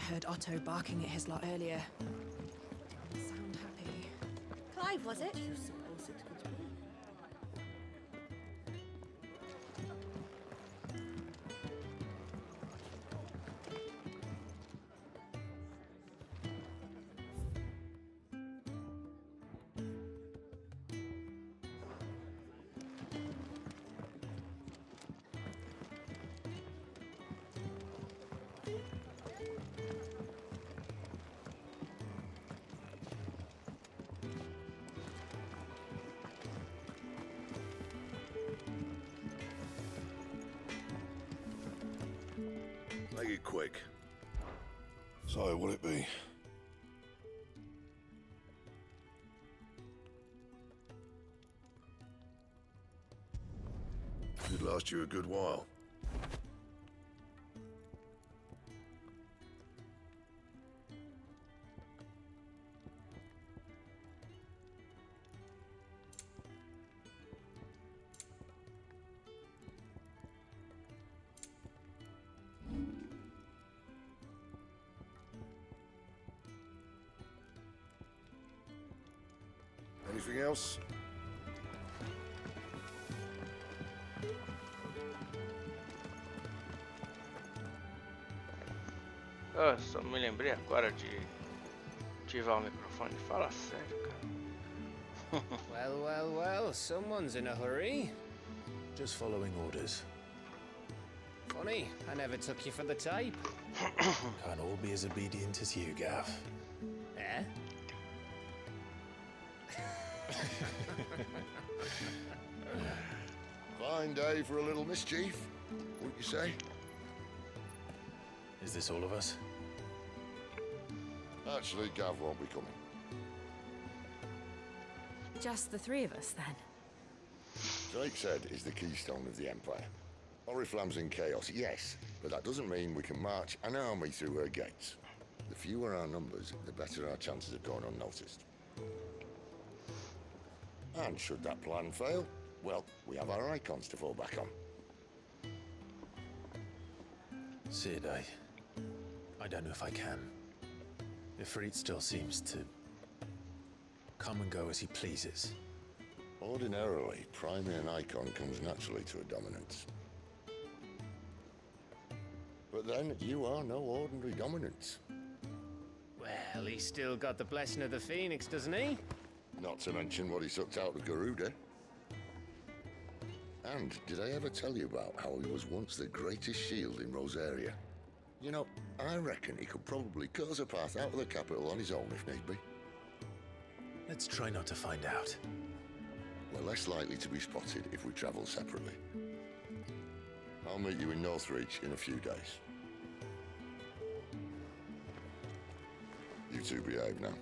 I heard Otto barking at his lot earlier. Doesn't sound happy. Clive, was it? Make it quick. So, what'll it be? Could last you a good while. Anything else? Eu só me lembrei agora de ativar o microfone. Fala sério, cara. Well, someone's in a hurry. Just following orders. Funny, I never took you for the type. Can't all be as obedient as you, Gav. Eh? Fine day for a little mischief, wouldn't you say? Is this all of us? Actually, Gav won't be coming. Just the three of us, then? Drake's head is the keystone of the Empire. Oriflamme's in chaos, yes, but that doesn't mean we can march an army through her gates. The fewer our numbers, the better our chances of going unnoticed. And should that plan fail, well, we have our icons to fall back on. Sid, I don't know if I can. Ifrit still seems to come and go as he pleases. Ordinarily, priming an icon comes naturally to a dominance. But then, you are no ordinary dominance. Well, he's still got the blessing of the Phoenix, doesn't he? Not to mention what he sucked out of Garuda. And did I ever tell you about how he was once the greatest shield in Rosaria? You know, I reckon he could probably cut us a path out of the capital on his own if need be. Let's try not to find out. We're less likely to be spotted if we travel separately. I'll meet you in Northreach in a few days. You two behave now.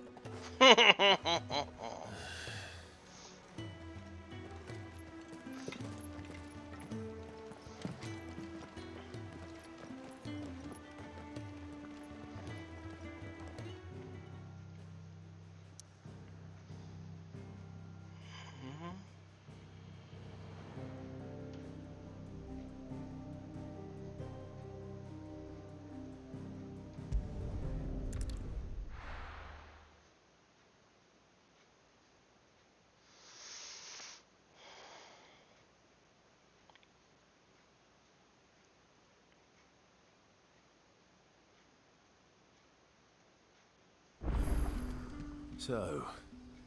So,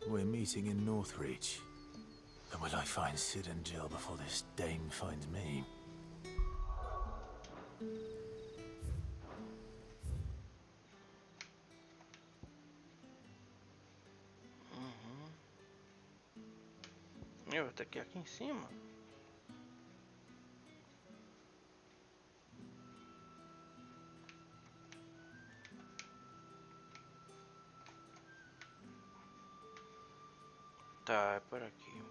we're meeting in Northreach. And will I find Sid and Jill before this dame finds me? Eu vou ter que ir aqui em cima. Tá, é por aqui.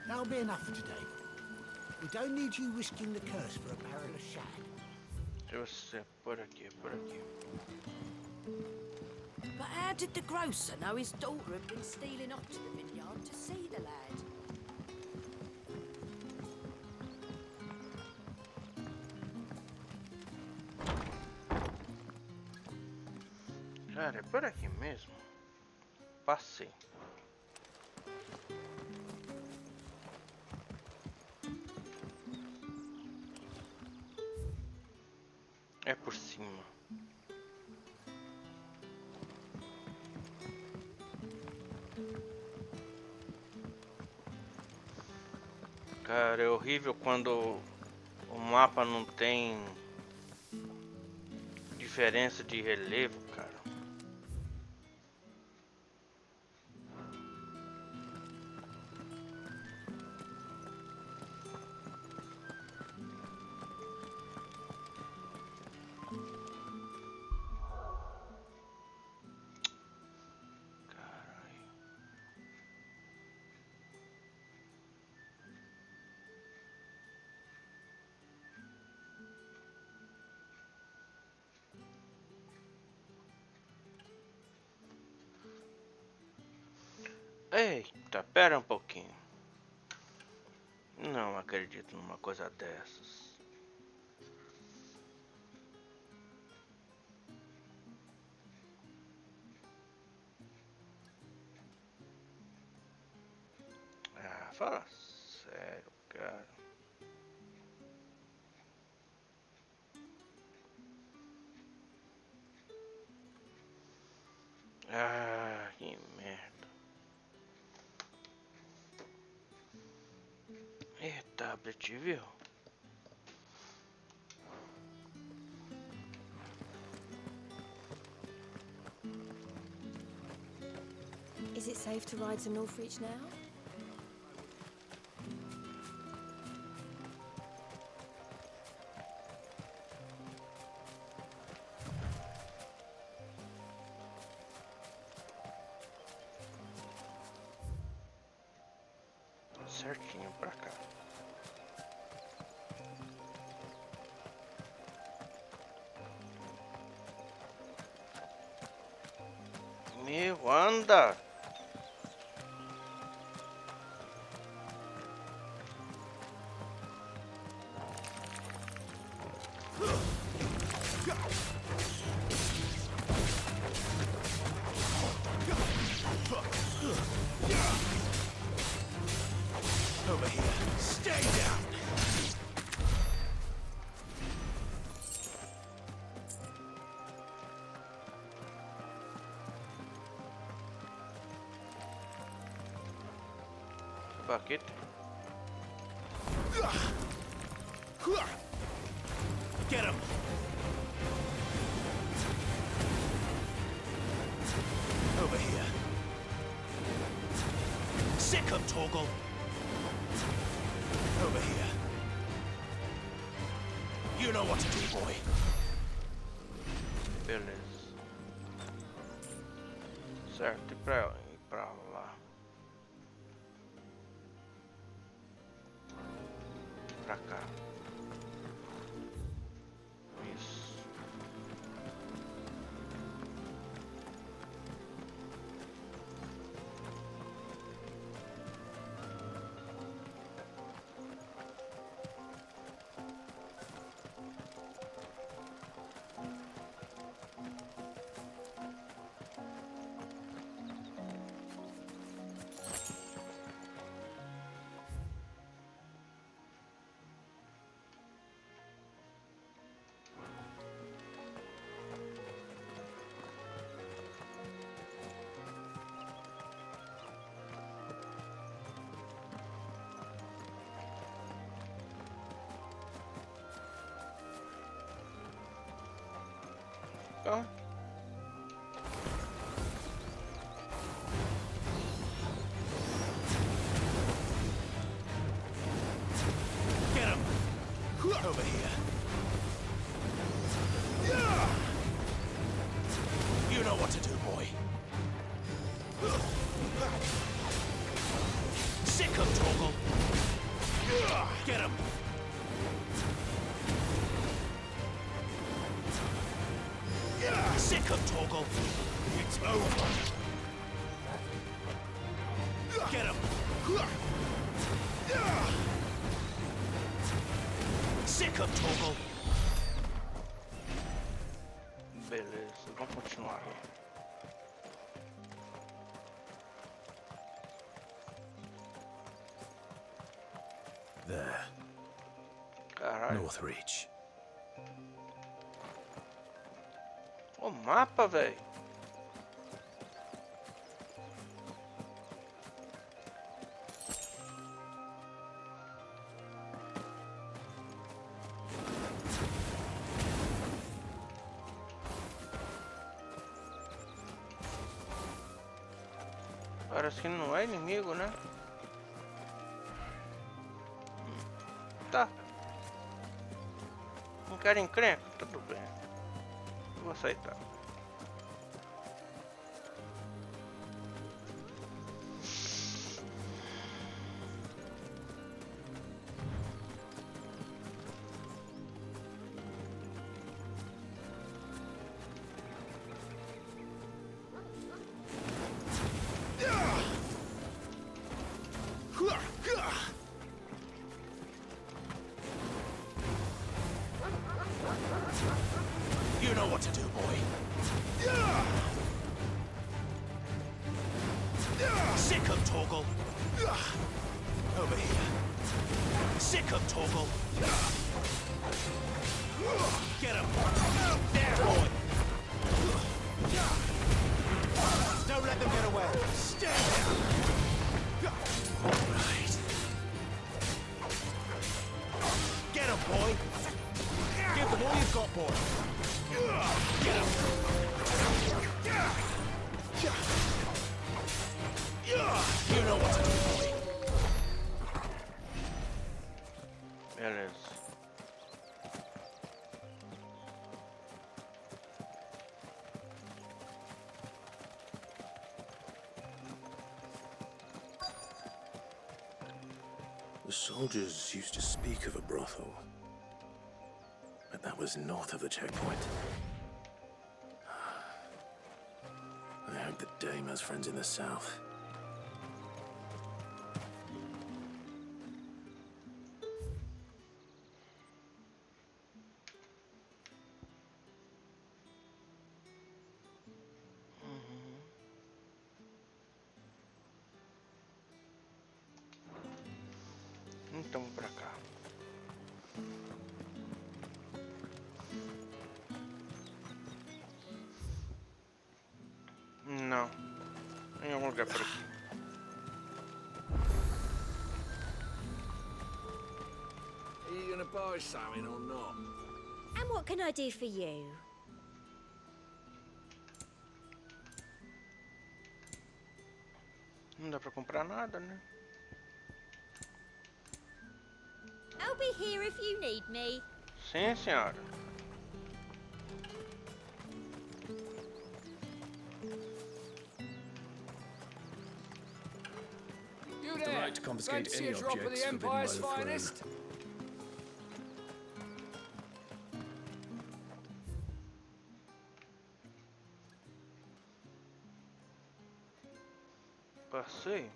That'll be enough for today. We don't need you risking the curse for a barrel of shag. Deixa eu ver, é por aqui, é por aqui. But how did the grocer know his daughter had been stealing off to the vineyard to see the lad? Cara, é por aqui mesmo. Passei. É por cima. Cara, é horrível quando o mapa não tem diferença de relevo, cara. Eita, pera um pouquinho. Não acredito numa coisa dessas. Ah, fala sério, cara. Ah, que merda. Tablet, viu? Is it safe to ride to Northreach now? Certinho pra cá. Meu, anda! Over here. Stay down. Bucket. Get him. Over here. Sick him, Torgal. Over here. You know what to do, boy. Beleza. Certo, e pra lá. Pra cá. Isso. Então. Get him. Over here. You know what to do, boy. Sick him, Torgal. Get him. Sick him, Torgal. It's over. Get him. Sick him, Torgal. Beleza, vamos continuar. There. Caralho. Northreach. O mapa, velho. Parece que não é inimigo, né? Tá. Não quero encrenca? Tudo bem. Vou aceitar. You know what to do, boy. Sick him, Torgal. Over here. Sick him, Torgal. Get him. There, boy. Don't let them get away. Stay down. All right. Get him, boy. Give them all you've got, boy. Get him. You know what to do. Beleza. The soldiers used to speak of a brothel, but that was north of the checkpoint. I hope that Dame has friends in the south. Então pra cá. Não. Em algum lugar por aqui. Are you gonna buy something or not? And what can I do for you? Não dá pra comprar nada, né? I'll be here if you need me. Sim, senhora. You The there? right to confiscate Fancy any a drop of objects the forbidden by Empire's the throne. finest? Passei.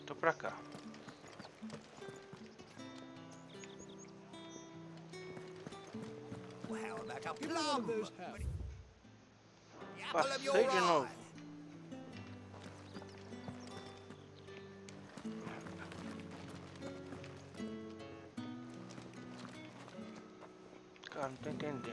Tô pra cá. Well, like a plum. The apple of your Passei de novo. eye. Cara, não tô entendendo.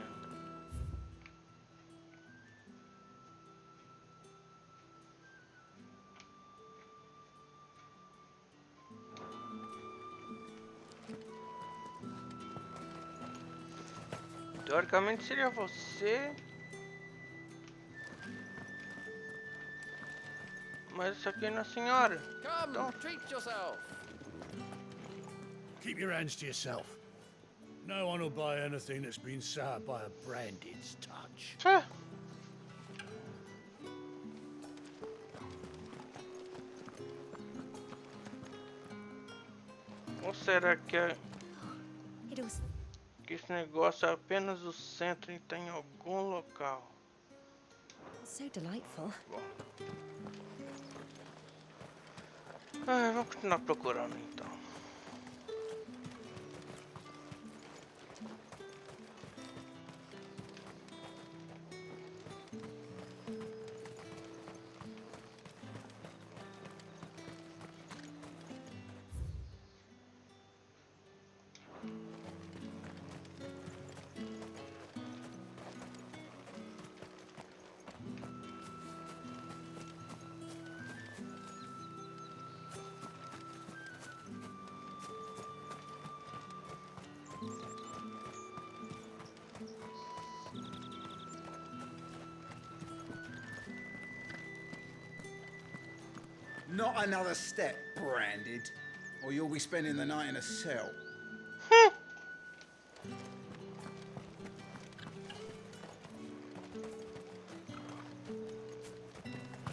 Teoricamente seria você. Mas isso aqui não é a senhora. Come, Don't. treat yourself. Keep your hands to yourself. No one will buy anything that's been soured by a branded's touch. Tchê. Ou será que, It was que esse negócio é apenas o centro e tá em algum local? so delightful. Bom. Ah, vamos continuar procurando então. Not another step, branded, or you'll be spending the night in a cell.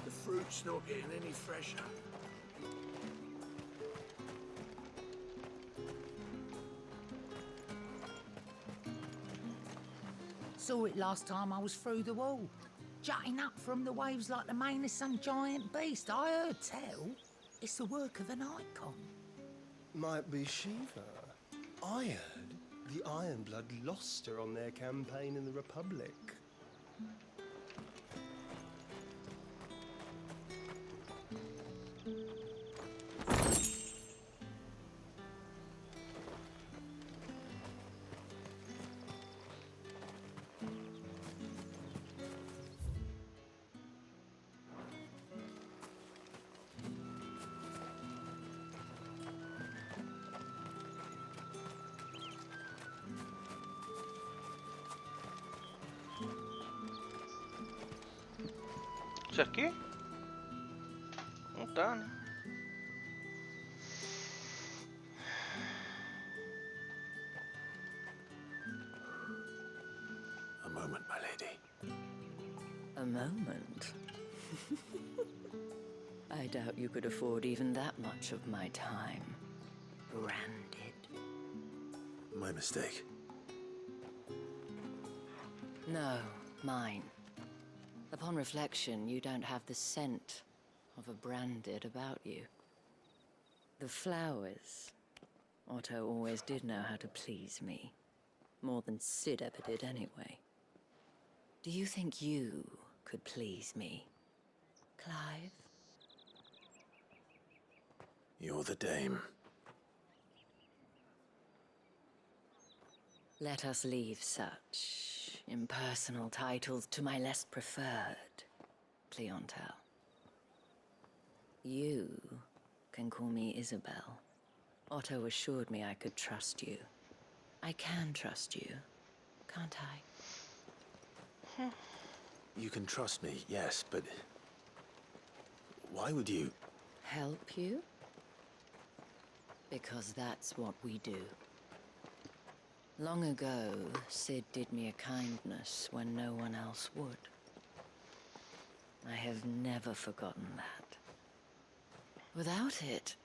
The fruit's not getting any fresher. Saw it last time I was through the wall. Jutting up from the waves like the mane of some giant beast. I heard tell. It's the work of an icon. Might be Shiva. I heard the Ironblood lost her on their campaign in the Republic. Isso aqui? Não tá, né? A moment, my lady. A moment? I doubt you could afford even that much of my time. Branded. My mistake. No, mine. Upon reflection, you don't have the scent of a branded about you. The flowers. Otto always did know how to please me. More than Sid ever did anyway. Do you think you could please me, Clive? You're the dame. Let us leave such impersonal titles to my less preferred clientele. You can call me Isabel. Otto assured me I could trust you. I can trust you, can't I? You can trust me, yes, but... why would you... Help you? Because that's what we do. Long ago, Sid did me a kindness when no one else would. I have never forgotten that. Without it,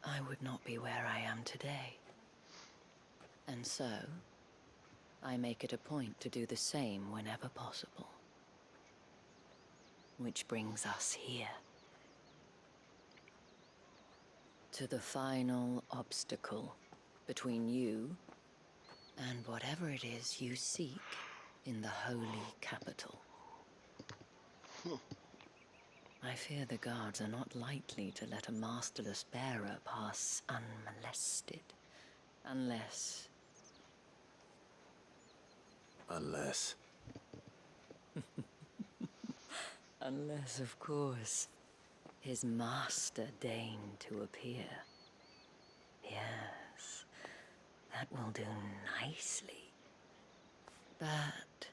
I would not be where I am today. And so, I make it a point to do the same whenever possible. Which brings us here. To the final obstacle between you and whatever it is you seek in the holy capital. I fear the guards are not likely to let a masterless bearer pass unmolested. Unless... Unless... Unless, of course, his master deigned to appear. Yes, that will do nicely. But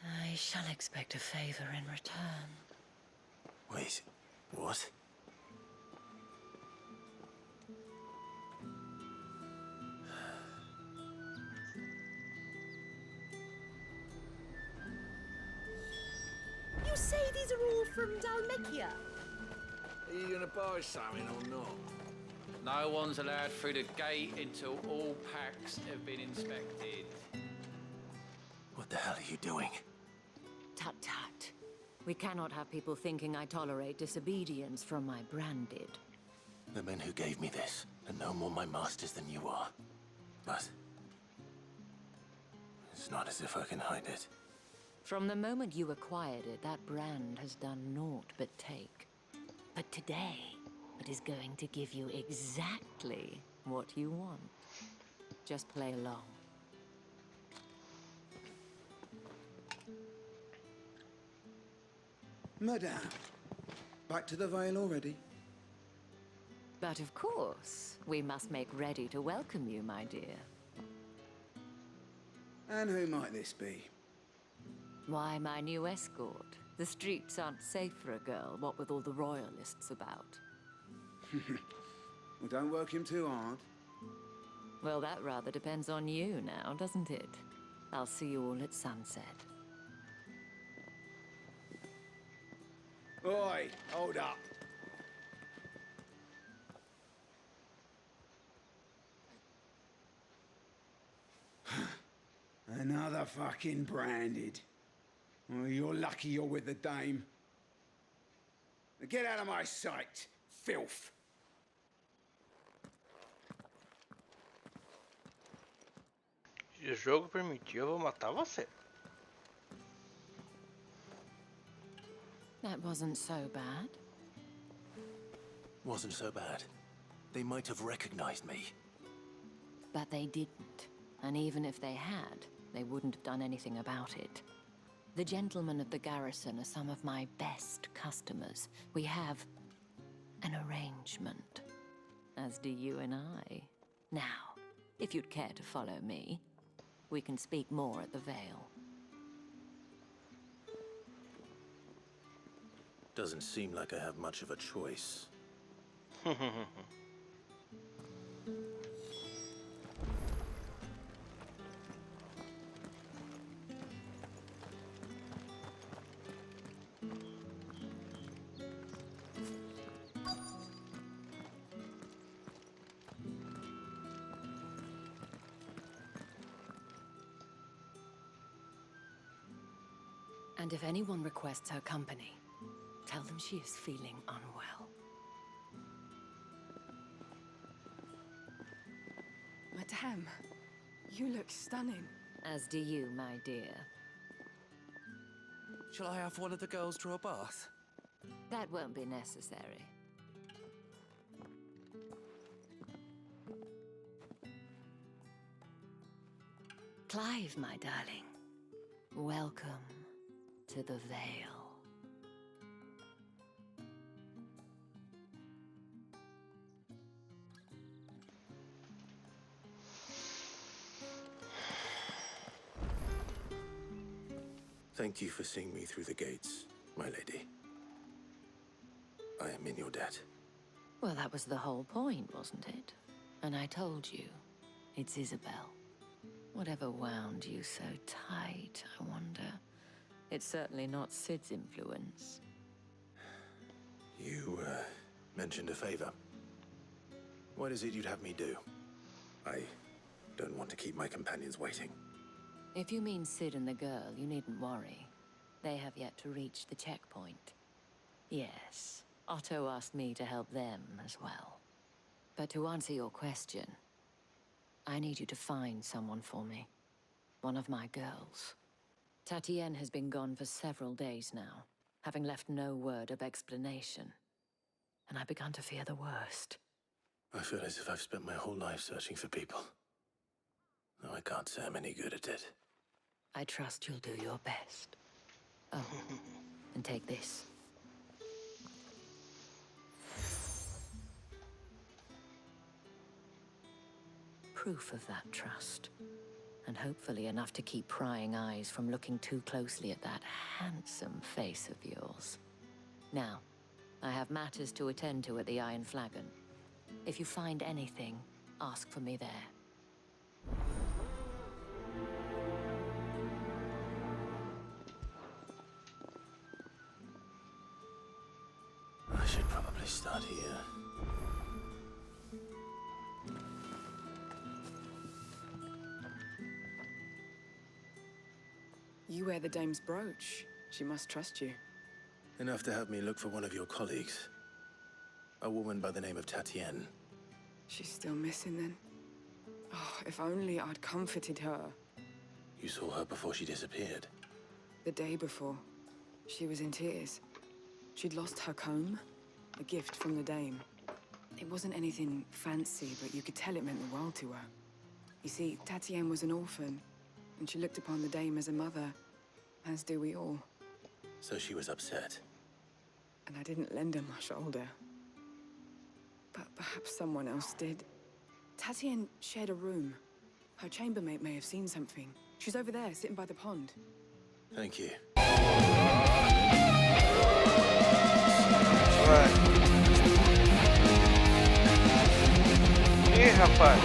I shall expect a favor in return. Wait, what? You say these are all from Dalmekia? Are you gonna buy something or not? No one's allowed through the gate until all packs have been inspected. What the hell are you doing? Tut tut. We cannot have people thinking I tolerate disobedience from my branded. The men who gave me this are no more my masters than you are. But... it's not as if I can hide it. From the moment you acquired it, that brand has done naught but take. But today, it is going to give you exactly what you want. Just play along. Madame, back to the Vale already? But of course, we must make ready to welcome you, my dear. And who might this be? Why, my new escort. The streets aren't safe for a girl, what with all the royalists about. Well, don't work him too hard. Well, that rather depends on you now, doesn't it? I'll see you all at sunset. Oi, hold up. Another fucking branded. Well, you're lucky you're with the dame. Now get out of my sight, filth. Se o jogo permitir, eu vou matar você. That wasn't so bad. Wasn't so bad. They might have recognized me. But they didn't. And even if they had, they wouldn't have done anything about it. The gentlemen of the garrison are some of my best customers. We have an arrangement, as do you and I. Now, if you'd care to follow me, we can speak more at the Vale. Doesn't seem like I have much of a choice. And if anyone requests her company, tell them she is feeling unwell. Madame, you look stunning. As do you, my dear. Shall I have one of the girls draw a bath? That won't be necessary. Clive, my darling. Welcome to the Vale. Thank you for seeing me through the gates, my lady. I am in your debt. Well, that was the whole point, wasn't it? And I told you, it's Isabel. Whatever wound you so tight, I wonder. It's certainly not Sid's influence. You, mentioned a favor. What is it you'd have me do? I don't want to keep my companions waiting. If you mean Sid and the girl, you needn't worry. They have yet to reach the checkpoint. Yes, Otto asked me to help them as well. But to answer your question, I need you to find someone for me. One of my girls. Tatienne has been gone for several days now, having left no word of explanation. And I've begun to fear the worst. I feel as if I've spent my whole life searching for people. Though I can't say I'm any good at it. I trust you'll do your best. Oh, and take this. Proof of that trust. And hopefully enough to keep prying eyes from looking too closely at that handsome face of yours. Now, I have matters to attend to at the Iron Flagon. If you find anything, ask for me there. I should probably start here. You wear the dame's brooch. She must trust you. Enough to have me look for one of your colleagues. A woman by the name of Tatienne. She's still missing then? Oh, if only I'd comforted her. You saw her before she disappeared. The day before, she was in tears. She'd lost her comb, a gift from the dame. It wasn't anything fancy, but you could tell it meant the world to her. You see, Tatienne was an orphan, and she looked upon the dame as a mother, as do we all. So she was upset. And I didn't lend her my shoulder. But perhaps someone else did. Tatienne shared a room. Her chambermaid may have seen something. She's over there, sitting by the pond. Thank you. Ih, rapaz.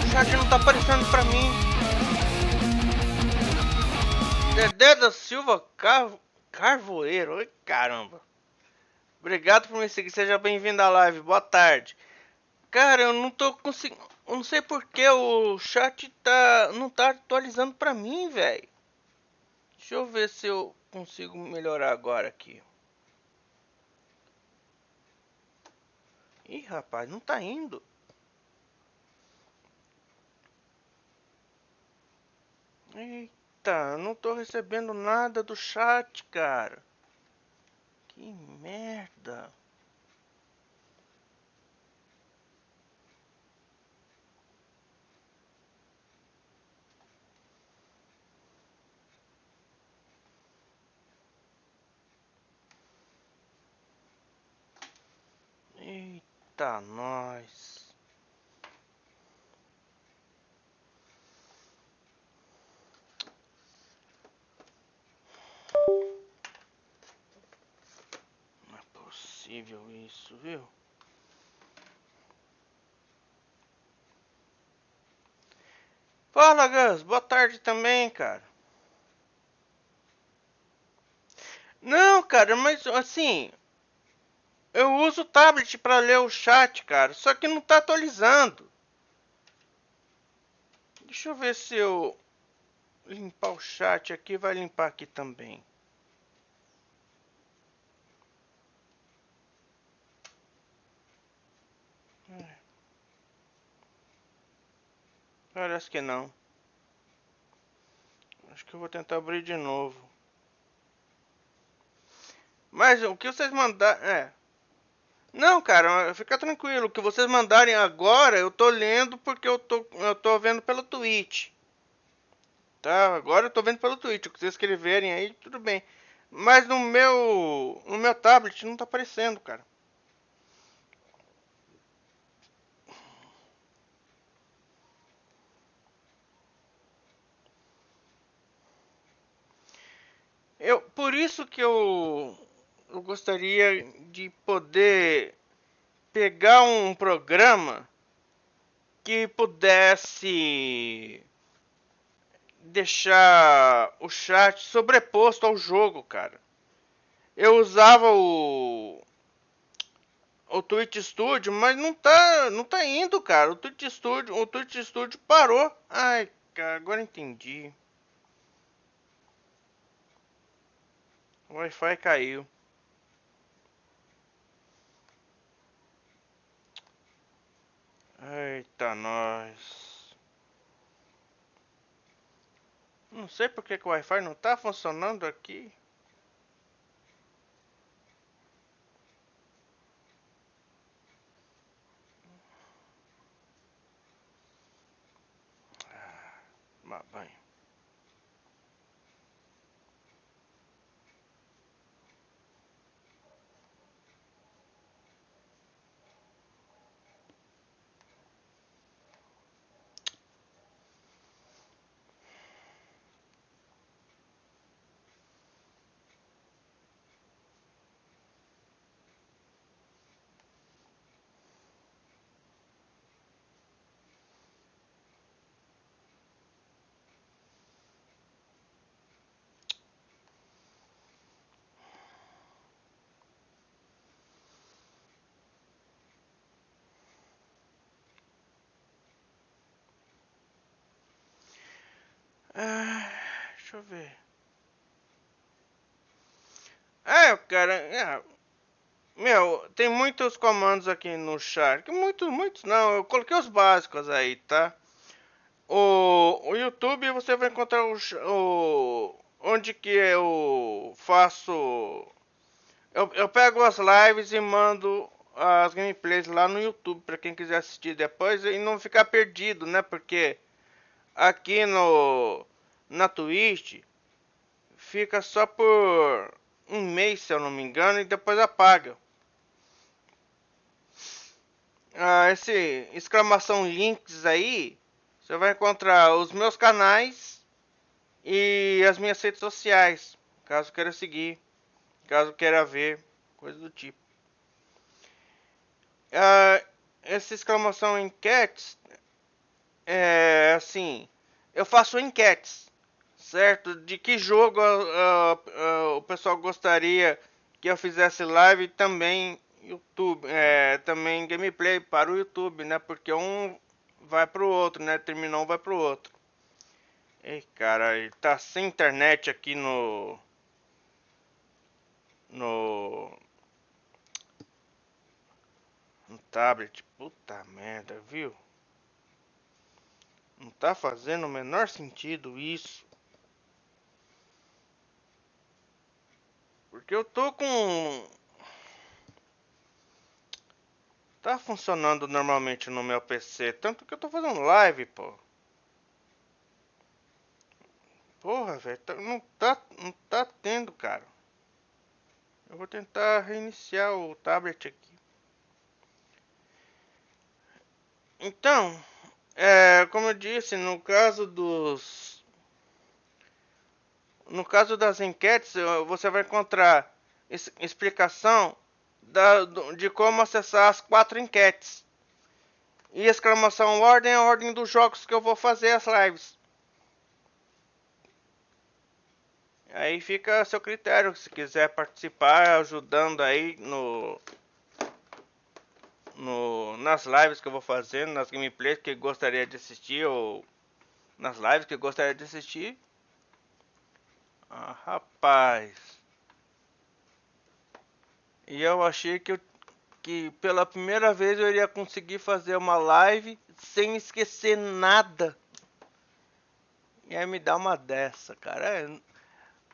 O chat não tá aparecendo pra mim. Dedé da Silva Carvoeiro. Oi, caramba. Obrigado por me seguir. Seja bem-vindo à live. Boa tarde. Cara, eu não tô conseguindo. Eu não sei porque o chat não tá atualizando pra mim, velho. Deixa eu ver se eu consigo melhorar agora aqui. Ih, rapaz, não tá indo. Eita, eu não tô recebendo nada do chat, cara. Que merda. Eita, nós. horrível isso, viu? Fala, Gus. Boa tarde também, cara. Não, cara, mas assim, eu uso o tablet para ler o chat, cara, só que não tá atualizando. Deixa eu ver se eu limpar o chat aqui, vai limpar aqui também. Parece que não. Acho que eu vou tentar abrir de novo. Mas o que vocês mandaram... Não, cara, fica tranquilo. O que vocês mandarem agora, eu tô lendo porque eu tô vendo pelo Twitch. Tá? Agora eu tô vendo pelo Twitch. O que vocês escreverem aí, tudo bem. Mas no meu tablet não tá aparecendo, cara. Por isso que eu gostaria de poder pegar um programa que pudesse deixar o chat sobreposto ao jogo, cara. Eu usava o Twitch Studio, mas não tá indo, cara. O Twitch Studio parou. Ai, cara, agora entendi. O Wi-Fi caiu. Eita, nós. Não sei porque que o Wi-Fi não tá funcionando aqui. Bem. Deixa eu ver. Cara, meu, tem muitos comandos aqui no chat. Muitos não, eu coloquei os básicos aí, tá? O YouTube você vai encontrar onde que eu faço. Eu pego as lives e mando as gameplays lá no YouTube pra quem quiser assistir depois e não ficar perdido, né? Porque aqui na Twitch fica só por um mês, se eu não me engano, e depois apaga. Esse exclamação links aí, você vai encontrar os meus canais e as minhas redes sociais, caso queira seguir, caso queira ver, coisa do tipo. Essa exclamação enquetes é assim, eu faço enquetes, certo? De que jogo o pessoal gostaria que eu fizesse live também YouTube, também gameplay para o YouTube, né? Porque um vai pro outro, né? Terminou, vai pro outro. Ei, cara, ele tá sem internet aqui no tablet. Puta merda, viu? Não tá fazendo o menor sentido isso. Porque eu tô com... Tá funcionando normalmente no meu PC. Tanto que eu tô fazendo live, pô. Porra, velho. Não tá tendo, cara. Eu vou tentar reiniciar o tablet aqui. Então, como eu disse, no caso das enquetes, você vai encontrar explicação de como acessar as 4 enquetes. E exclamação ordem é a ordem dos jogos que eu vou fazer as lives. Aí fica a seu critério, se quiser participar ajudando aí nas lives que eu vou fazendo, nas gameplays que gostaria de assistir ou nas lives que gostaria de assistir. Ah, rapaz. E eu achei que pela primeira vez eu iria conseguir fazer uma live sem esquecer nada. E aí me dá uma dessa, cara.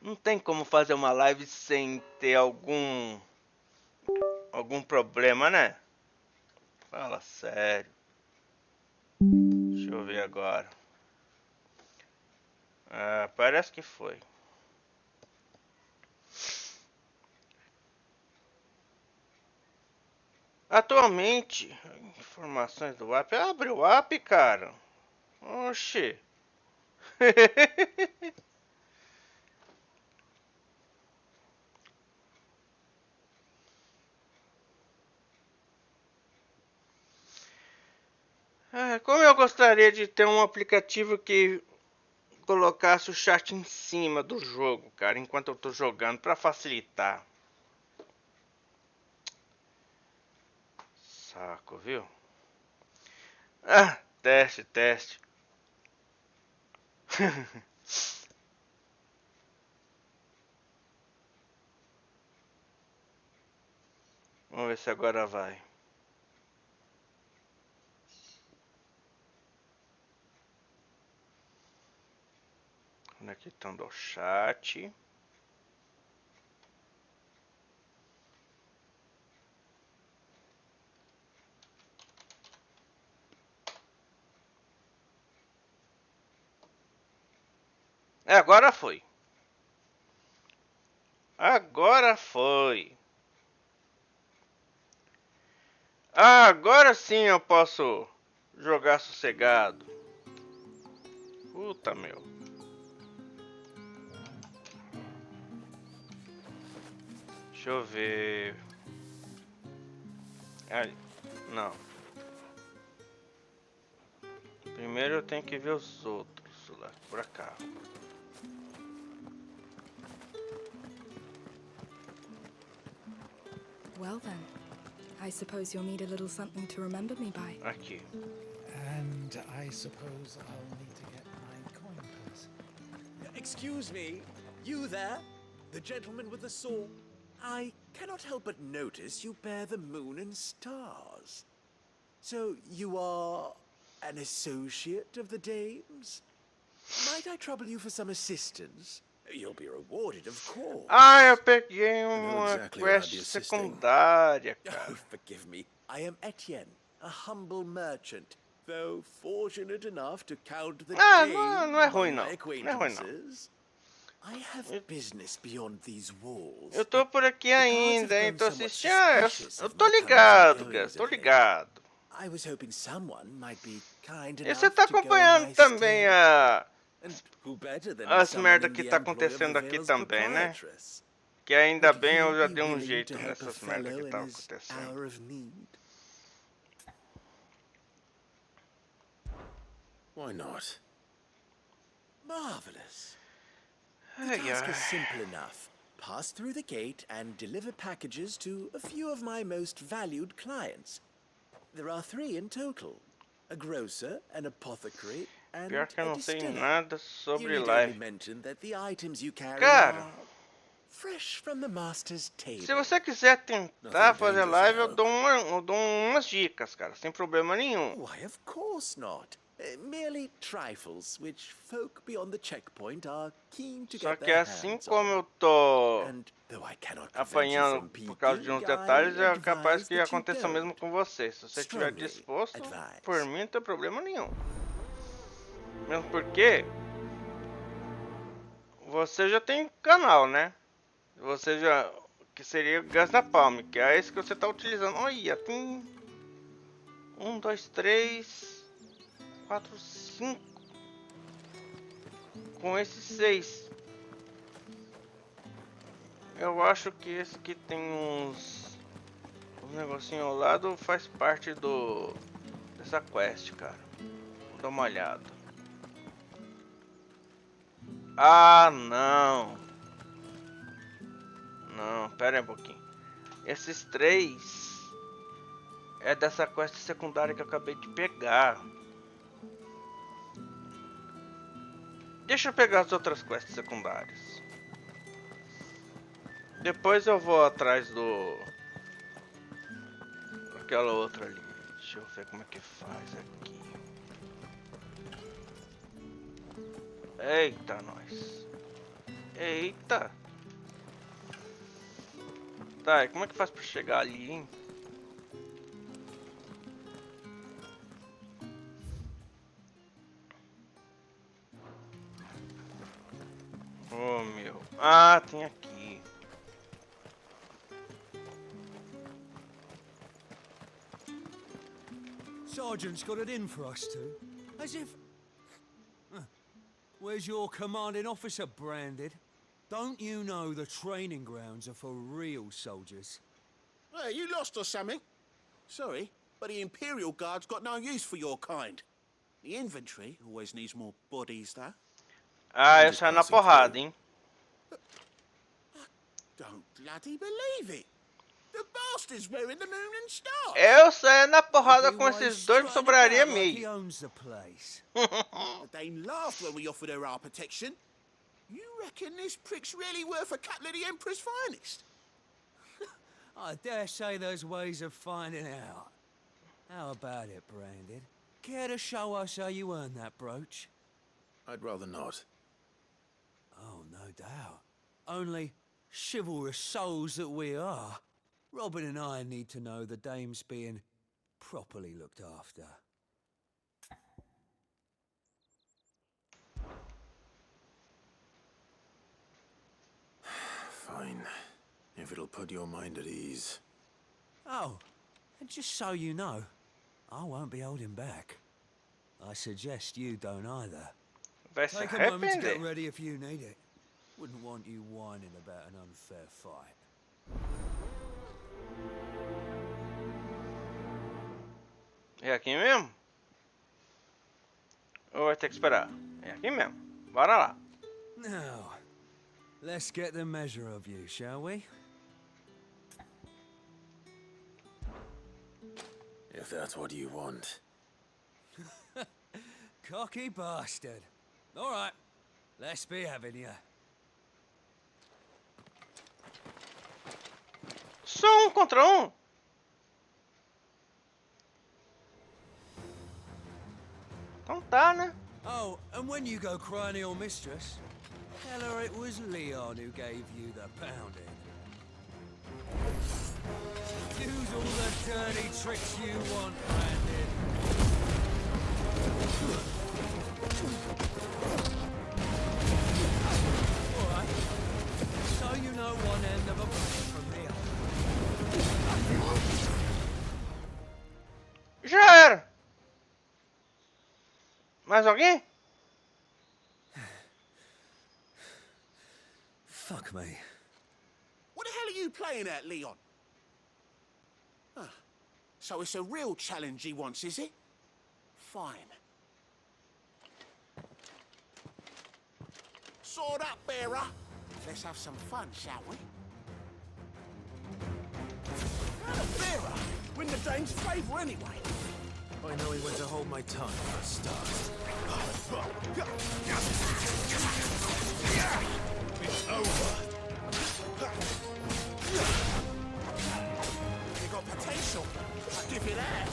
Não tem como fazer uma live sem ter algum problema, né? Fala sério. Deixa eu ver agora. Ah, parece que foi. Atualmente, informações do app. Abre o app, cara. Oxi. Como eu gostaria de ter um aplicativo que colocasse o chat em cima do jogo, cara, enquanto eu tô jogando, pra facilitar. Saco, viu? Ah, teste. Vamos ver se agora vai. Conectando ao chat. Agora foi. Agora foi. Agora sim eu posso jogar sossegado. Puta, meu. Deixa eu ver. Não. Primeiro eu tenho que ver os outros lá pra cá. Well then, I suppose you'll need a little something to remember me by. Aqui. And I suppose I'll need to get my coin purse. Excuse me, you there? The gentleman with the sword? I cannot help but notice you bear the moon and stars. So you are an associate of the dames? Might I trouble you for some assistance? You'll be rewarded, of course. Eu peguei uma quest secundária, cara. Oh, forgive me. I am Etienne, a humble merchant, though fortunate enough to count the dames não é ruim não. among my acquaintances. I have business beyond these walls. Eu tô por aqui ainda, hein? Tô assistindo. Eu tô ligado, cara. Tô ligado. I was hoping someone might be kind E você enough tá to go on acompanhando my também as stay. merda que tá acontecendo aqui também, né? Que ainda bem eu já dei um jeito nessas merda que tá acontecendo. Why not? Marvelous. The task is simple enough. Pass through the gate and deliver packages to a few of my most valued clients. There are 3 in total. A grocer, an apothecary, and Pior que eu não a sei distiller. nada sobre You need live. only mention that the items you carry Cara, are fresh from the master's table. se você quiser tentar fazer live, eu dou umas dicas, cara, sem problema nenhum. Why, of course not. Merely trifles which folk beyond the checkpoint are keen to Só get que their assim hands como on. eu tô And though I cannot prevent you apanhando from por causa de uns detalhes, é advise capaz que that you aconteça don't. mesmo com você. Se você estiver Strongly disposto, advise. por mim não tem problema nenhum. Mesmo porque você já tem canal, né? Você já... que seria o Gas na Palme, que é esse que você tá utilizando. Olha, tem 1, 2, 3, 4, 5. Com esses 6. Eu acho que esse aqui tem uns Um negocinho ao lado faz parte dessa quest, cara. Vou dar uma olhada. Ah, não. Não, pera aí um pouquinho. Esses 3 é dessa quest secundária que eu acabei de pegar. Deixa eu pegar as outras quests secundárias. Depois eu vou atrás aquela outra ali. Deixa eu ver como é que faz aqui. Eita, nós. Eita. Tá, e como é que faz pra chegar ali, hein? Oh, meu. Ah, tem aqui. Sergeant's got it in for us two. As if... Where's your commanding officer, Branded? Don't you know the training grounds are for real soldiers? Hey, you lost or something? Sorry, but the Imperial Guard's got no use for your kind. The infantry always needs more bodies, though. Ah, eu saio na porrada, hein? Don't bloody believe it. The bastard's wearing the moon and stars. Eu saio na porrada com esses dois, sobraria meio. He owns the place. They laughed when we offered her our protection. You reckon this prick's really worth a couple of the Emperor's finest? I dare say there's ways of finding out. How about it, Branded? Care to show us how you earned that brooch? I'd rather not. Oh, no doubt. Only chivalrous souls that we are, Robin and I need to know the dame's being properly looked after. Fine. If it'll put your mind at ease. Oh, and just so you know, I won't be holding back. I suggest you don't either. Take a moment to get ready if you need it. Wouldn't want you whining about an unfair fight. É aqui mesmo? Ou vai ter que esperar? É aqui mesmo. Bora lá. Now, let's get the measure of you, shall we? If that's what you want. Cocky bastard. All right, let's be having ya. Só contra um. Então tá, né? Oh, and when you go crying to your mistress, tell her it was Leon who gave you the pounding. Use all the dirty tricks you want, Branded. All right. So you know one end of a blade from the other. Já era. Mais alguém? Fuck me. What the hell are you playing at, Leon? Huh. So it's a real challenge he wants, is it? Fine. Sword up, bearer. Let's have some fun, shall we? How the bearer? Win the dame's favour anyway. I know he went to hold my tongue for a start. It's over. You got potential. I'll give you that.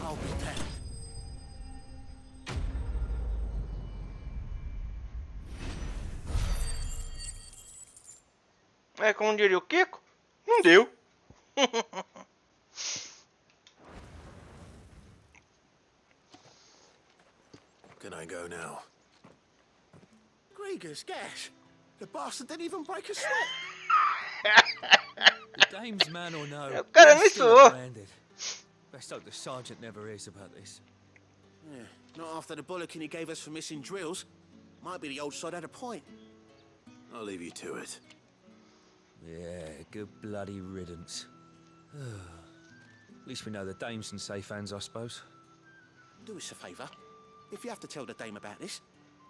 I'll be damned. É como diria o Kiko? Não deu. Can I go now? Gregor's gas. The bastard didn't even break a sweat. The dame's man or no, O cara nem we're still suou. Branded. Best hope the sergeant never hears about this. Yeah, not after the bollocking he gave us for missing drills. Might be the old sod had a point. I'll leave you to it. Yeah, good bloody riddance. At least we know the dame's in safe hands, I suppose. Do us a favour. If you have to tell the dame about this,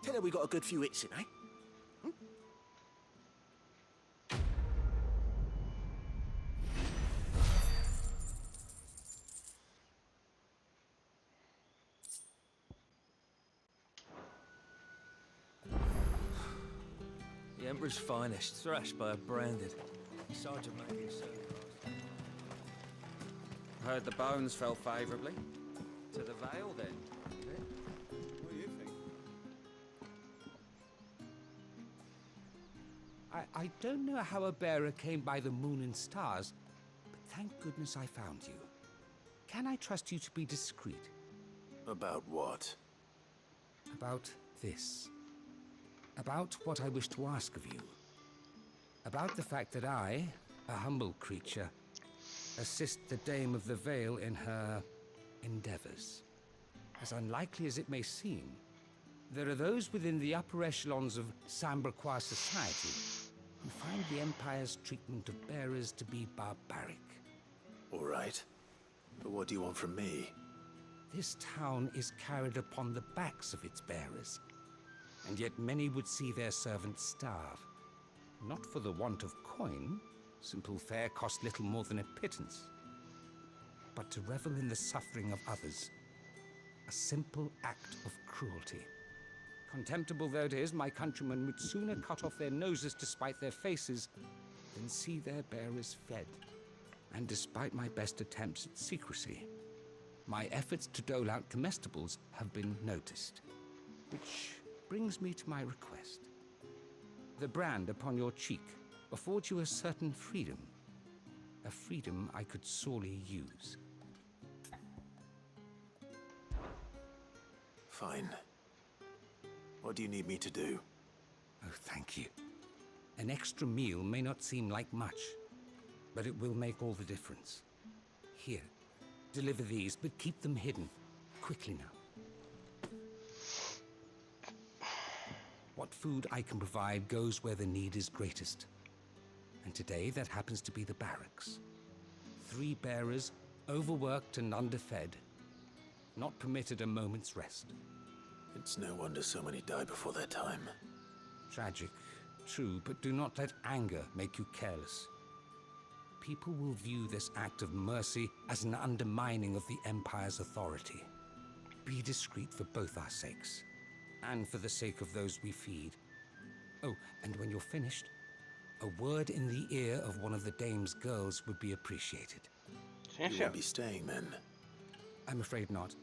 tell her we got a good few hits in, eh? The Emperor's finest, thrashed by a branded. Sergeant making Heard the bones fell favourably. To the Vale, then. What do you think? I don't know how a bearer came by the moon and stars, but thank goodness I found you. Can I trust you to be discreet? About what? About this. About what I wish to ask of you. About the fact that I, a humble creature, assist the Dame of the Vale in her endeavors. As unlikely as it may seem, there are those within the upper echelons of Samberquois society who find the Empire's treatment of bearers to be barbaric. All right. But what do you want from me? This town is carried upon the backs of its bearers, and yet many would see their servants starve. Not for the want of coin, simple fare cost little more than a pittance, but to revel in the suffering of others, a simple act of cruelty. Contemptible though it is, my countrymen would sooner cut off their noses to spite their faces than see their bearers fed. And despite my best attempts at secrecy, my efforts to dole out comestibles have been noticed. Which brings me to my request. The brand upon your cheek affords you a certain freedom. A freedom I could sorely use. Fine. What do you need me to do? Oh, thank you. An extra meal may not seem like much, but it will make all the difference. Here, deliver these, but keep them hidden. Quickly now. What food I can provide goes where the need is greatest. And today, that happens to be the barracks. 3 bearers, overworked and underfed, not permitted a moment's rest. It's no wonder so many die before their time. Tragic, true, but do not let anger make you careless. People will view this act of mercy as an undermining of the Empire's authority. Be discreet for both our sakes, and for the sake of those we feed. Oh, and when you're finished, a word in the ear of one of the Dame's girls would be appreciated. You won't be staying then? I'm afraid not.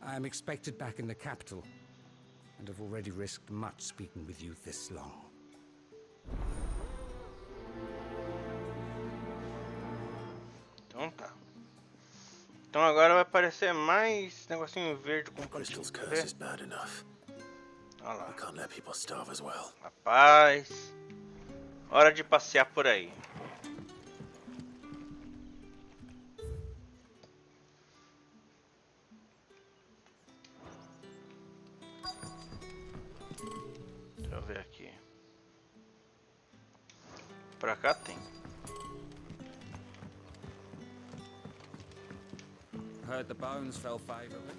I'm expected back in the capital, and have already risked much speaking with you this long. Então tá. Então agora vai aparecer mais negocinho verde com Crystal's curse is bad enough. Olha lá. We can't let people starve as well. Rapaz, hora de passear por aí. Deixa eu ver aqui. Pra cá tem. Heard the bones fell favorably.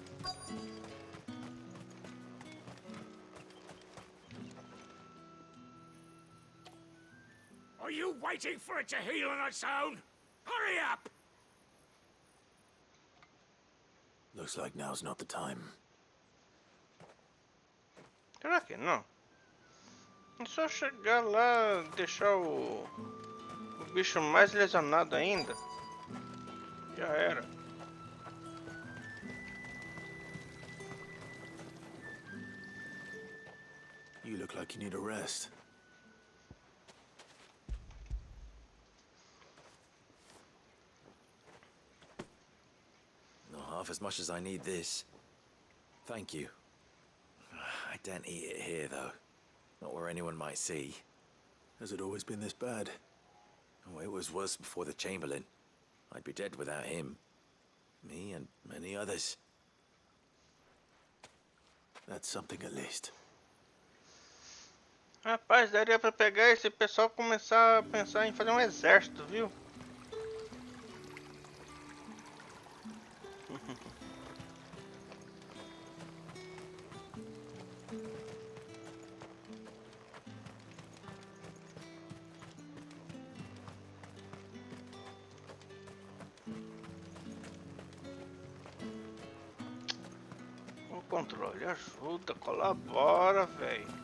Are you waiting for it to heal on its own? Hurry up! Looks like now's not the time. Será que não? É só chegar lá, deixar o bicho mais lesionado ainda. Já era. You look like you need a rest. Not half as much as I need this. Thank you. I daren't eat it here, though. Not where anyone might see. Has it always been this bad? Oh, it was worse before the Chamberlain. I'd be dead without him. Me and many others. That's something at least. Rapaz, daria pra pegar esse pessoal e começar a pensar em fazer um exército, viu? O controle ajuda, colabora, velho.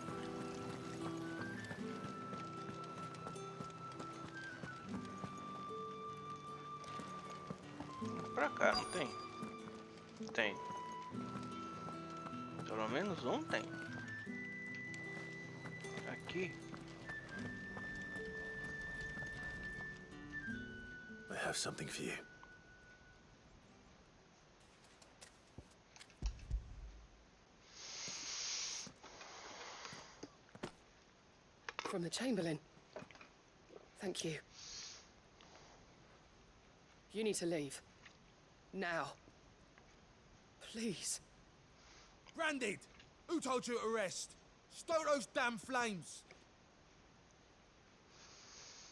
Pra cá, não tem? Tem. Pelo menos um tem. Aqui. I have something for you. From the Chamberlain. Thank you. You need to leave. Now. Please. Branded! Who told you to rest? Stoke those damn flames!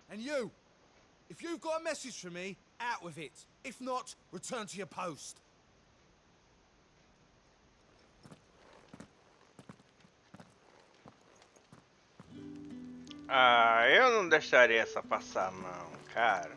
And you! If you've got a message for me, out with it. If not, return to your post. Ah, eu não deixaria essa passar não, cara.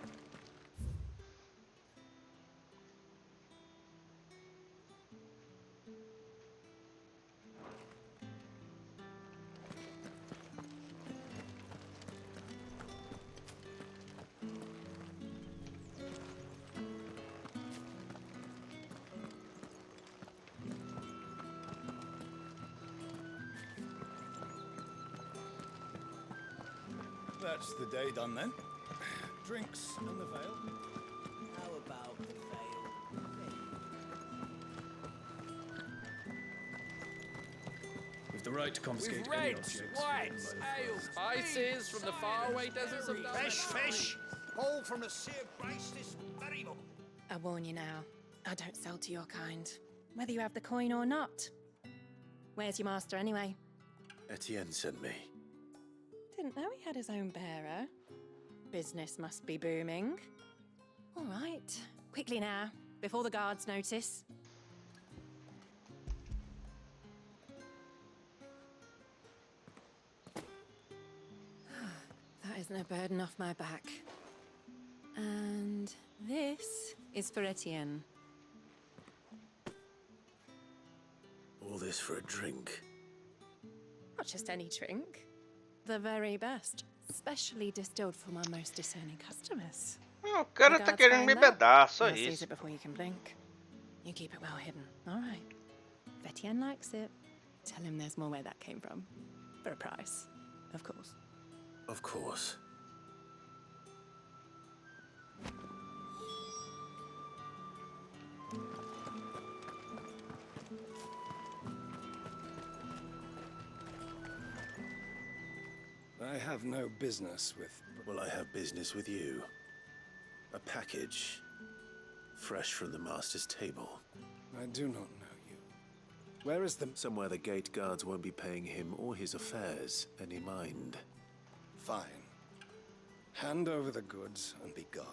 That's the day done then. Drinks and the veil. How about the veil? With the right to confiscate With any reds, objects whites, ale, spices from the faraway deserts of Fish! All from the sea of grace this very moment. I warn you now, I don't sell to your kind, whether you have the coin or not. Where's your master anyway? Etienne sent me. Didn't know he had his own bearer. Business must be booming. All right, quickly now, before the guards notice. That isn't a burden off my back. And this is for Etienne. All this for a drink. Not just any drink. The very best. Specially distilled for my most discerning customers. O cara tá querendo me bedar, só You'll isso. seize it before you can blink. You keep it well hidden, all right? If Etienne likes it, tell him there's more where that came from. For a price, of course. Of course. I have no business with... Well, I have business with you. A package. Fresh from the master's table. I do not know you. Where is the... Somewhere the gate guards won't be paying him or his affairs any mind. Fine. Hand over the goods and be gone.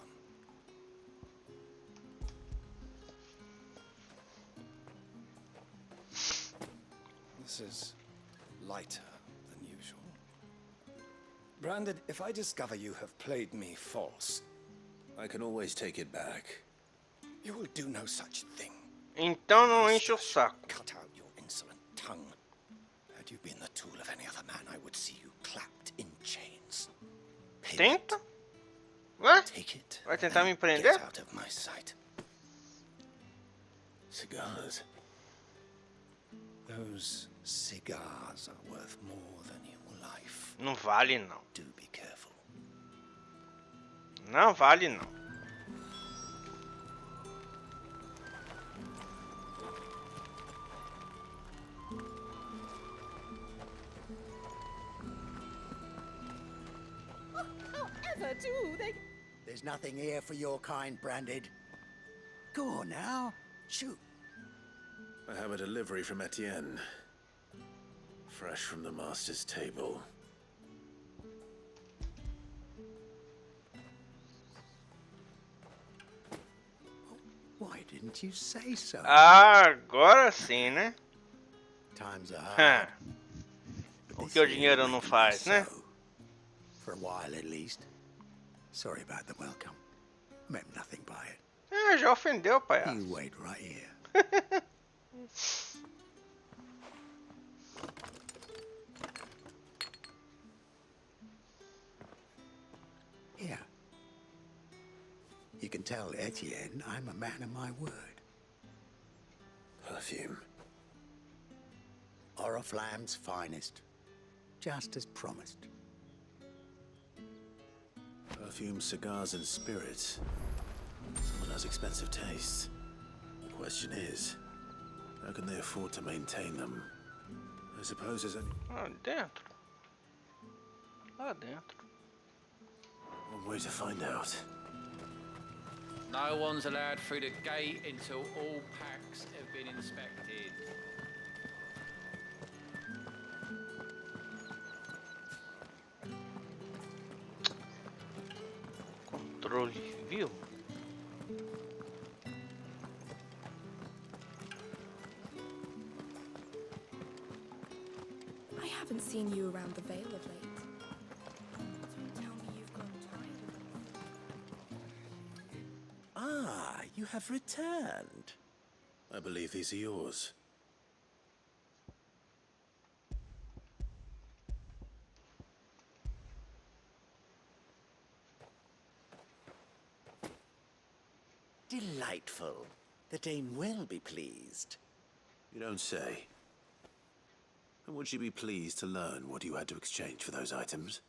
This is lighter than usual. Branded, if I discover you have played me false... I can always take it back. You will do no such thing. Então não enche o saco. Cut out your insolent tongue. Had you been the tool of any other man, I would see you clapped in chains. Tenta? Ué? Take it. Vai tentar me prender? Get out of my sight. Cigars. Those cigars are worth more than your life. Não vale não. Do be careful. Não vale não. However do they... There's nothing here for your kind, Branded. Go on now. Shoot. I have a delivery from Etienne. Fresh from the master's table. can't you say so? Agora sim, né? Times are hard. O que o dinheiro não faz, né? For a while at least. Sorry about the welcome. Meant nothing by it. Já ofendeu, pai. You wait right here. Here. You can tell Etienne I'm a man of my word. Perfume. Oriflamme's finest. Just as promised. Perfume, cigars, and spirits. Someone has expensive tastes. The question is, how can they afford to maintain them? I suppose there's only... Lá dentro. Lá dentro. one way to find out. No one's allowed through the gate until all packs have been inspected. Controle, viu? I haven't seen you around the Vale of late. Don't tell me you've grown tired of us. Ah, you have returned. I believe these are yours. Delightful. The dame will be pleased. You don't say. And would she be pleased to learn what you had to exchange for those items?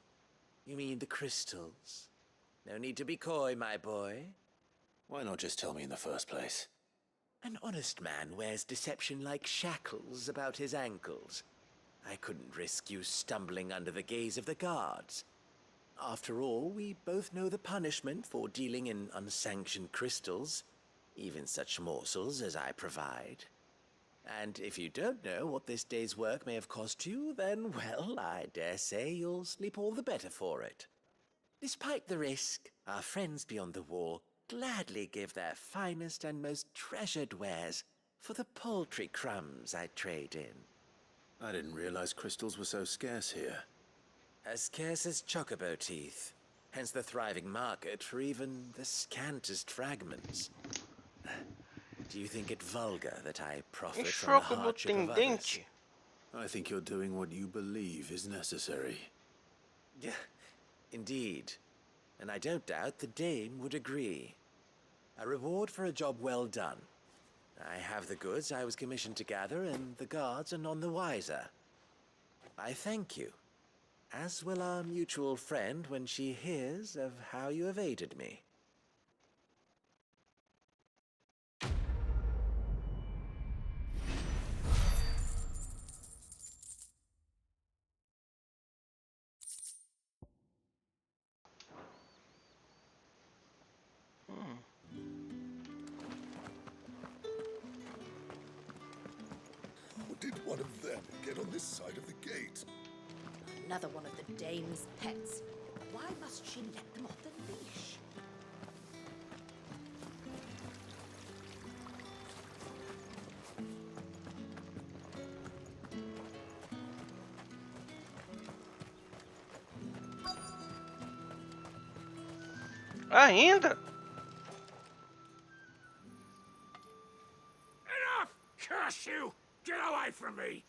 You mean the crystals? No need to be coy, my boy. Why not just tell me in the first place? An honest man wears deception like shackles about his ankles. I couldn't risk you stumbling under the gaze of the guards. After all, we both know the punishment for dealing in unsanctioned crystals, even such morsels as I provide. And if you don't know what this day's work may have cost you, then, well, I dare say you'll sleep all the better for it. Despite the risk, our friends beyond the wall gladly give their finest and most treasured wares for the paltry crumbs I trade in. I didn't realize crystals were so scarce here. As scarce as chocobo teeth, hence the thriving market for even the scantest fragments. Do you think it vulgar that I profit from the hardship of others? I think you're doing what you believe is necessary. Yeah, indeed. And I don't doubt the dame would agree. A reward for a job well done. I have the goods I was commissioned to gather, and the guards are none the wiser. I thank you, as will our mutual friend when she hears of how you have aided me. How did one of them get on this side of the gate? Another one of the dame's pets. Why must she let them off the leash? Ainda? Enough! Curse you! Get away from me!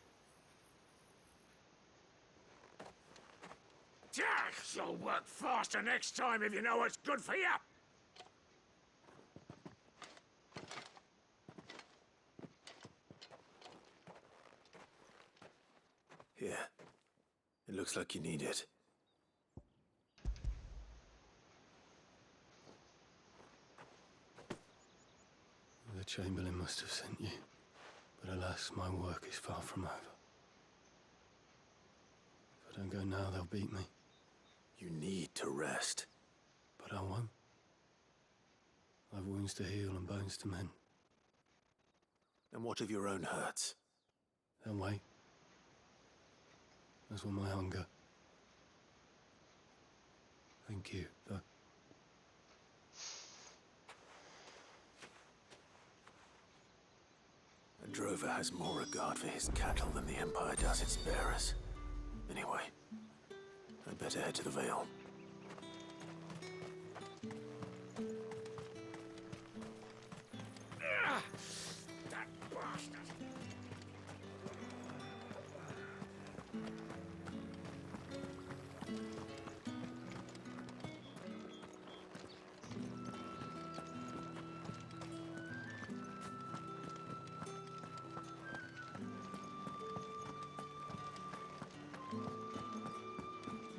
You'll work faster next time if you know what's good for you! Here. It looks like you need it. The Chamberlain must have sent you. But alas, my work is far from over. If I don't go now, they'll beat me. You need to rest. But I won't. I've wounds to heal and bones to mend. And what of your own hurts? They'll wait. As will my hunger. Thank you, though. A drover has more regard for his cattle than the Empire does its bearers. Anyway, I'd better head to the Vale. That bastard!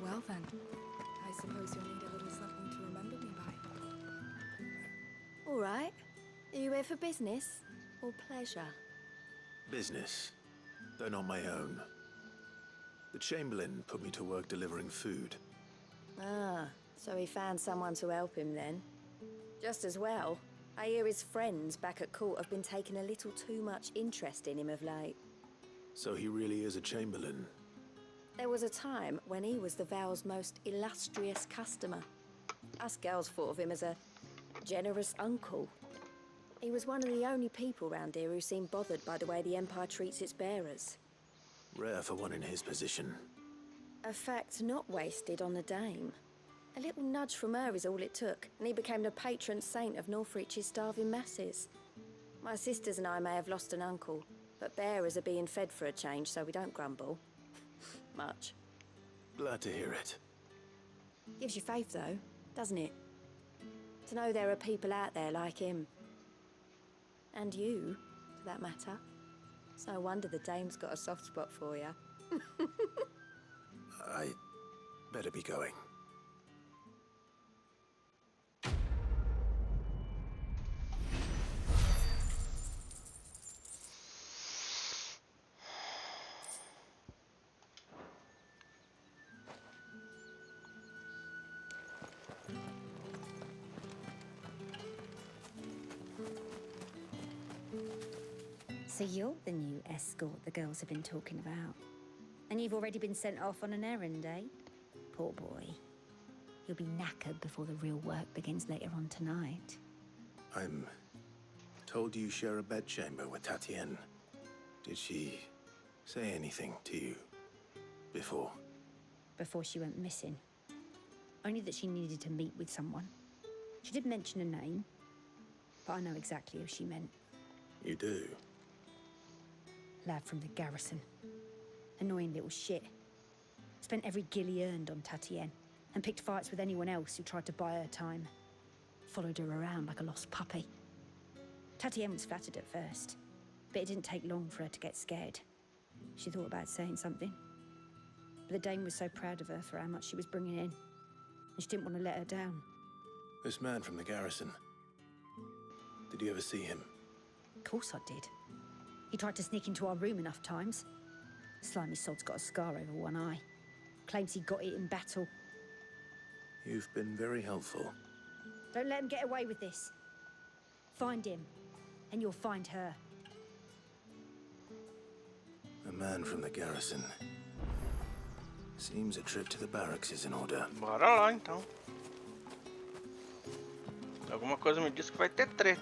Well then, I suppose you'll need a little something to remember me by. All right. Are you here for business or pleasure? Business, though not my own. The Chamberlain put me to work delivering food. Ah, so he found someone to help him then. Just as well. I hear his friends back at court have been taking a little too much interest in him of late. So he really is a Chamberlain. There was a time when he was the Vale's most illustrious customer. Us girls thought of him as a generous uncle. He was one of the only people round here who seemed bothered by the way the Empire treats its bearers. Rare for one in his position. A fact not wasted on the Dame. A little nudge from her is all it took, and he became the patron saint of Northreach's starving masses. My sisters and I may have lost an uncle, but bearers are being fed for a change, so we don't grumble. Much. Glad to hear it. Gives you faith, though, doesn't it? To know there are people out there like him. And you, for that matter. It's no wonder the Dame's got a soft spot for you. I better be going. So you're the new escort the girls have been talking about. And you've already been sent off on an errand, eh? Poor boy. He'll be knackered before the real work begins later on tonight. I'm told you share a bedchamber with Tatienne. Did she say anything to you before? Before she went missing. Only that she needed to meet with someone. She did mention a name, but I know exactly who she meant. You do? Lad from the garrison. Annoying little shit. Spent every gil he earned on Tatienne, and picked fights with anyone else who tried to buy her time. Followed her around like a lost puppy. Tatienne was flattered at first, but it didn't take long for her to get scared. She thought about saying something. But the Dame was so proud of her for how much she was bringing in, and she didn't want to let her down. This man from the garrison. Did you ever see him? Of course I did. He tried to sneak into our room enough times. Slimy sod's got a scar over one eye. Claims he got it in battle. You've been very helpful. Don't let him get away with this. Find him, and you'll find her. A man from the garrison. Seems a trip to the barracks is in order. Bora lá, então. Alguma coisa me diz que vai ter treta.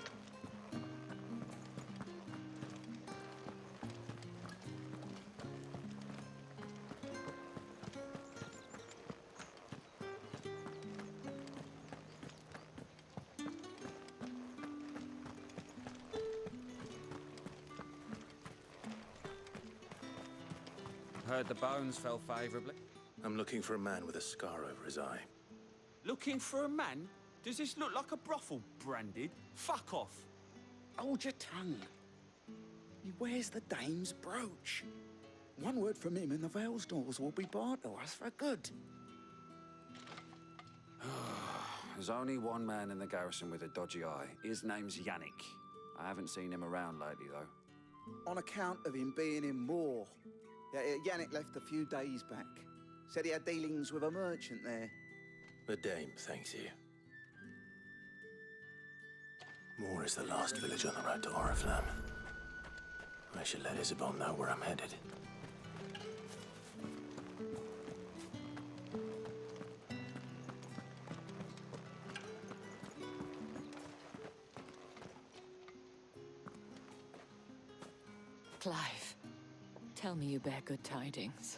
Heard the bones fell favourably. I'm looking for a man with a scar over his eye. Looking for a man? Does this look like a brothel, Branded? Fuck off. Hold your tongue. He wears the Dame's brooch. One word from him and the Vale's doors will be barred to us for good. There's only one man in the garrison with a dodgy eye. His name's Yannick. I haven't seen him around lately, though. On account of him being in war. Yannick left a few days back. Said he had dealings with a merchant there. The Dame thanks you. Moor is the last village on the road to Oriflamme. I should let Isabel know where I'm headed. Clive, tell me you bear good tidings.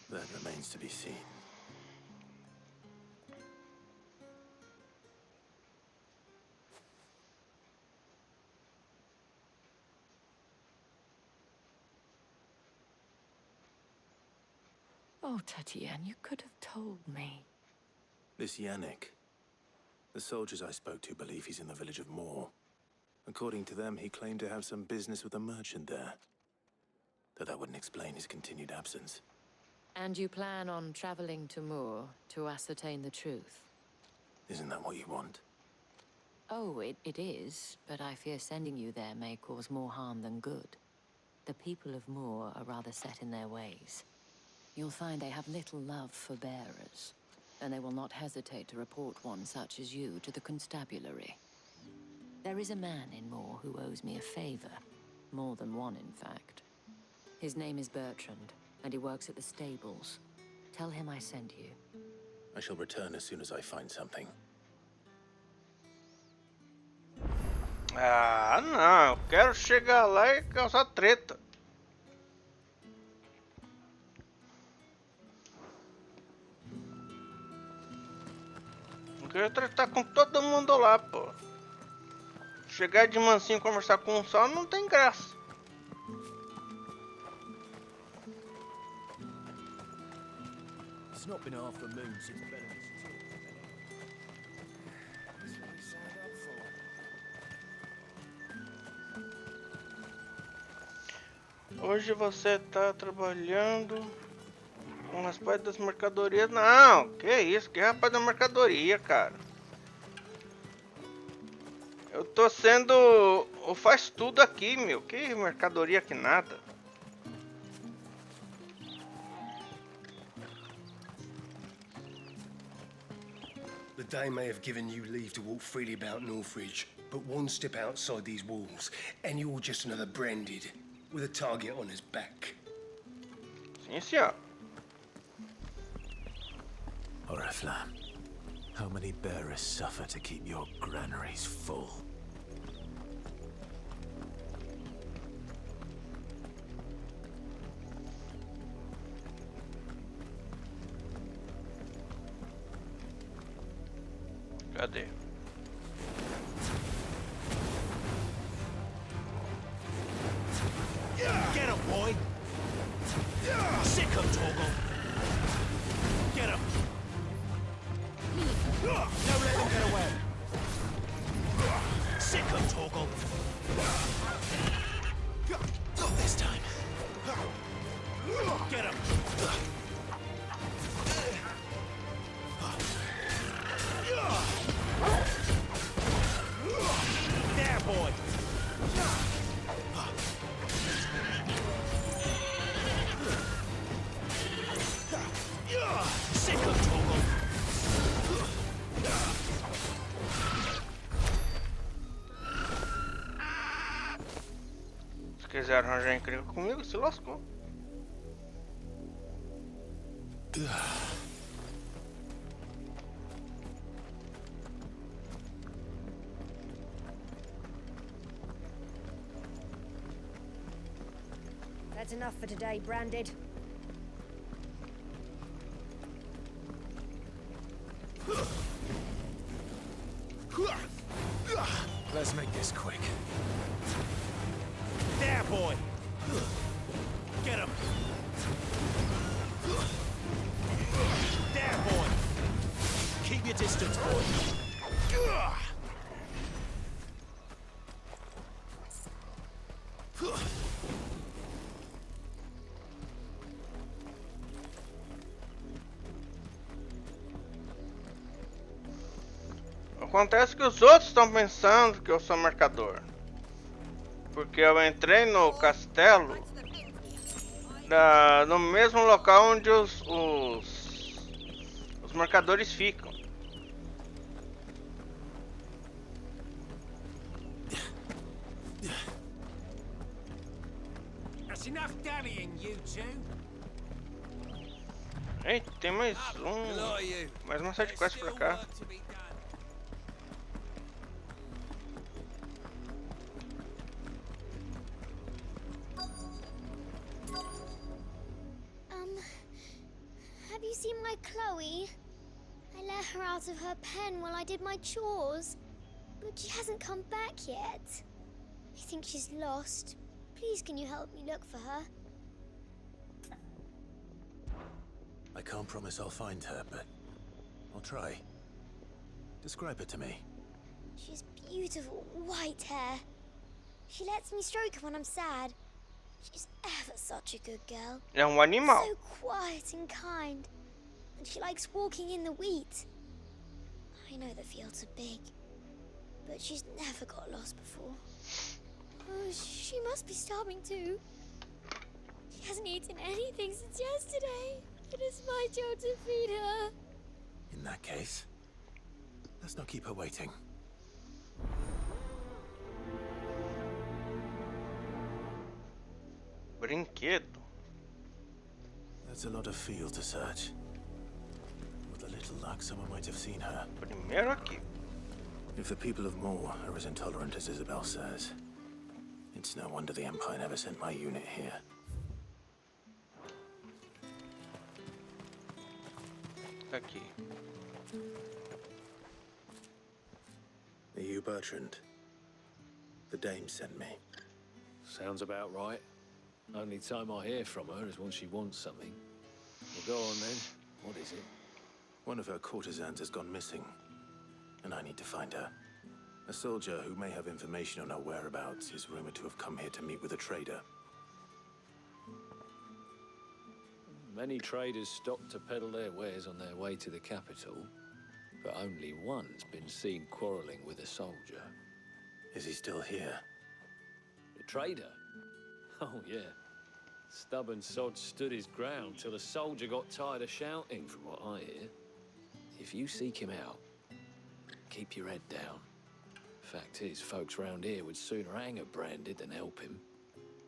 That remains to be seen. Oh, Tatienne, you could have told me. This Yannick. The soldiers I spoke to believe he's in the village of Moor. According to them, he claimed to have some business with a merchant there. Though that wouldn't explain his continued absence. And you plan on traveling to Moor to ascertain the truth? Isn't that what you want? Oh, it is, but I fear sending you there may cause more harm than good. The people of Moor are rather set in their ways. You'll find they have little love for bearers, and they will not hesitate to report one such as you to the constabulary. There is a man in Moor who owes me a favor. More than one, in fact. His name is Bertrand, and he works at the stables. Tell him I sent you. I shall return as soon as I find something. Ah, não. Eu quero chegar lá e causar treta. Eu quero tratar com todo mundo lá, pô. Chegar de mansinho e conversar com um só não tem graça. It's not been half a moon since Bennett's Hoje você tá trabalhando com as partes das mercadorias. Não, que isso, que rapaz da mercadoria, cara. Eu tô sendo o faz tudo aqui, meu. Que mercadoria que nada. The Dame may have given you leave to walk freely about Northridge, but one step outside these walls, and you're just another branded, with a target on his back. Sim, senhor. Oriflamme, how many bearers suffer to keep your granaries full? Cadê? Get him, boy! Sick him, Torgal! Get him! Don't let him get away! Sick him, Torgal! Not this time! Get him! There, boy! Sick of Torgal! Se quiser arranjar encrenca comigo, se lascou. That's enough for today, Branded. Let's make this quick. There, boy! Get him! There, boy! Keep your distance, boy! Acontece que os outros estão pensando que eu sou mercador. Porque eu entrei no castelo no mesmo local onde os mercadores ficam. That's enough damning, you two. Ei, tem mais uma side quest pra cá. my Chloe? I let her out of her pen while I did my chores, but she hasn't come back yet. I think she's lost. Please, can you help me look for her? I can't promise I'll find her, but I'll try. Describe her to me. She has beautiful white hair. She lets me stroke her when I'm sad. She's ever such a good girl. É animal. So quiet and kind. And she likes walking in the wheat. I know the fields are big, but she's never got lost before. Oh, she must be starving too. She hasn't eaten anything since yesterday. It is my job to feed her. In that case, let's not keep her waiting. Brinquedo. That's a lot of field to search. With a little luck, someone might have seen her. Primeiro aqui. If the people of Moore are as intolerant as Isabel says, it's no wonder the Empire never sent my unit here. Aqui. Are you Bertrand? The dame sent me. Sounds about right. Only time I hear from her is when she wants something. Well, go on then. What is it? One of her courtesans has gone missing, and I need to find her. A soldier who may have information on her whereabouts is rumored to have come here to meet with a trader. Many traders stop to peddle their wares on their way to the capital, but only one's been seen quarreling with a soldier. Is he still here? The trader? Oh, yeah. Stubborn sod stood his ground till the soldier got tired of shouting, from what I hear. If you seek him out, keep your head down. Fact is, folks round here would sooner hang a branded than help him.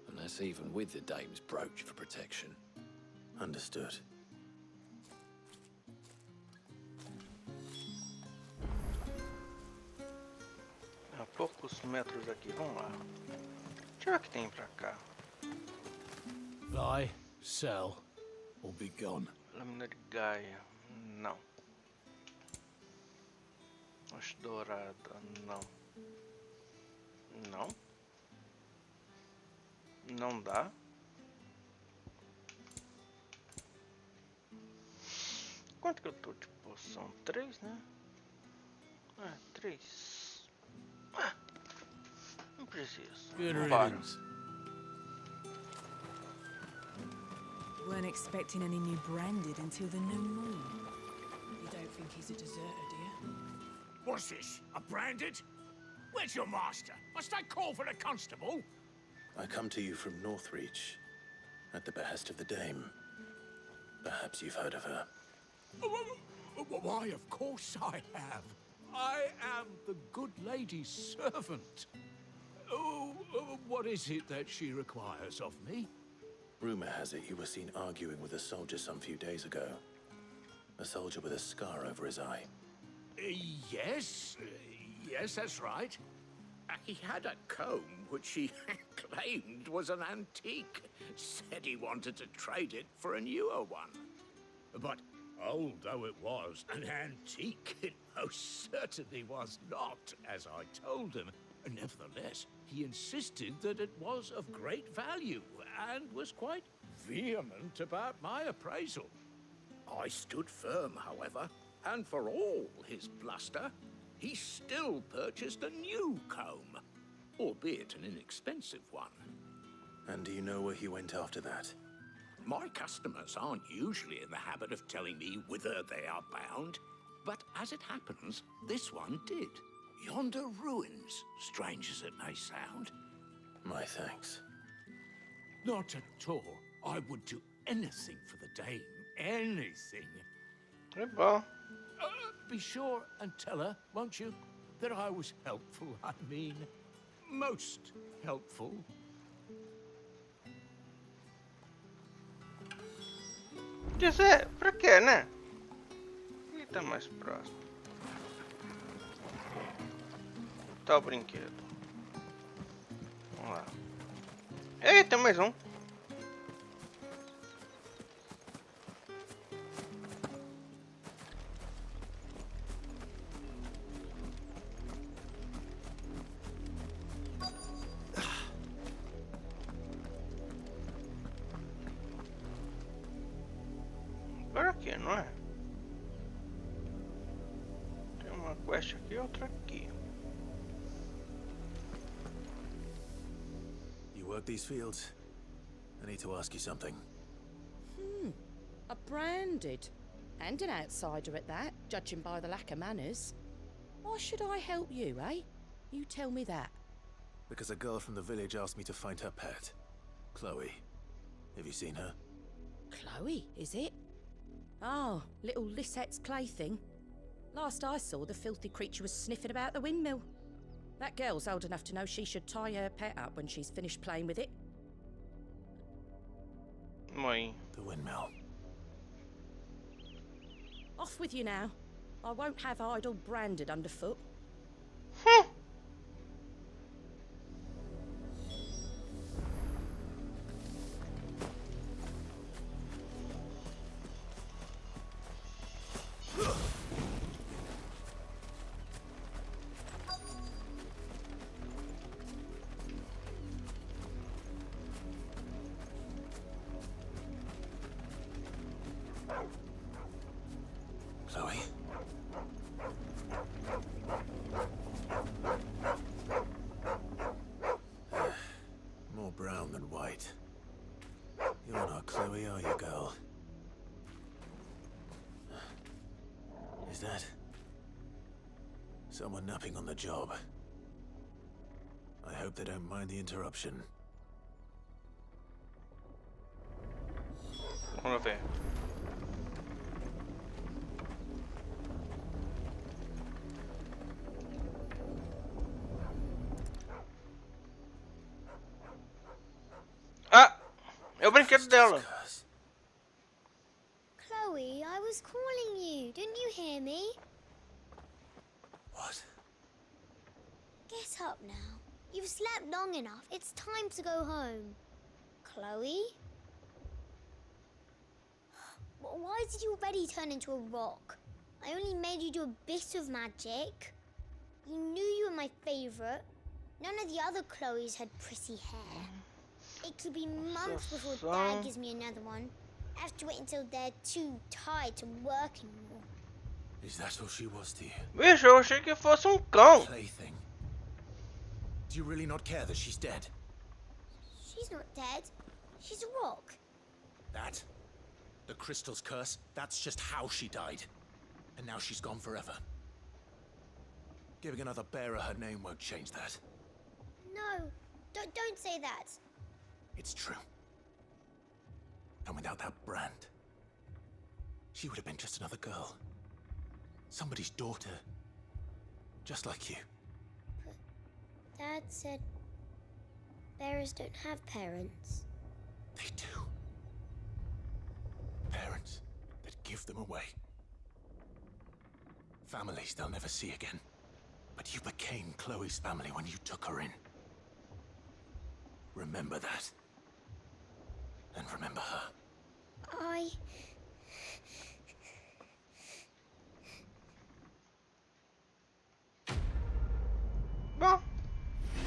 And that's even with the dame's brooch for protection. Understood. A poucos metros aqui, vamos lá. Deixa eu ver o que tem pra cá. Buy, sell, or be gone. Lâmina de Gaia, não. Acho dourada, não. Não. Não dá. Quanto que eu tô de poção? 3, né? 3. Não preciso. Vambora. Weren't expecting any new branded until the new moon. You don't think he's a deserter, do you? What's this? A branded? Where's your master? Must I call for the constable? I come to you from Northreach, at the behest of the dame. Perhaps you've heard of her. Why, of course I have. I am the good lady's servant. What is it that she requires of me? Rumor has it you were seen arguing with a soldier some few days ago. A soldier with a scar over his eye. Yes, that's right. He had a comb which he claimed was an antique. Said he wanted to trade it for a newer one. But old though it was, an antique it most certainly was not, as I told him. Nevertheless, he insisted that it was of great value and was quite vehement about my appraisal. I stood firm, however, and for all his bluster, he still purchased a new comb, albeit an inexpensive one. And do you know where he went after that? My customers aren't usually in the habit of telling me whither they are bound, but as it happens, this one did. Yonder ruins, strange as it may sound. My thanks. Not at all. I would do anything for the dame. Anything. Be sure and tell her, won't you, that I was helpful. I mean, most helpful. Dizer, pra quê, né? Ele tá mais próximo. Tá o brinquedo. Vamos lá. Ei, tem mais um. aqui, não é? Tem uma quest aqui e outra aqui. You work these fields? I need to ask you something. A branded. And an outsider at that, judging by the lack of manners. Why should I help you, eh? You tell me that. Because a girl from the village asked me to find her pet. Chloe. Have you seen her? Chloe, is it? Oh, little Lisette's plaything. Last I saw, the filthy creature was sniffing about the windmill. That girl's old enough to know she should tie her pet up when she's finished playing with it. Mãe. The windmill. Off with you now. I won't have idle branded underfoot. Chloe? More brown than white. You're not Chloe, are you, girl? Is that someone napping on the job? I hope they don't mind the interruption. Vamos ver. Ah! É o brinquedo dela. Chloe, I was calling you. Didn't you hear me? What? Get up now. You've slept long enough. It's time to go home. Chloe? Why did you already turn into a rock? I only made you do a bit of magic. You knew you were my favorite. None of the other Chloes had pretty hair. It could be months before Dad gives me another one. I have to wait until they're too tired to work anymore. Is that all she was to you? Bicho, eu achei que fosse cão. Plaything. Do you really not care that she's dead? She's not dead. She's a rock. That? The crystal's curse? That's just how she died. And now she's gone forever. Giving another bearer her name won't change that. No, don't say that. It's true. And without that brand, she would have been just another girl. Somebody's daughter. Just like you. But Dad said bearers don't have parents. They do. Parents that give them away. Families they'll never see again. But you became Chloe's family when you took her in. Remember that. And remember her. Bom,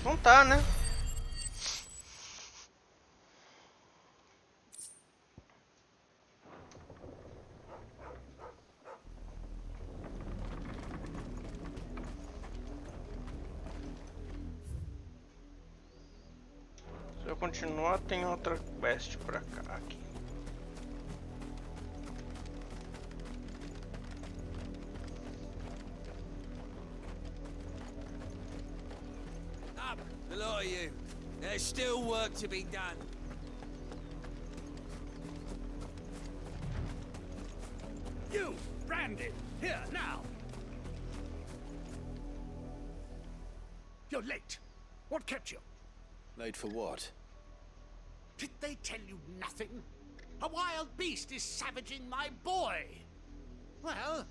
não tá, né? Se eu continuar, tem outra quest pra cá, aqui. Up, the lot of you. There's still work to be done. You, branded, here, now. You're late. What kept you? Late for what? Did they tell you nothing? A wild beast is savaging my boy. Well,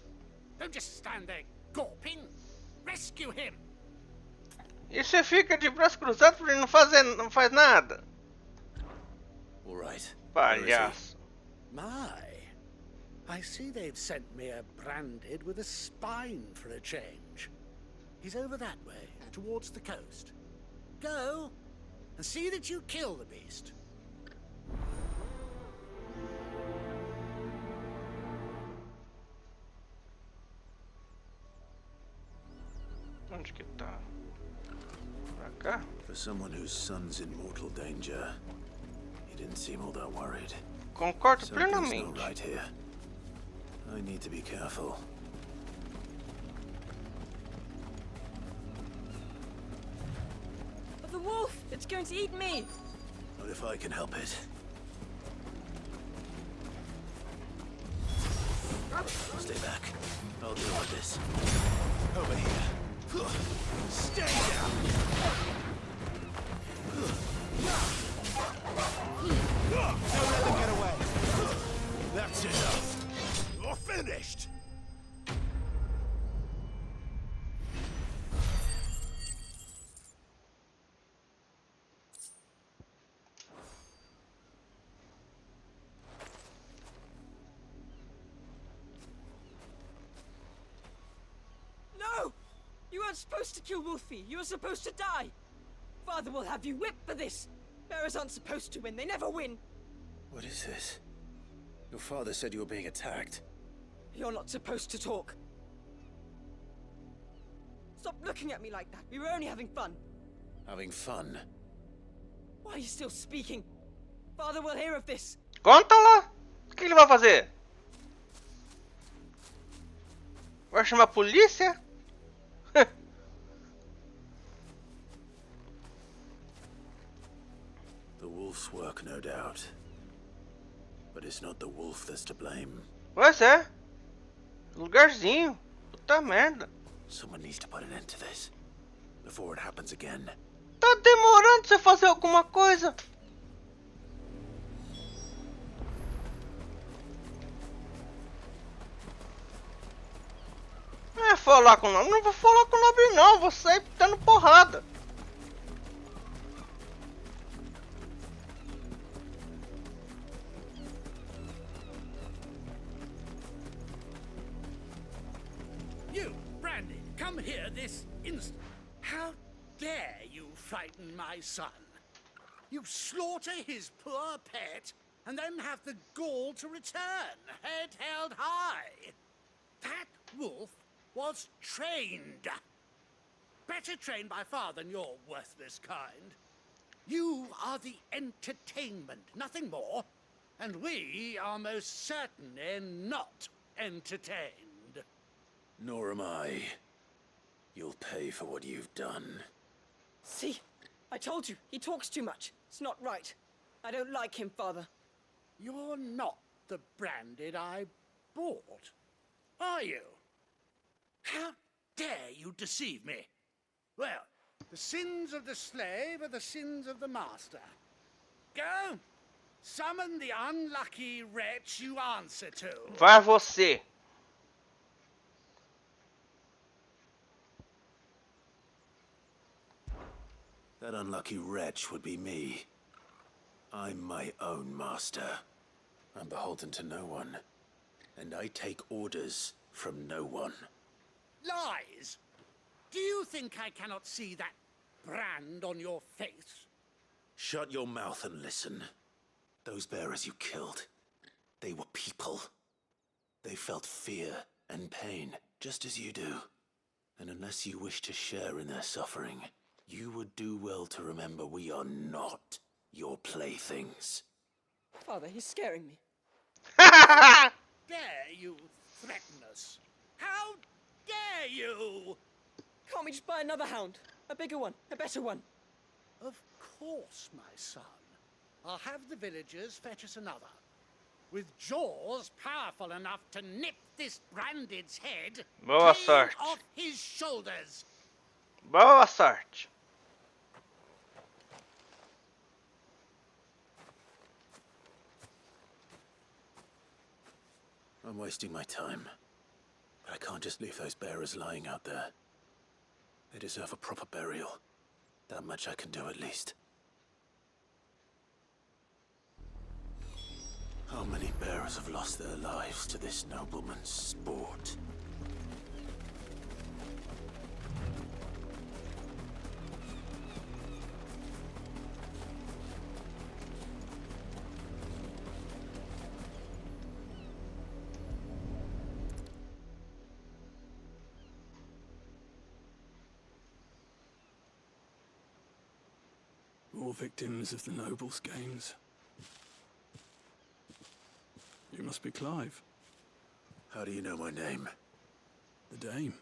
don't just stand there gawping. Rescue him. E você fica de braço cruzado porque não faz nada. All right. Palhaço. My, I see they've sent me a branded with a spine for a change. He's over that way, towards the coast. Go and see that you kill the beast. Onde que tá? Pra cá? For someone whose son's in mortal danger, he didn't seem all that worried. Concordo Something's plenamente. not right here. I need to be careful. The wolf! It's going to eat me! Not if I can help it. Stay back. I'll deal with this. Over here. Stay down! Don't let them get away! That's enough! You're finished! No! You weren't supposed to kill Wolfie. You were supposed to die. Father will have you whipped for this. Bearers aren't supposed to win. They never win. What is this? Your father said you were being attacked. You're not supposed to talk. Stop looking at me like that. We were only having fun. Having fun? Why are you still speaking? Father will hear of this. Conta lá! O que ele vai fazer? Vai chamar a polícia? The wolf's work, no doubt. But it's not the wolf that's to blame. Pois é. Lugarzinho. Puta merda. Someone needs to put an end to this before it happens again. Tá demorando você fazer alguma coisa? É falar com o nobre? Não vou falar com o nobre não. Vou sair dando porrada. You, Brandy, come here this instant. How dare you frighten my son? You slaughter his poor pet, and then have the gall to return, head held high. That wolf was trained. Better trained by far than your worthless kind. You are the entertainment, nothing more. And we are most certainly not entertained. Nor am I. You'll pay for what you've done. See? I told you. He talks too much. It's not right. I don't like him, Father. You're not the Branded I bought, are you? How dare you deceive me? Well, the sins of the slave are the sins of the master. Go! Summon the unlucky wretch you answer to. Vai você. That unlucky wretch would be me. I'm my own master. I'm beholden to no one. And I take orders from no one. Lies! Do you think I cannot see that brand on your face? Shut your mouth and listen. Those bearers you killed, they were people. They felt fear and pain, just as you do. And unless you wish to share in their suffering, you would do well to remember we are not your playthings. Father, he's scaring me. Dare you threaten us? How dare you? Can't we just buy another hound? A bigger one, a better one. Of course, my son. I'll have the villagers fetch us another. With jaws powerful enough to nip this Branded's head Boa clean sorte. off his shoulders. Boa sorte. I'm wasting my time. But I can't just leave those bearers lying out there. They deserve a proper burial. That much I can do at least. How many bearers have lost their lives to this nobleman's sport? More victims of the nobles' games. You must be Clive. How do you know my name? The Dame.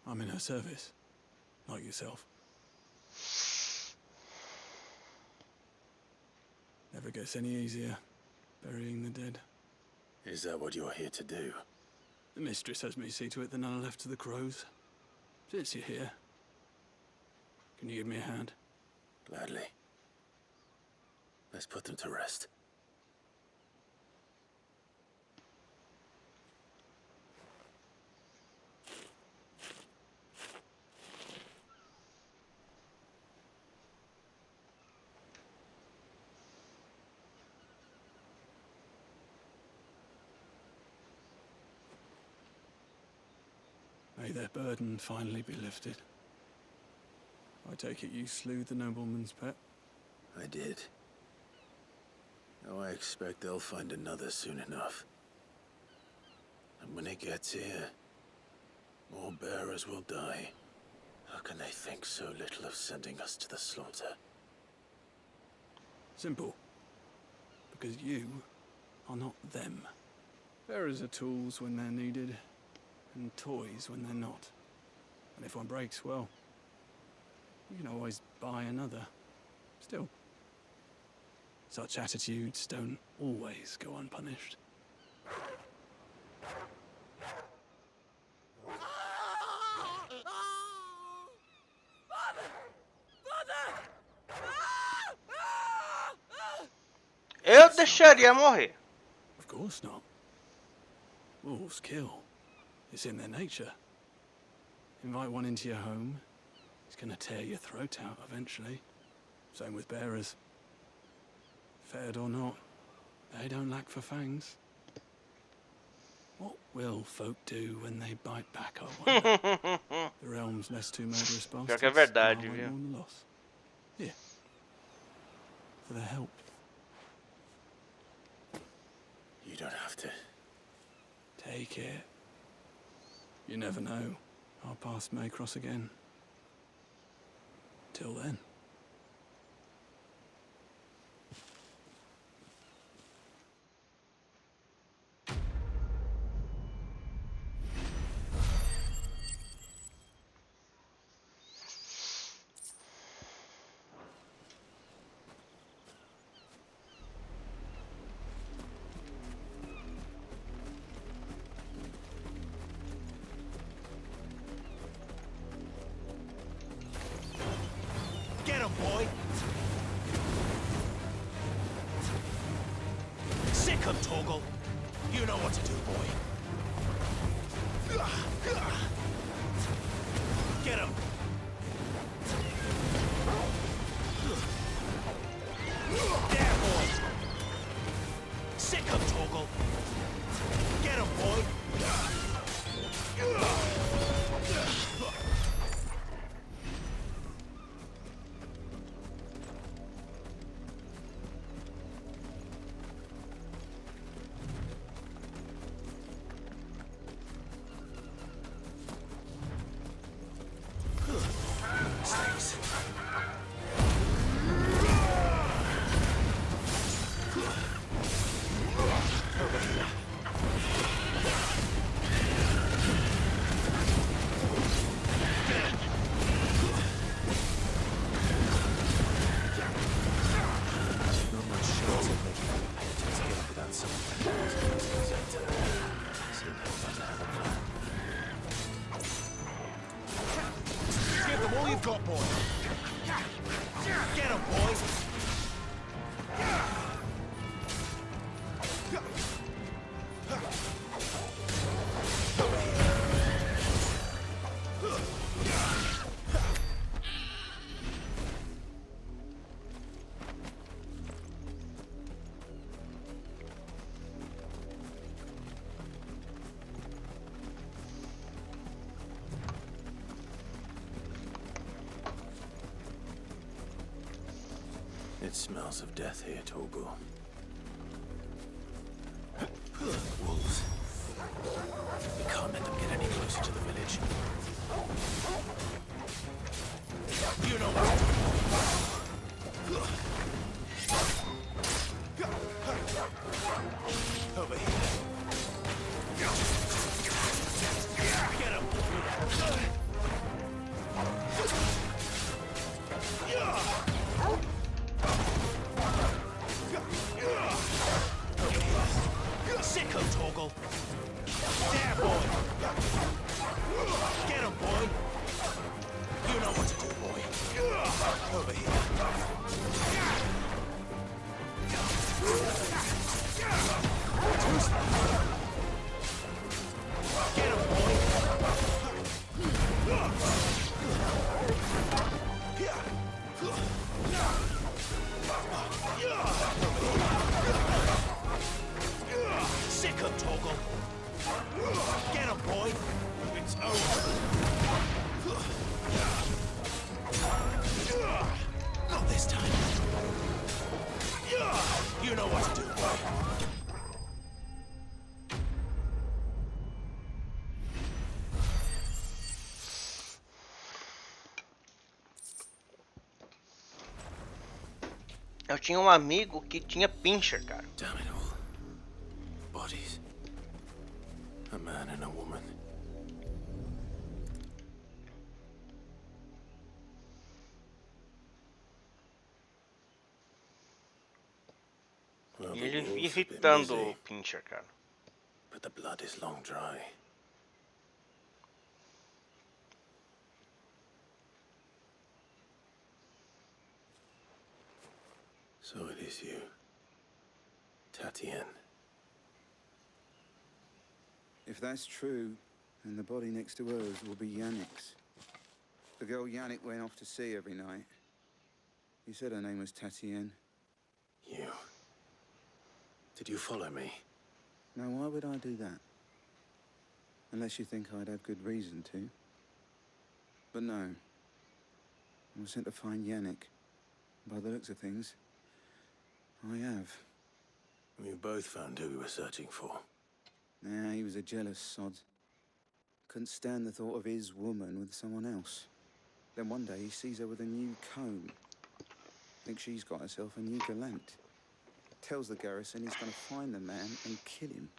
I'm in her service, like yourself. Never gets any easier, burying the dead. Is that what you're here to do? The mistress has me see to it that none are left to the crows. Since you're here, can you give me a hand? Gladly. Let's put them to rest. May their burden finally be lifted. I take it you slew the nobleman's pet? I did. Now I expect they'll find another soon enough. And when it gets here, more bearers will die. How can they think so little of sending us to the slaughter? Simple. Because you are not them. Bearers are tools when they're needed, and toys when they're not. And if one breaks, well, you can always buy another. Still, such attitudes don't always go unpunished. Eu deixaria morrer. Of course not. Wolves kill. It's in their nature. Invite one into your home, he's gonna tear your throat out eventually. Same with bearers. Fed or not, they don't lack for fangs. What will folk do when they bite back, I wonder? The realm's less too murderous bastards. Pior que é verdade, and I viu? won't mourn the loss. Here. For their help. You don't have to. Take it. You never know. Our paths may cross again. Till then. Get him, boy! Sick him, Toggle! You know what to do, boy. Get him! There, boy! Sick him, Toggle! Get him, boy! Thanks. Not much chance of making it to get without someone seeing how far to have a plan. Give them all you've got, boy! Get him, boy! It smells of death here, Togo. Wolves. We can't let them get any closer to the village. You know what to do. Over here. Get him. Sicko toggle. There, boy. Get him, boy. You know what to do, boy. Over here. Get him, boy. Sick of toggle. Get him, boy. It's over. Not this time. You know what to do, boy. Eu tinha um amigo que tinha pincher, cara. Damn it all. Bodies. A man and a woman. Well, E the ele walls have been irritando busy, o pincher, cara. but the blood is long dry. So it is you, Tatienne. If that's true, then the body next to hers will be Yannick's. The girl Yannick went off to see every night. You said her name was Tatienne. You. Did you follow me? Now, why would I do that? Unless you think I'd have good reason to. But no. I was sent to find Yannick. By the looks of things, I have. We both found who we were searching for. Nah, he was a jealous sod. Couldn't stand the thought of his woman with someone else. Then one day he sees her with a new comb. Thinks she's got herself a new gallant. Tells the garrison he's gonna find the man and kill him.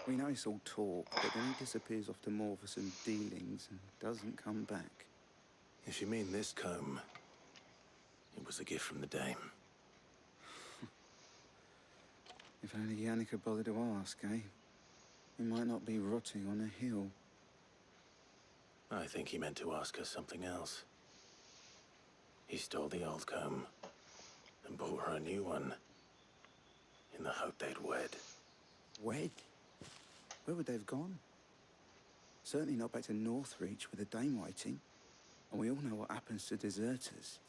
We know it's all talk, but then he disappears off to more for some dealings and doesn't come back. If you mean this comb, it was a gift from the dame. If only Yannick had bothered to ask, eh? He might not be rotting on a hill. I think he meant to ask her something else. He stole the old comb and bought her a new one in the hope they'd wed. Wed? Where would they have gone? Certainly not back to Northreach with a dame waiting. And we all know what happens to deserters.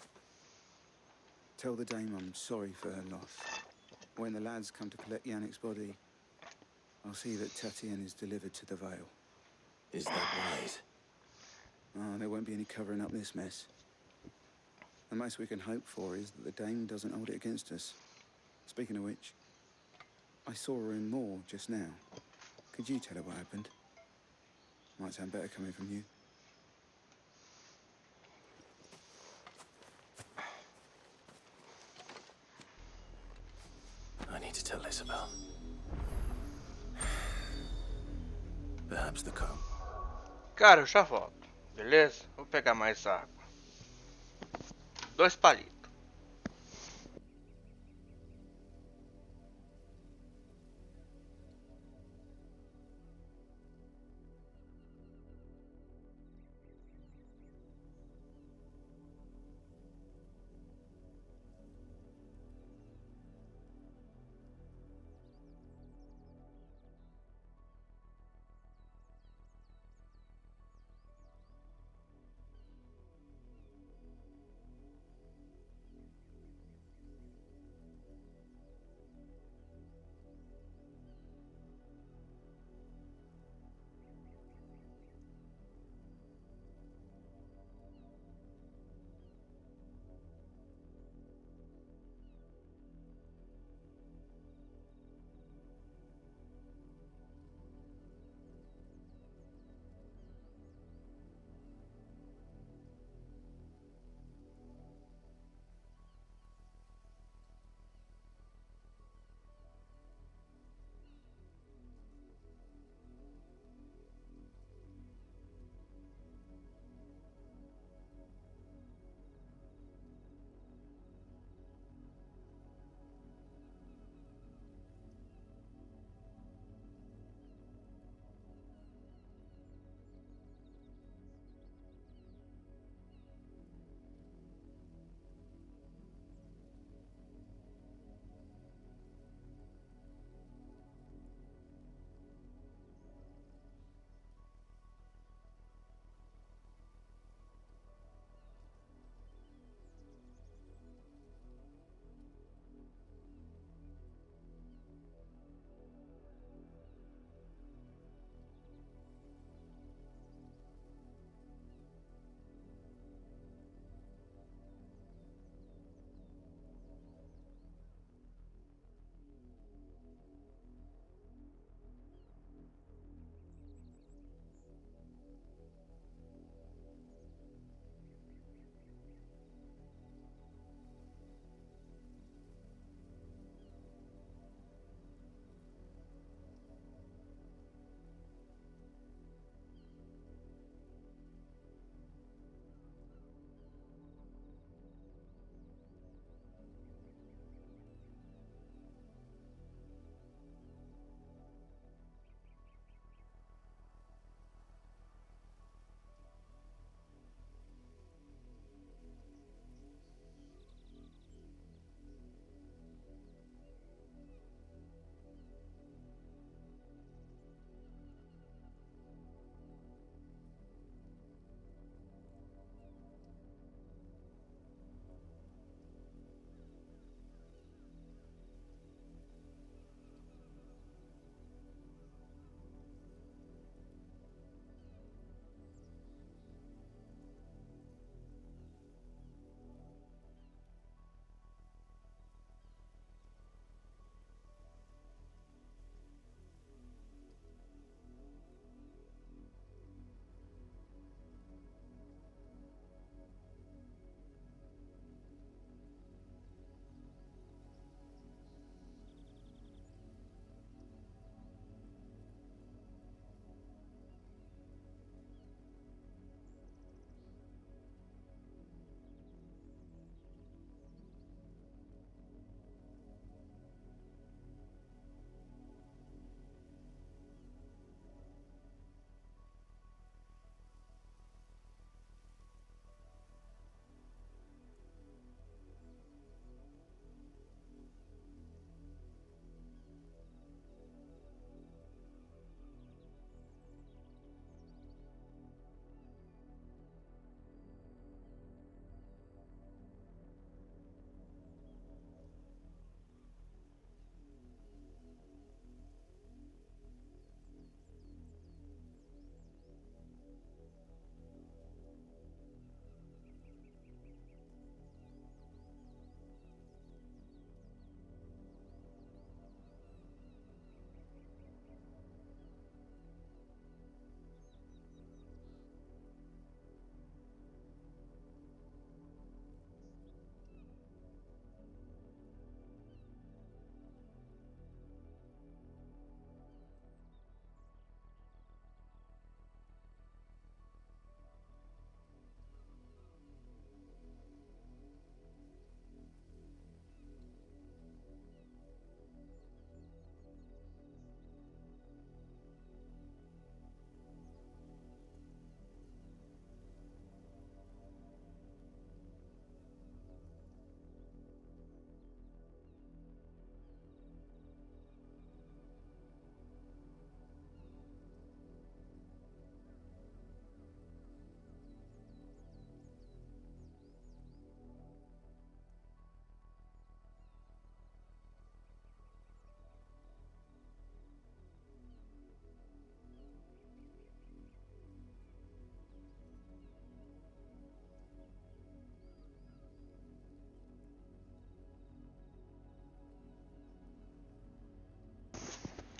Tell the dame I'm sorry for her loss. When the lads come to collect Yannick's body, I'll see that Tatienne is delivered to the Vale. Is that wise? Oh, there won't be any covering up this mess. The most we can hope for is that the dame doesn't hold it against us. Speaking of which, I saw her in Moor just now. Could you tell her what happened? Might sound better coming from you. I need to tell Isabel. Perhaps the comb. Cara, eu já volto. Beleza? Vou pegar mais água. 2 palitos.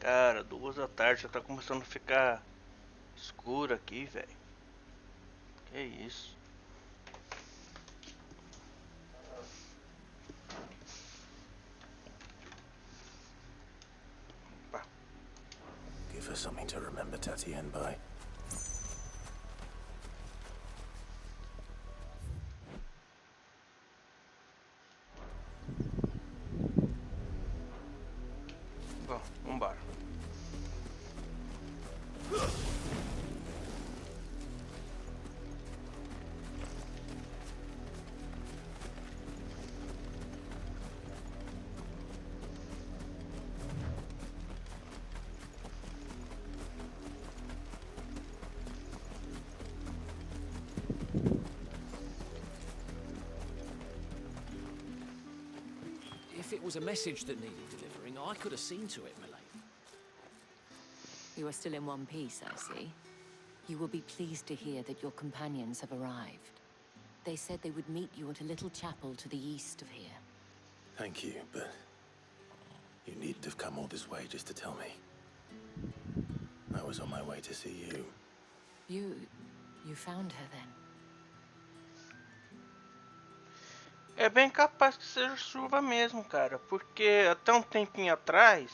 Cara, 2 da tarde já tá começando a ficar escuro aqui, velho. Que isso? Opa. Give her something to remember Tatienne by. Bom, vambora. If it was a message that needed delivering, I could have seen to it, my lady. You are still in one piece, I see. You will be pleased to hear that your companions have arrived. They said they would meet you at a little chapel to the east of here. Thank you, but you needn't have come all this way just to tell me. I was on my way to see you. You found her then? É bem capaz que seja chuva mesmo, cara, porque até um tempinho atrás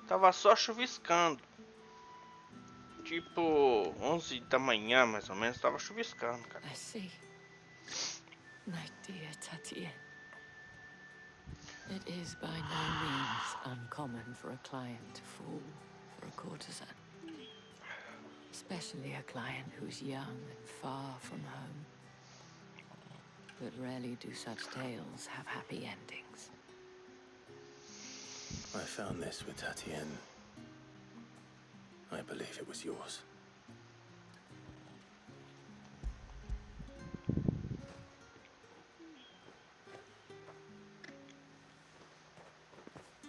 tava só chuviscando. Tipo 11 da manhã, mais ou menos, tava chuviscando, cara. I see. My dear Tatienne. It is by no means uncommon for a client to fall for a courtesan. Especially a client who's young and far from home. But rarely do such tales have happy endings. I found this with Tatienne. I believe it was yours.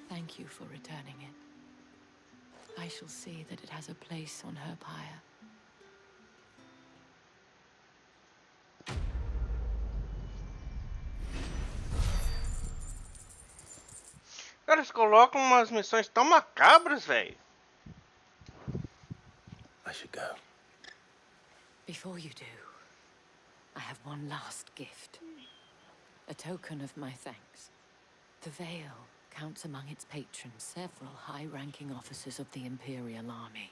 Thank you for returning it. I shall see that it has a place on her pyre. Cara, eles colocam umas missões tão macabras, velho. I should go. Before you do, I have one last gift. A token of my thanks. The Vale counts among its patrons several high-ranking officers of the Imperial Army.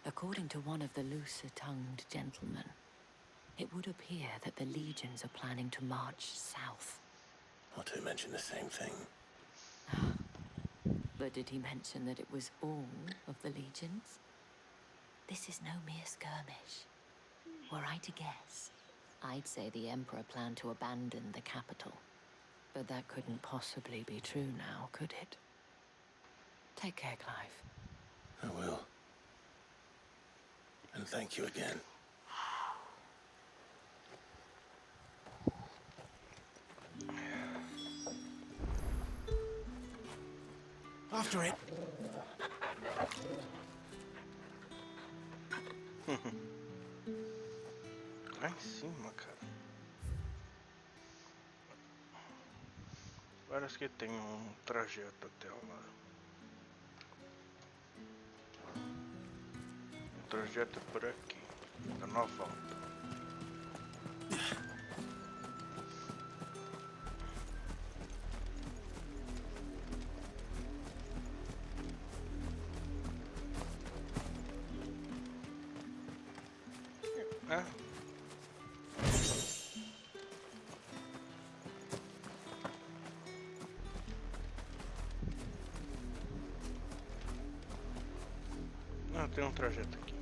According to one of the looser-tongued gentlemen, it would appear that the legions are planning to march south. Otto mentioned the same thing. But did he mention that it was all of the legions? This is no mere skirmish. Were I to guess, I'd say the Emperor planned to abandon the capital. But that couldn't possibly be true now, could it? Take care, Clive. I will. And thank you again. After it. Lá em cima, cara. Parece que tem trajeto até lá. O trajeto é por aqui. Dá uma volta. Tem um trajeto aqui.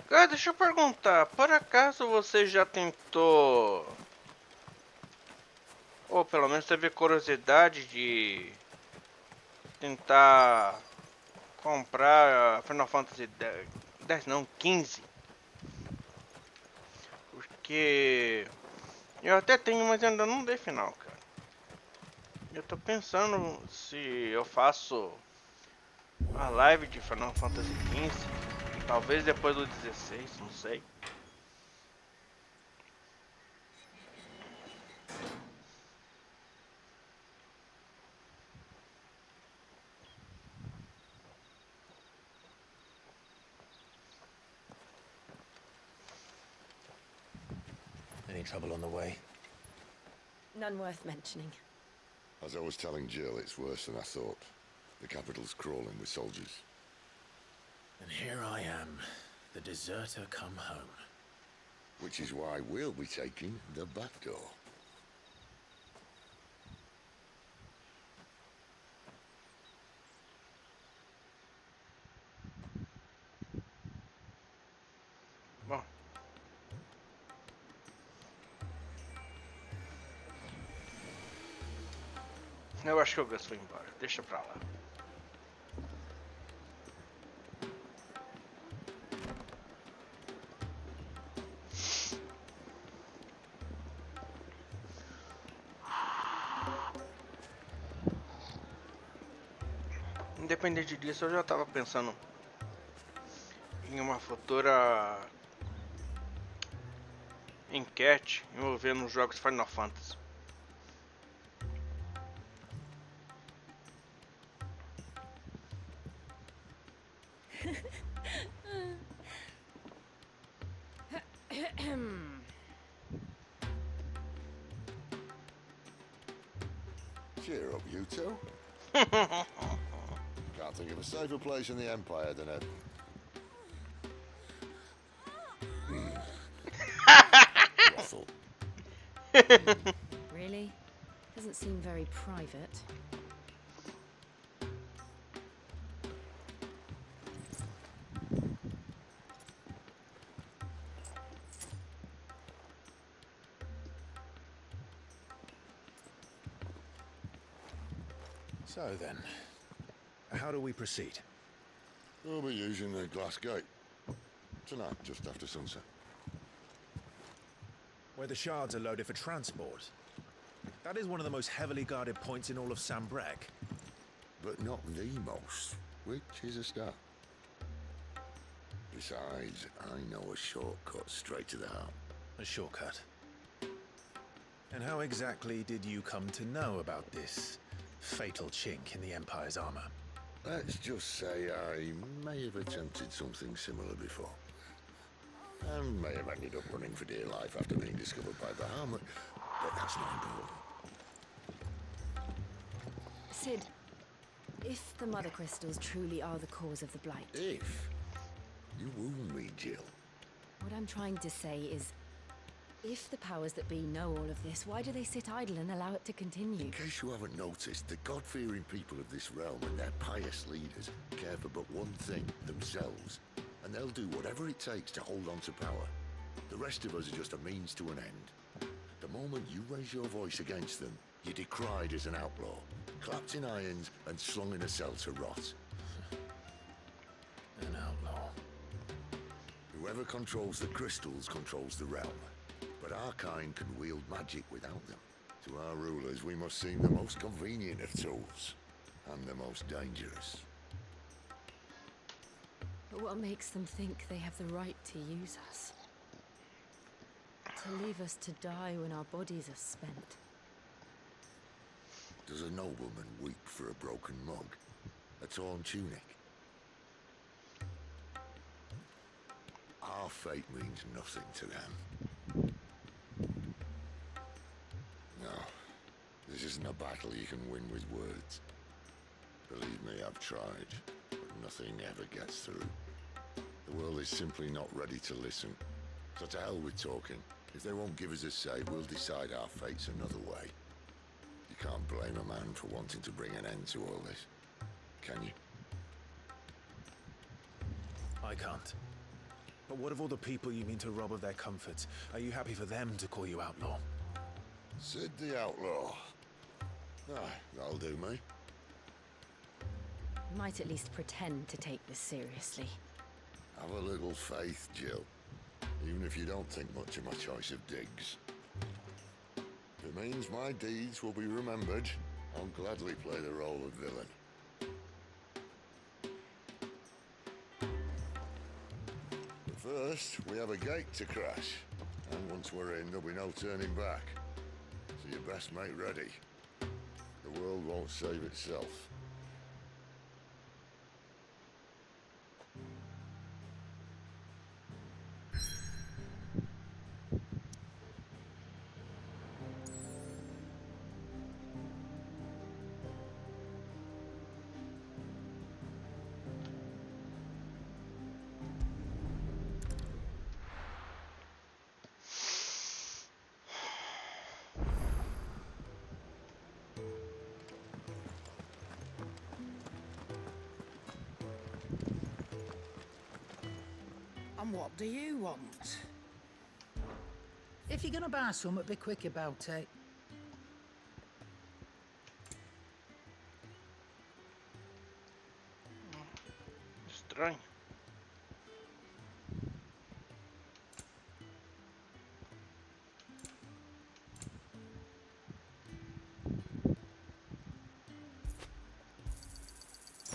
Cara, deixa eu perguntar, por acaso você já tentou, ou pelo menos teve curiosidade de tentar comprar Final Fantasy X não, 15? Porque Eu até tenho, mas ainda não dei final, cara. Eu tô pensando se eu faço a live de Final Fantasy XV, talvez depois do 16, não sei. Any trouble on the way? None worth mentioning. As I was telling Jill, it's worse than I thought. The capital's crawling with soldiers. And here I am, the deserter come home. Which is why we'll be taking the back door. Bom. Eu acho que o Gus foi embora. Deixa pra lá. Independente disso, eu já tava pensando em uma futura enquete envolvendo os jogos Final Fantasy. Cheer up, you two. Can't think of a safer place in the Empire than a... brothel. Really? Doesn't seem very private. So then, how do we proceed? We'll be using the glass gate. Tonight, just after sunset. Where the shards are loaded for transport. That is one of the most heavily guarded points in all of Sambrek. But not the most, which is a start. Besides, I know a shortcut straight to the heart. A shortcut? And how exactly did you come to know about this fatal chink in the Empire's armor? Let's just say I may have attempted something similar before. And may have ended up running for dear life after being discovered by Bahamut, but that's not important. Sid, if the Mother Crystals truly are the cause of the Blight... If? You wound me, Jill. What I'm trying to say is, if the powers that be know all of this, why do they sit idle and allow it to continue? In case you haven't noticed, the God-fearing people of this realm and their pious leaders care for but one thing, themselves. And they'll do whatever it takes to hold on to power. The rest of us are just a means to an end. The moment you raise your voice against them, you're decried as an outlaw, clapped in irons and slung in a cell to rot. An outlaw. Whoever controls the crystals controls the realm. But our kind can wield magic without them. To our rulers, we must seem the most convenient of tools, and the most dangerous. But what makes them think they have the right to use us? To leave us to die when our bodies are spent? Does a nobleman weep for a broken mug? A torn tunic? Our fate means nothing to them. No, this isn't a battle you can win with words. Believe me, I've tried, but nothing ever gets through. The world is simply not ready to listen. So to hell with talking. If they won't give us a say, we'll decide our fates another way. You can't blame a man for wanting to bring an end to all this, can you? I can't. But what of all the people you mean to rob of their comforts? Are you happy for them to call you outlaw? Sid the Outlaw. Aye, that'll do me. You might at least pretend to take this seriously. Have a little faith, Jill. Even if you don't think much of my choice of digs. means my deeds will be remembered, I'll gladly play the role of villain. But first, we have a gate to crash. And once we're in, there'll be no turning back. So you best make ready. The world won't save itself. And what do you want? If you're gonna buy something, be quick about it. Estranho.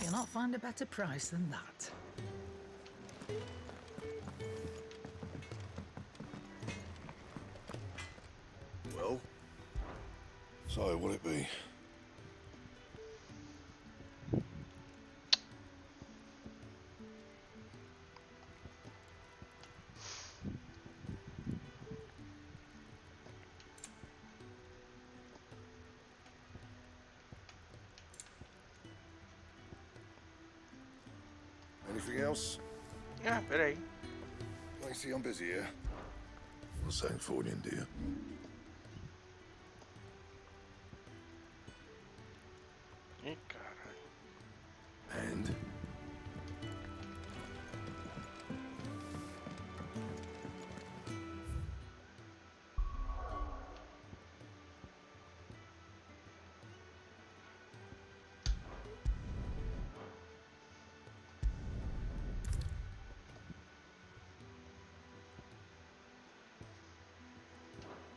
You'll not find a better price than that. Well, so will it be? Anything else? Ah, peraí. Lacey, I'm busy here. What's that for you, dear? Ih, caralho. And?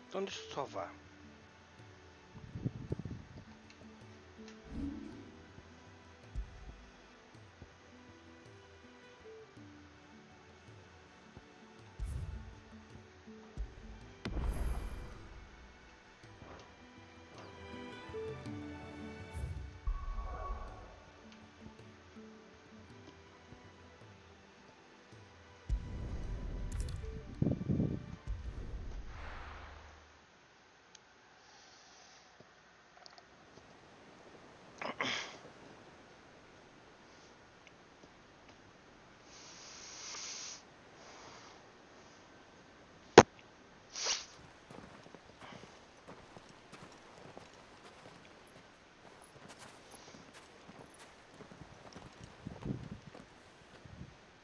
Então deixa eu salvar.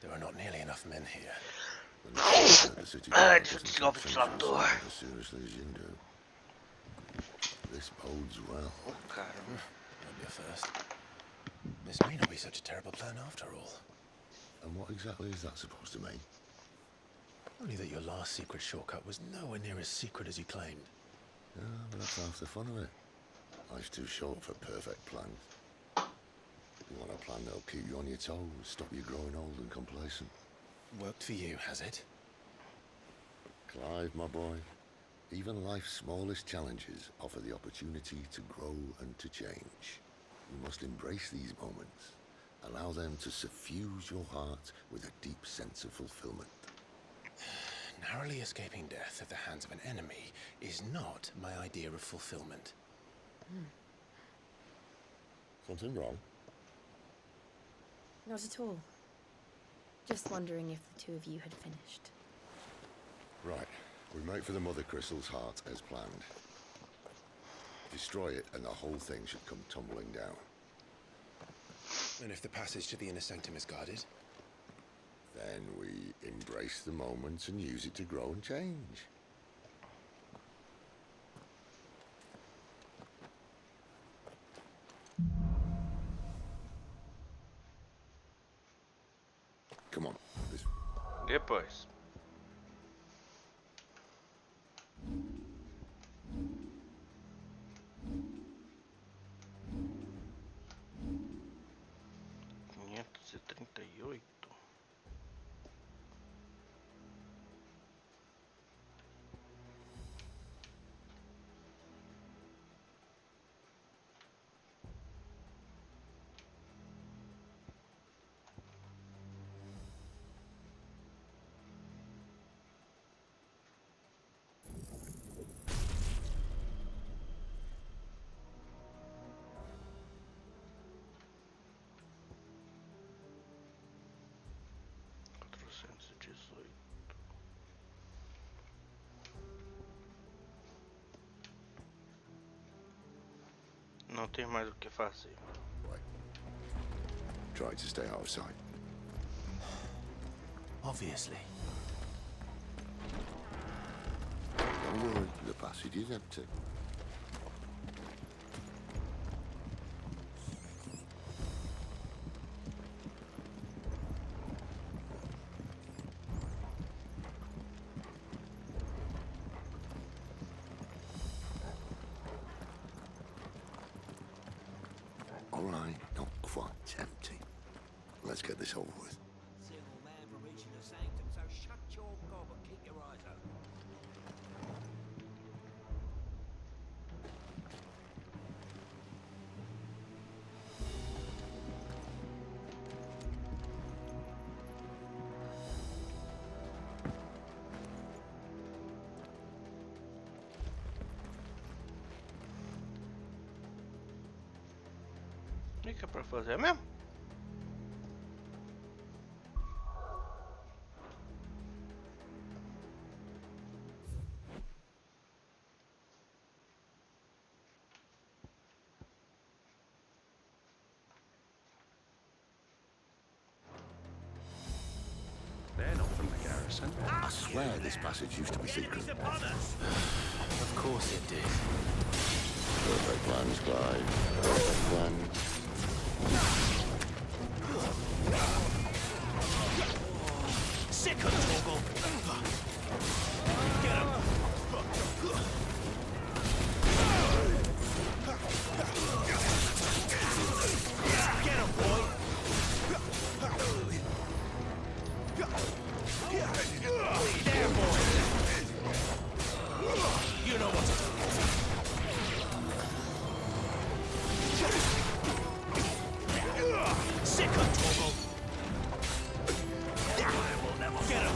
There are not nearly enough men here. Deixa eu desligar o ventilador. As seriously as you do. This bodes well. Oh, caramba. That'll be a first. This may not be such a terrible plan after all. And what exactly is that supposed to mean? Only that your last secret shortcut was nowhere near as secret as you claimed. Yeah, but that's half the fun of it. Life's too short for perfect plans. You want a plan that'll keep you on your toes, stop you growing old and complacent. Worked for you, has it? Clive, my boy, even life's smallest challenges offer the opportunity to grow and to change. You must embrace these moments. Allow them to suffuse your heart with a deep sense of fulfillment. Narrowly escaping death at the hands of an enemy is not my idea of fulfillment. Something wrong? Not at all. Just wondering if the two of you had finished. Right. We make for the Mother Crystal's heart as planned. Destroy it and the whole thing should come tumbling down. And if the passage to the inner sanctum is guarded? Then we embrace the moment and use it to grow and change. Come on. Não tem mais o que fazer. Try to stay out of sight. Obviously. Don't worry, the passage is empty. All right, not quite empty. Let's get this over with. Single man for reaching the sanctum, so shut your gob and keep your eyes open. O que é pra fazer mesmo? They're not from the garrison. I swear this passage used to be secret. Of course it did. Perfect plans, Clive. Perfect plans. Sick of Torgal! Get him! Get him, boy! There, boy! You know what to do. Sick of Torgal! We'll never get him!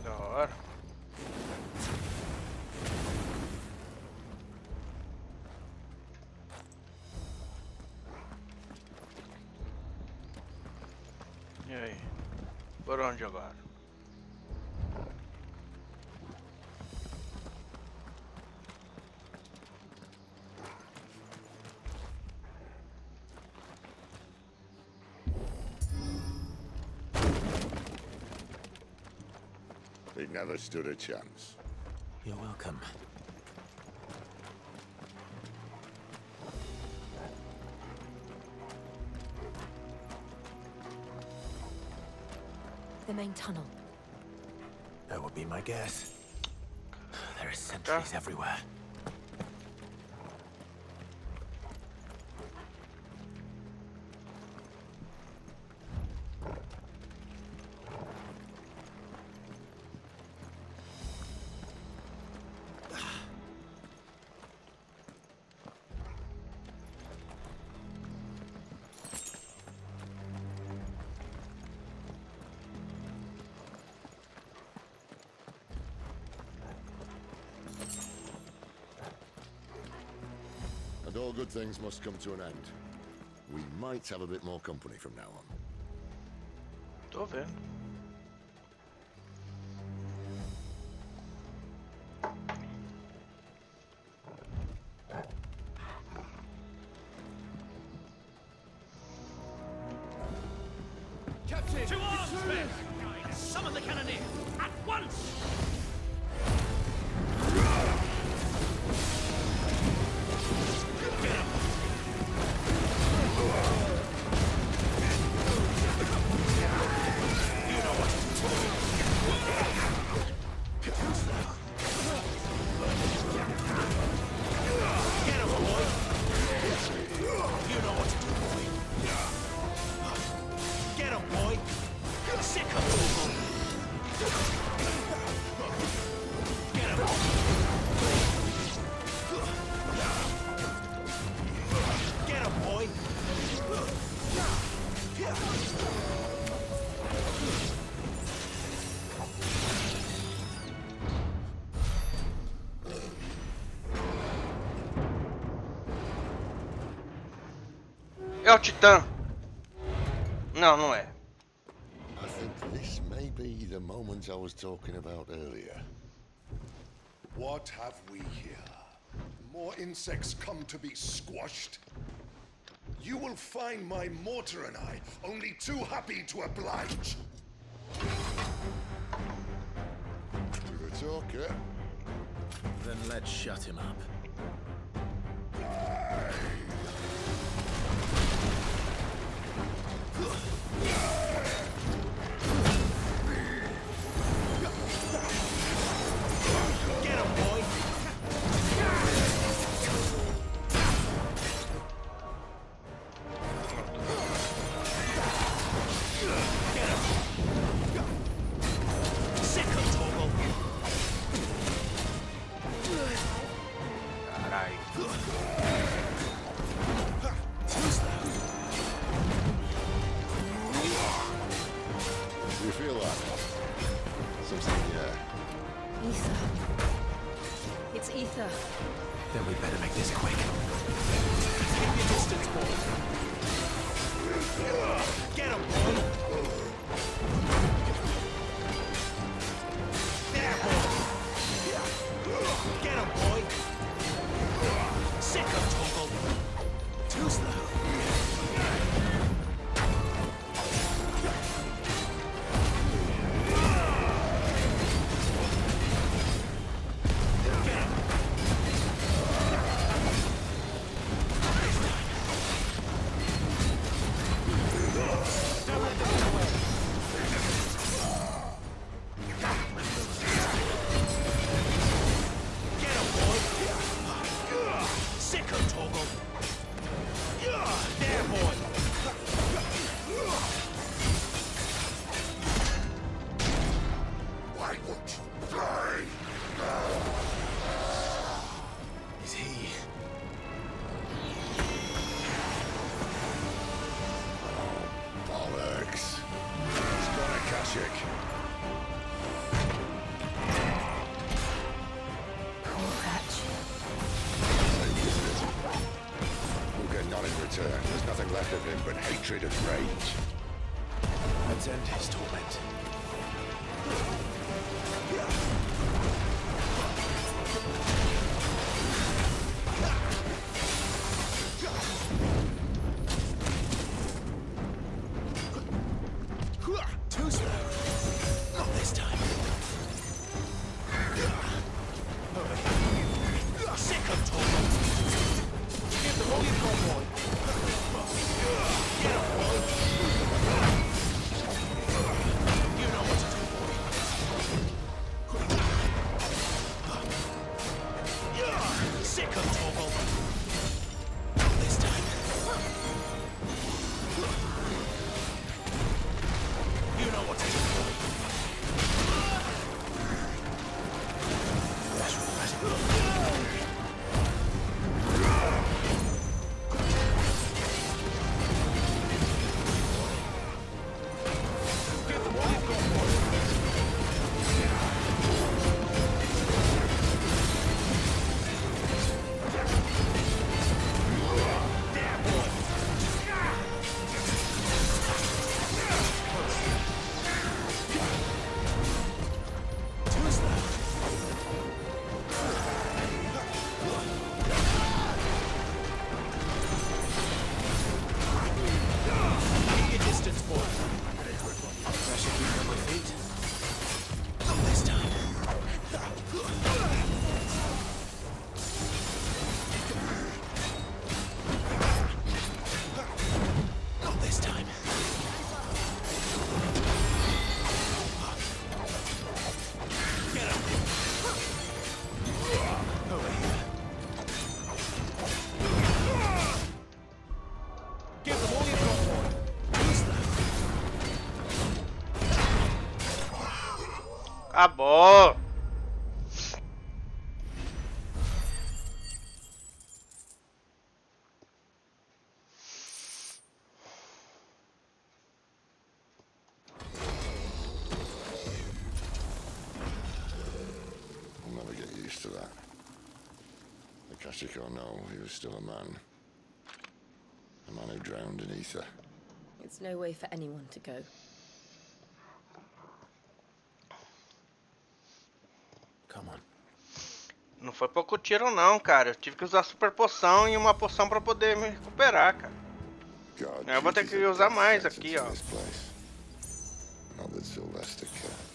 Da hora. E aí? Por onde agora? They never stood a chance. You're welcome. The main tunnel. That would be my guess. There are sentries everywhere. And all good things must come to an end. We might have a bit more company from now on. Tô vendo. Captain! To arms, men! Summon the cannoneer! At once! You É o Titã. Não, não é. I think this may be the moment I was talking about earlier. What have we here? More insects come to be squashed? You will find my mortar and I only too happy to oblige. With a talker. Then let's shut him up. Get him, boy! Get him! Sick of Toggle! You feel that? Something, Ether. It's ether. Then we better make this quick. Keep your distance, boy! Get him, boy! There, boy! Get him, boy! Sick of Toggle! Too slow. There's nothing left of him but hatred and rage. Let's end his torment. Too slow. Not this time. Sick of Toggle. Give the volume convoy. Get up, boy. You know what to do, boy. Sick of Toggle. Not this time. You know what to do, boy. That's right. Acabou. I'll never get used to that. Akáshico, no, he was still a man. The man who drowned in ether. It's no way for anyone to go. Come on. Não foi pouco tiro não, cara. Eu tive que usar super poção e uma poção pra poder me recuperar, cara. Eu vou ter que usar mais aqui, ó. Not that Sylvester cared.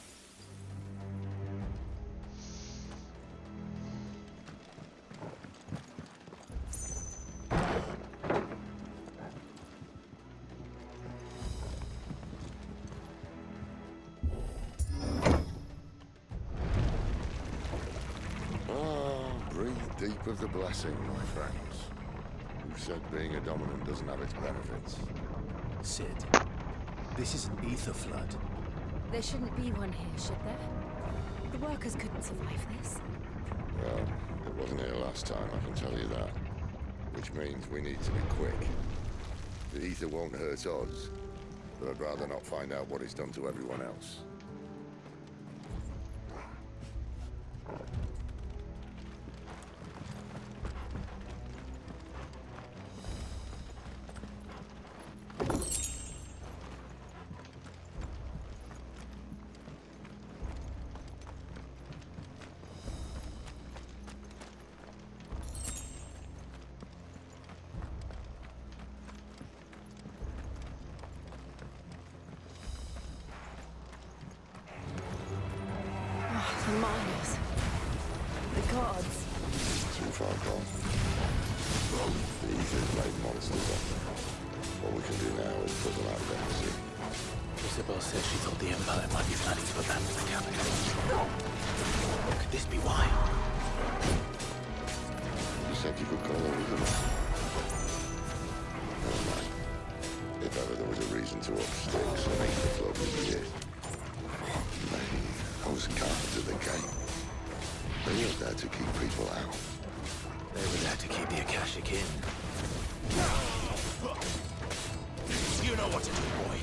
Deep of the blessing, my friends. Who said being a dominant doesn't have its benefits? Sid, this is an ether flood. There shouldn't be one here, should there? The workers couldn't survive this. Well, it wasn't here last time, I can tell you that. Which means we need to be quick. The ether won't hurt us, but I'd rather not find out what it's done to everyone else. The miners. The gods. Too far gone. The ether's made monsters of them. What we can do now is put them out there, see? Isabel said she thought the Empire might be planning to abandon the capital. Could this be why? You said you could call over them. Never mind. If ever there was a reason to up sticks and make the flow with the year. Those guards at the gate. They were there to keep people out. They were there to keep the Akashic in. You know what to do, boy.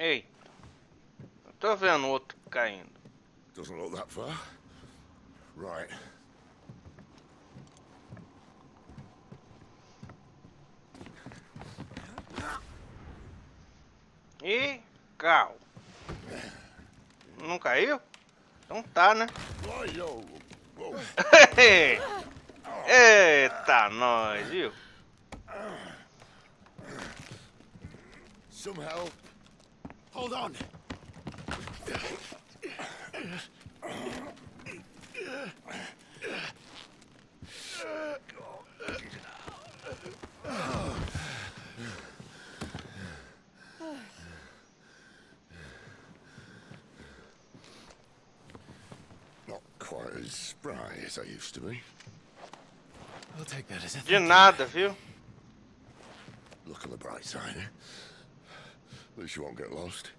Ei, eu tô vendo outro caindo. Doesn't look that far. Right. E cal. Não caiu? Então tá, né? Eita, nós, viu? Some help. Hold on. Not quite as spry as I used to be. I'll take that as a De nada, viu? Look on the bright side, eh? At least you won't get lost.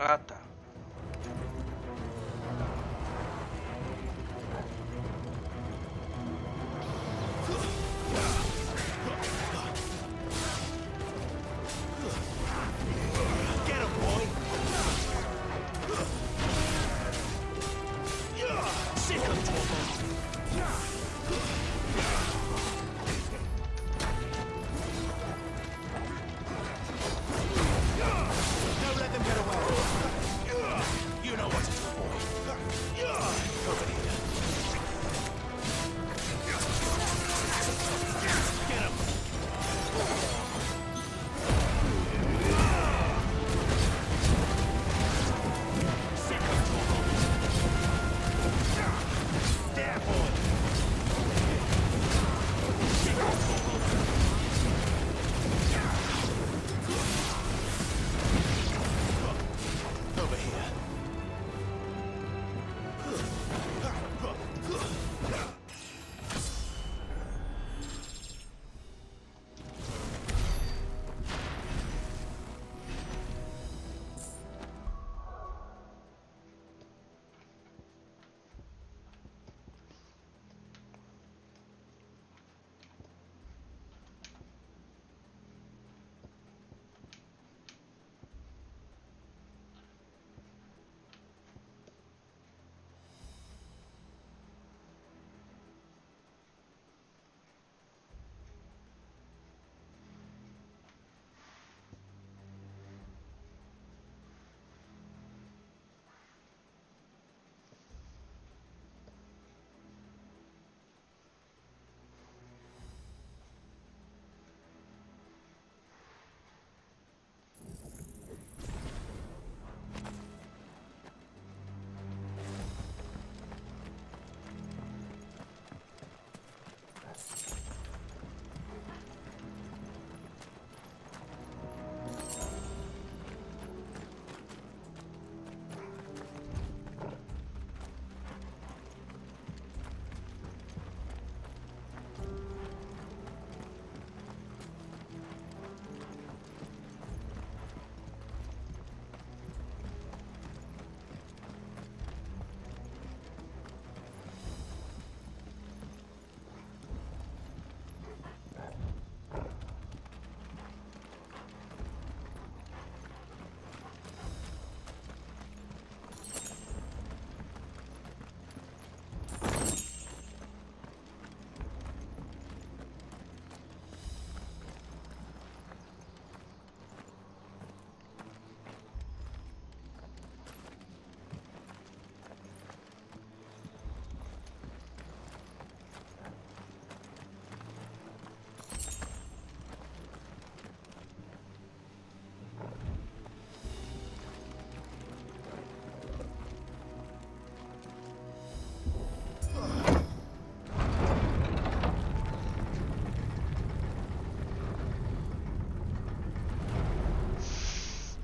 Ah, tá.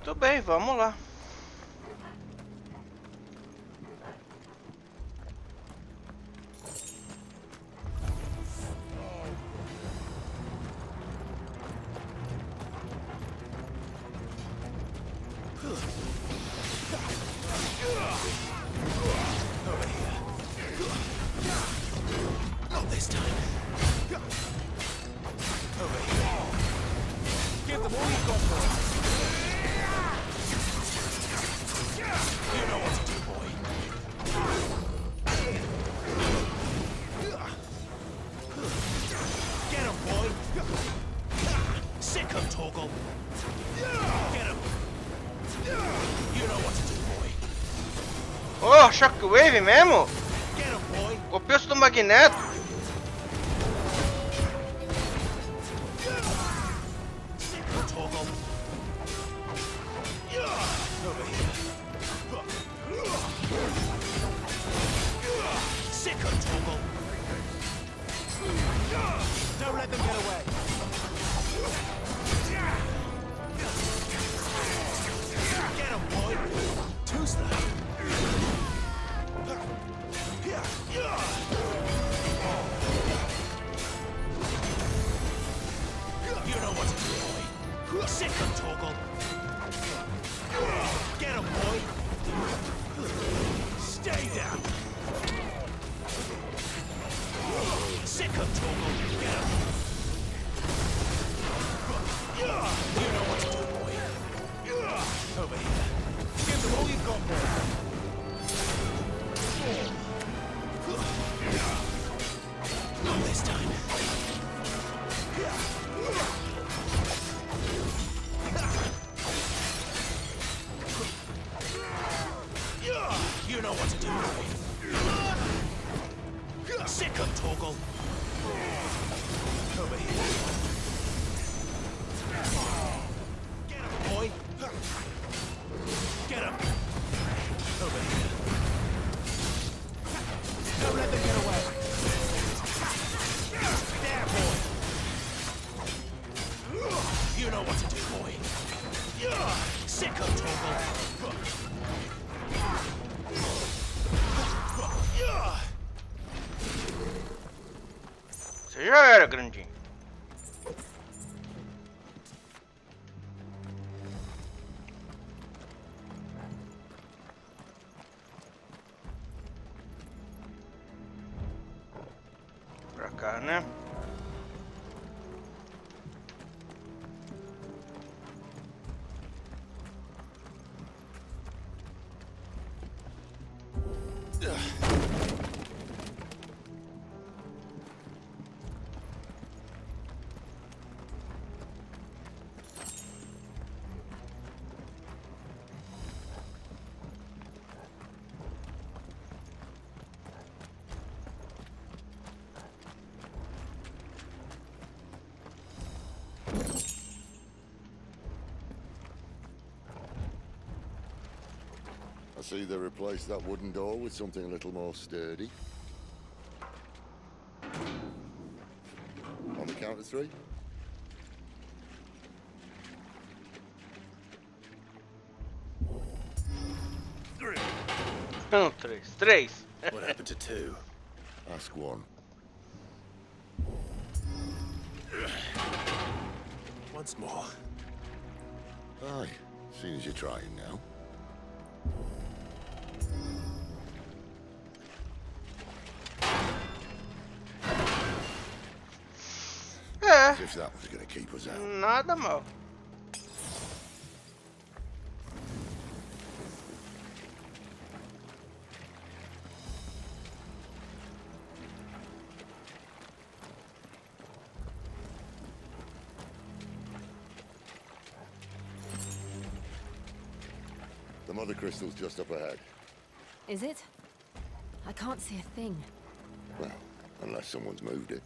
Tudo bem, vamos lá. Not this time. Over here. Give them all you've got, boy. You know what to do, boy. Get him, boy. Sick him, Torgal. Get him. You know what to do, boy. Oh, Shockwave mesmo? Get him, boy. O peso do Magneto. Sick him, Torgal. Over here. Sick him, Torgal. Don't let them get away. Get him, boy. Tuesday. You know what to do, boy. Sick him, Torgal. Get him, boy. Not this time. You know what to do, boy. Sick of Torgal. Over here. Get him, boy. Get him. Over here. Don't let them get away. There, boy. You know what to do, boy. Sick of Torgal. Você já era, grandinho. Pra cá, né? I see they replaced that wooden door with something a little more sturdy. On the count of 3. Um, três. What happened to 2? Ask 1. Once more. Aye, seeing as you're trying now. As if that was going to keep us out. Nada mal. The mother crystal's just up ahead. Is it? I can't see a thing. Well, unless someone's moved it.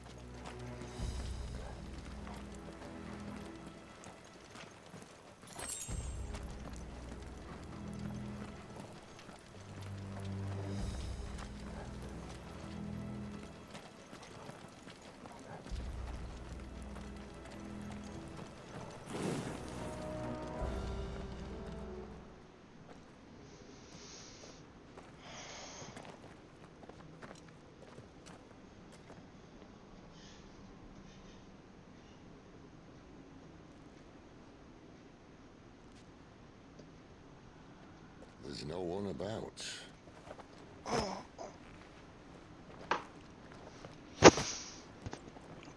There's no one about.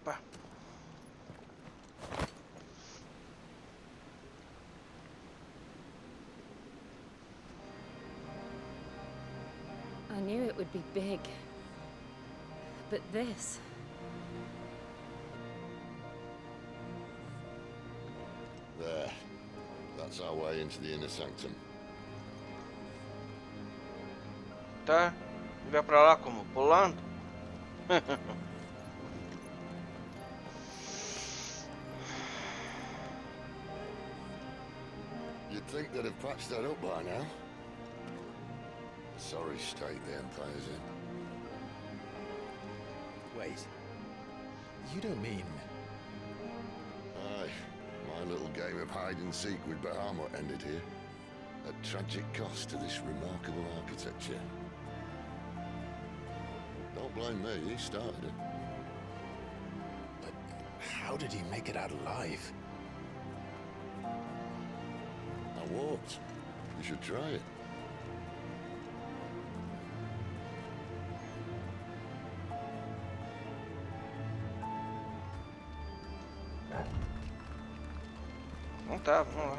Opa. I knew it would be big. But this... There. That's our way into the inner sanctum. Tá? E vai pra lá como? Pulando? You'd think they'd have patched that up by now. Sorry state the Empire's in. Wait. You don't mean... Aye. My little game of hide-and-seek with Bahamut ended here. At tragic cost to this remarkable architecture. Don't blame me, he started it. But how did he make it out alive? I walked. You should try it. Não tá, vamos lá.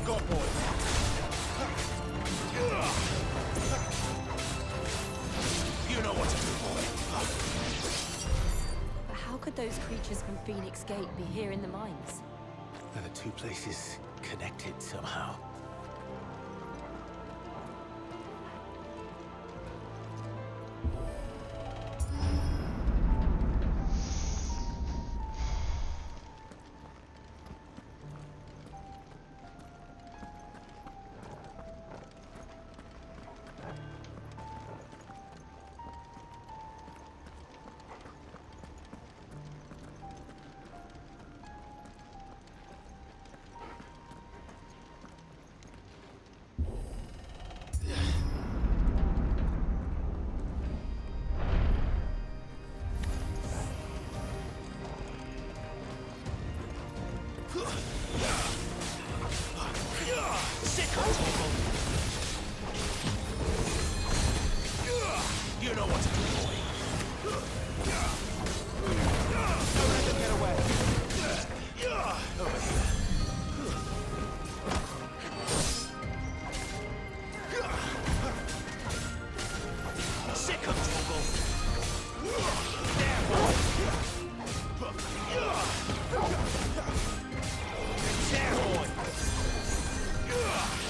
you've got, boy. You know what to do, boy. But how could those creatures from Phoenix Gate be here in the mines? Are the two places connected somehow? You know what to do, boy. Don't let them get away. Over here. Sick of trouble. There, boy. There, boy.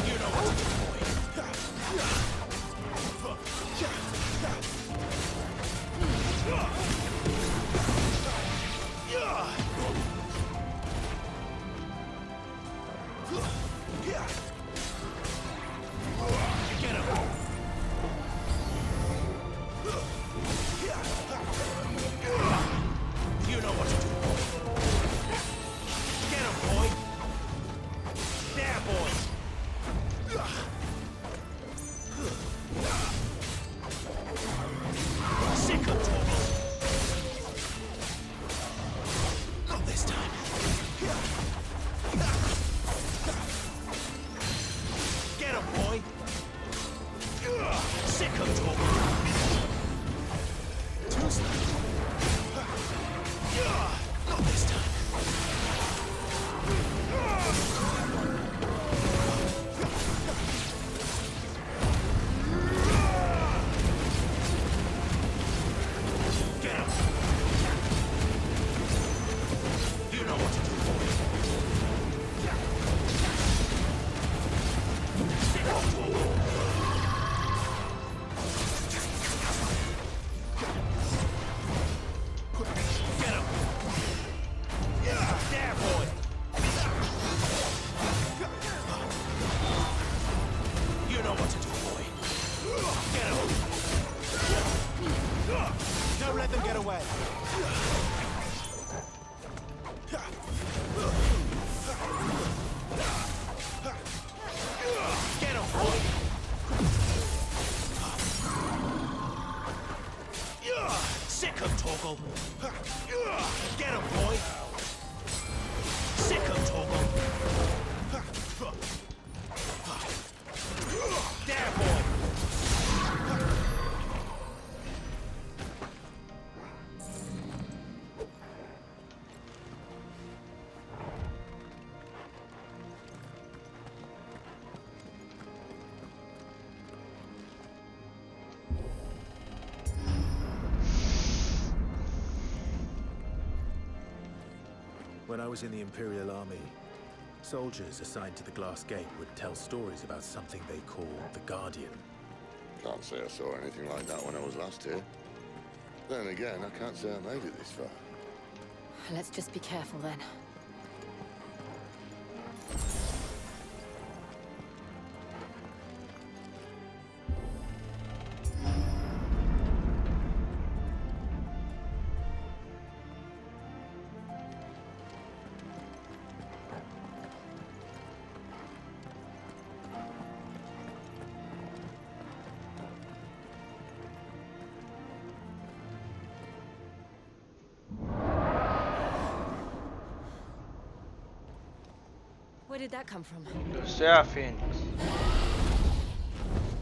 You know what to do, boy. Get him. You know what to do. Get him, boy. There, boy. Sick of trouble. Not this time. Get him, boy. Sick of trouble. Too slow. Not this time. Get him. You know what to do, boy. Sick of trouble. Get him. There, boy. You know what to do, boy. Get him. Don't let them get away. Get him, boy. Sick of Toggle. Get him, boy. Sick of Toggle. There, boy. When I was in the Imperial Army, soldiers assigned to the Glass Gate would tell stories about something they called the Guardian. Can't say I saw anything like that when I was last here. Then again, I can't say I made it this far. Let's just be careful then. Where did that come from? Você é a Fênix.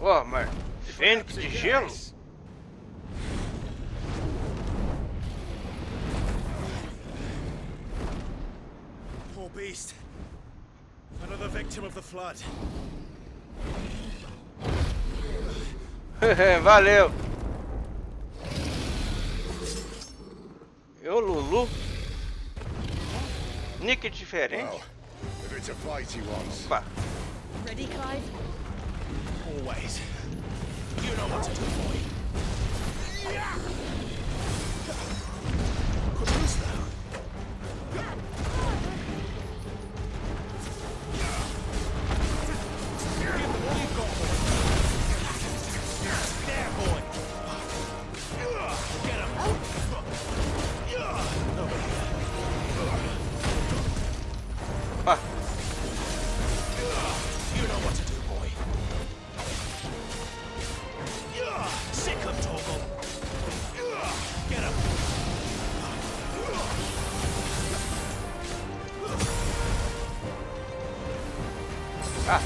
Oh, mas Fênix de gelo? Poor beast. Another victim of the flood. Valeu. Eu, Lulu. Nick diferente. Well, if it's a fight he wants. Opa. Ready, Clive? Always. You know what to do, boy. Who's that?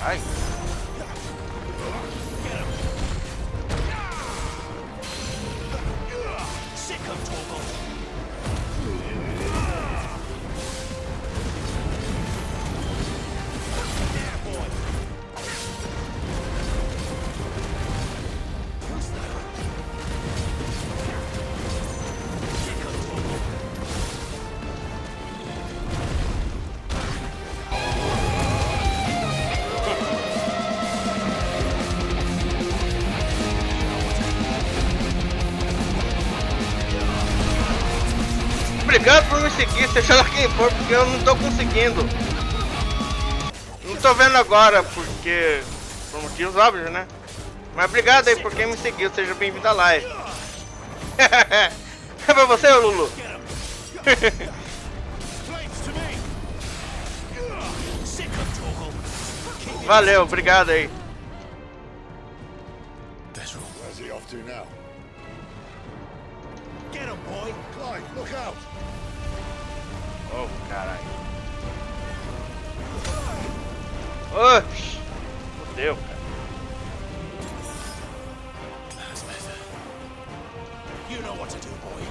Ai. Obrigado por me seguir, seja lá quem for, porque eu não tô conseguindo. Não tô vendo agora, porque... por motivos óbvios, né? Mas obrigado aí por quem me seguiu, seja bem-vindo à live. É pra você, Lulu? Valeu, obrigado aí. Where's he off to now? Get him, boy. Clive, look out! Oh, caralho. Oxi. Fudeu, cara. You know what to do, boy.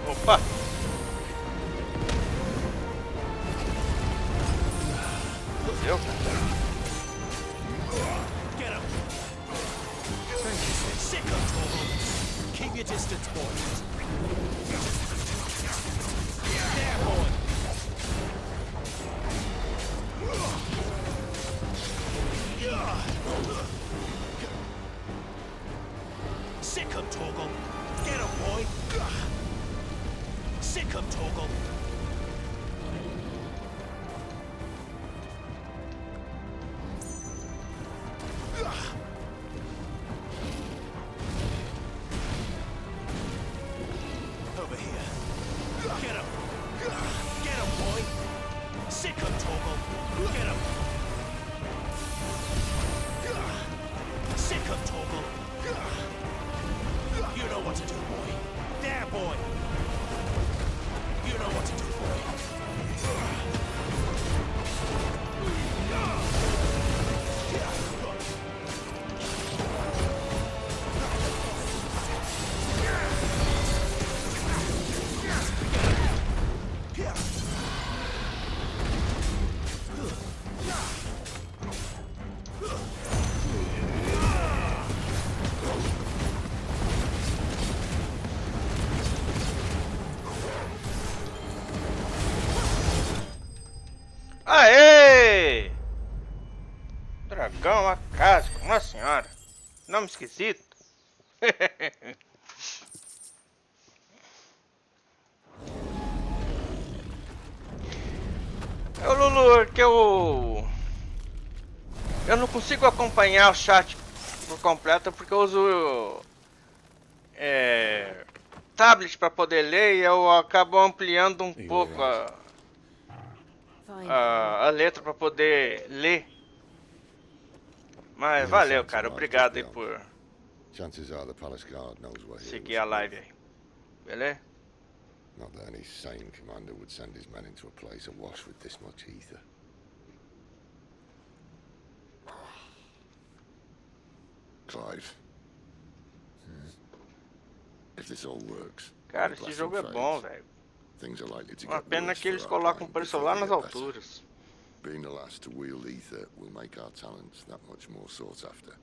Opa! Fudeu, cara. Get him. Sick of trouble. Keep your distance, boy. There, boy. Sick of Torgal. Get him, boy. Sick of Torgal. Over here. Get him. Get him, boy. Sick of Torgal. Get him. Sick of Torgal. You know what to do, boy. There, boy. You know what to do, boy. Dragão Akáshico, nossa senhora. Nome esquisito. Ô Lulu, que eu não consigo acompanhar o chat por completo porque eu uso tablet para poder ler e eu acabo ampliando um pouco a letra para poder ler. Mas valeu, cara. Obrigado aí por seguir a live aí. Beleza? Not that any sane commander would send his men into a place awash with this much ether. Clive. If this all works, cara, esse jogo é bom, velho. Uma pena que eles colocam o preço lá nas alturas. Being the last to wield ether will make our talents that much more sought after.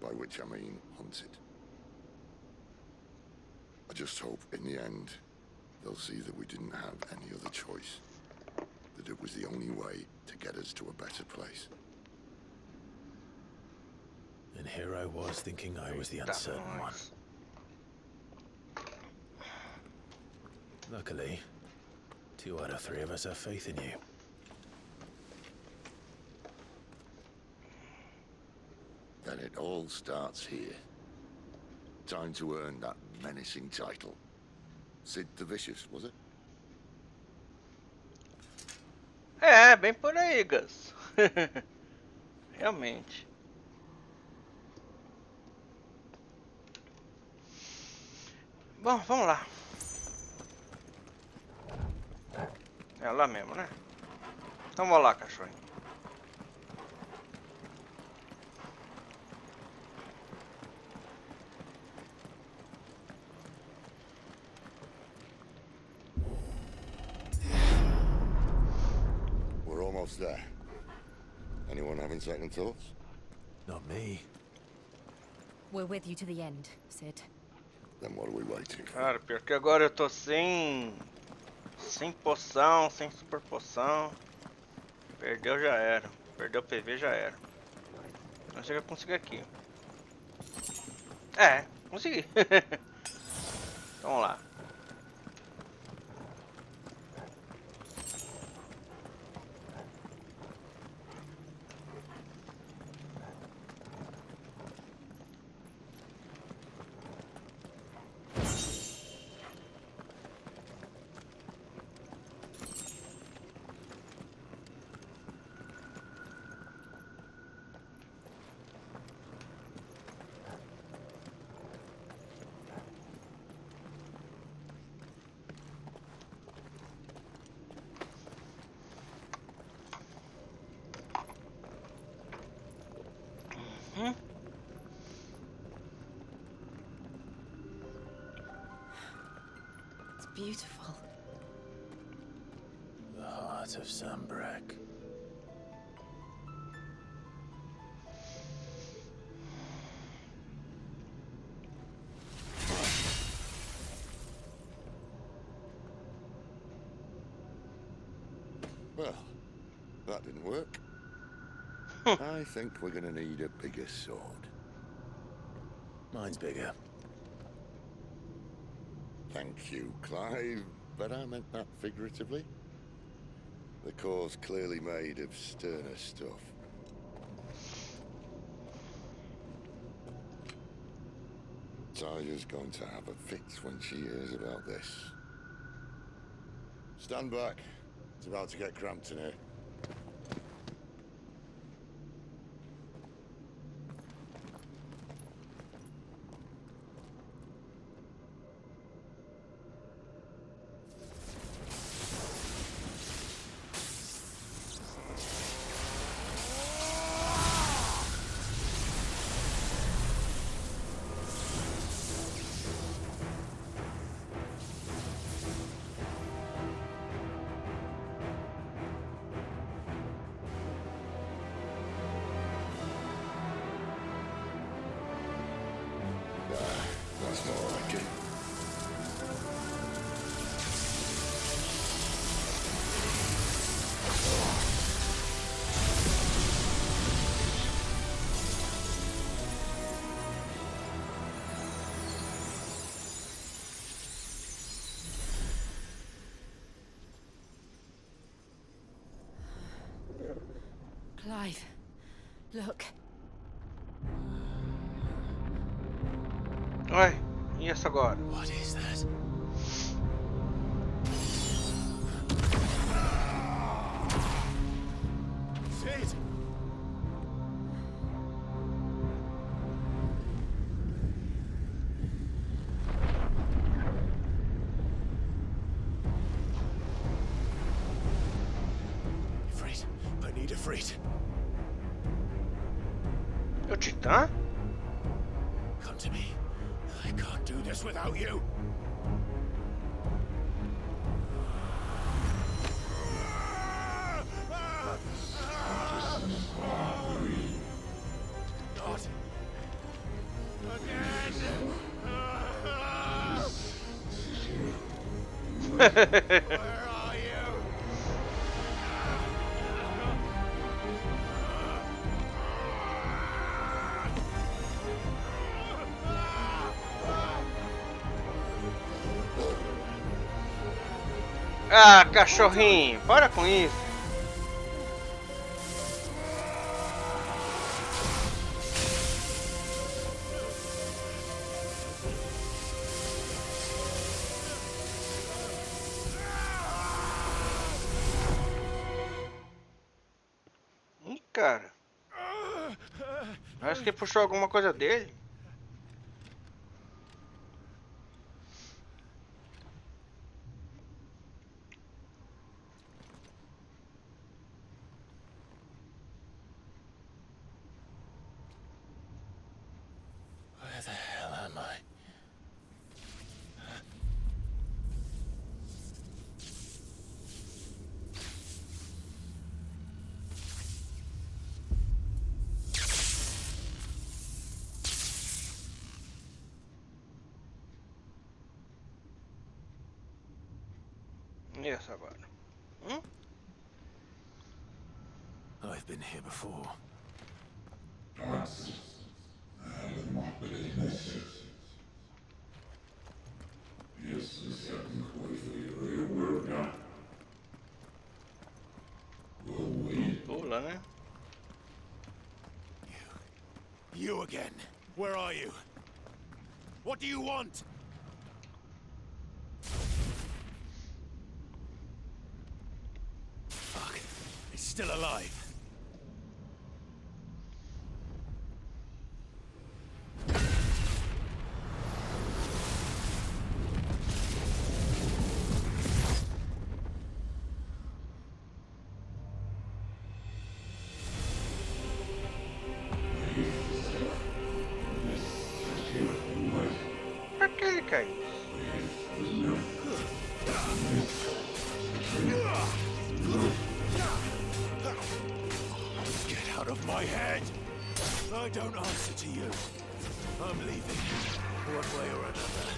By which I mean hunted. I just hope in the end they'll see that we didn't have any other choice. That it was the only way to get us to a better place. And here I was thinking I was the uncertain one. Luckily, 2 out of 3 of us have faith in you. Then it all starts here. Time to earn that menacing title. Sid the Vicious, was it? É, bem por aí, Gus. Realmente. Bom, vamos lá. É lá mesmo, né? Então vamos lá, cachorrinho. We're almost there. Anyone having second thoughts? Not me. We're with you to the end, Sid. Then what are we waiting for? Cara, pior que agora eu tô sem poção, sem super poção. Perdeu, já era. Perdeu o PV, já era. Não chega a conseguir aqui. É, consegui. Então, vamos lá. It's beautiful. The heart of Sunbreak. Well, that didn't work. I think we're gonna need a bigger sword. Mine's bigger. Thank you, Clive, but I meant that figuratively. The core's clearly made of sterner stuff. Talia's going to have a fit when she hears about this. Stand back. It's about to get cramped in here. Clive, look. Ué, e essa agora? What is that? Sid! Ifrit, I need Ifrit. O Titã? Come to me. I can't do this without you. Not again. Where are you? Ah, cachorrinho, para com isso. Ih, cara. Acho que puxou alguma coisa dele. Where the hell am I? E essa agora? I've been here before. Pula, né? You again. Where are you? What do you want? Fuck. It's still alive. Pra que ele caiu? Get out of my head! I don't answer to you. I'm leaving, one way or another.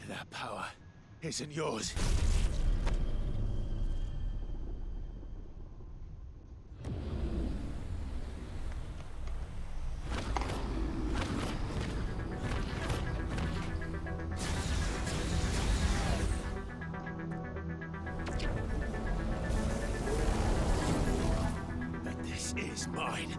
That power isn't yours. But this is mine.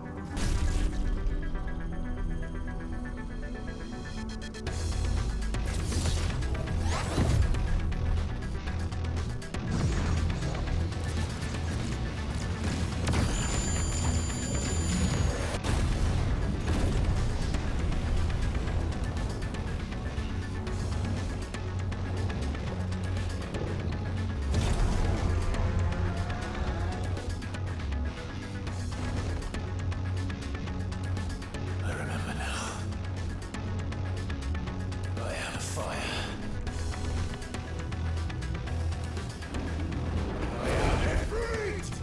I remember now. I am fire. I am Ifrit!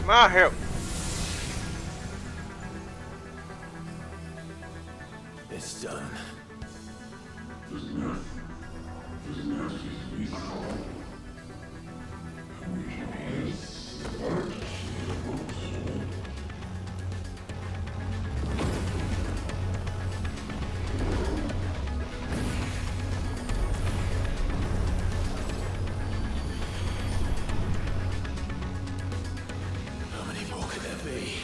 My help. It's done. How many more could there be?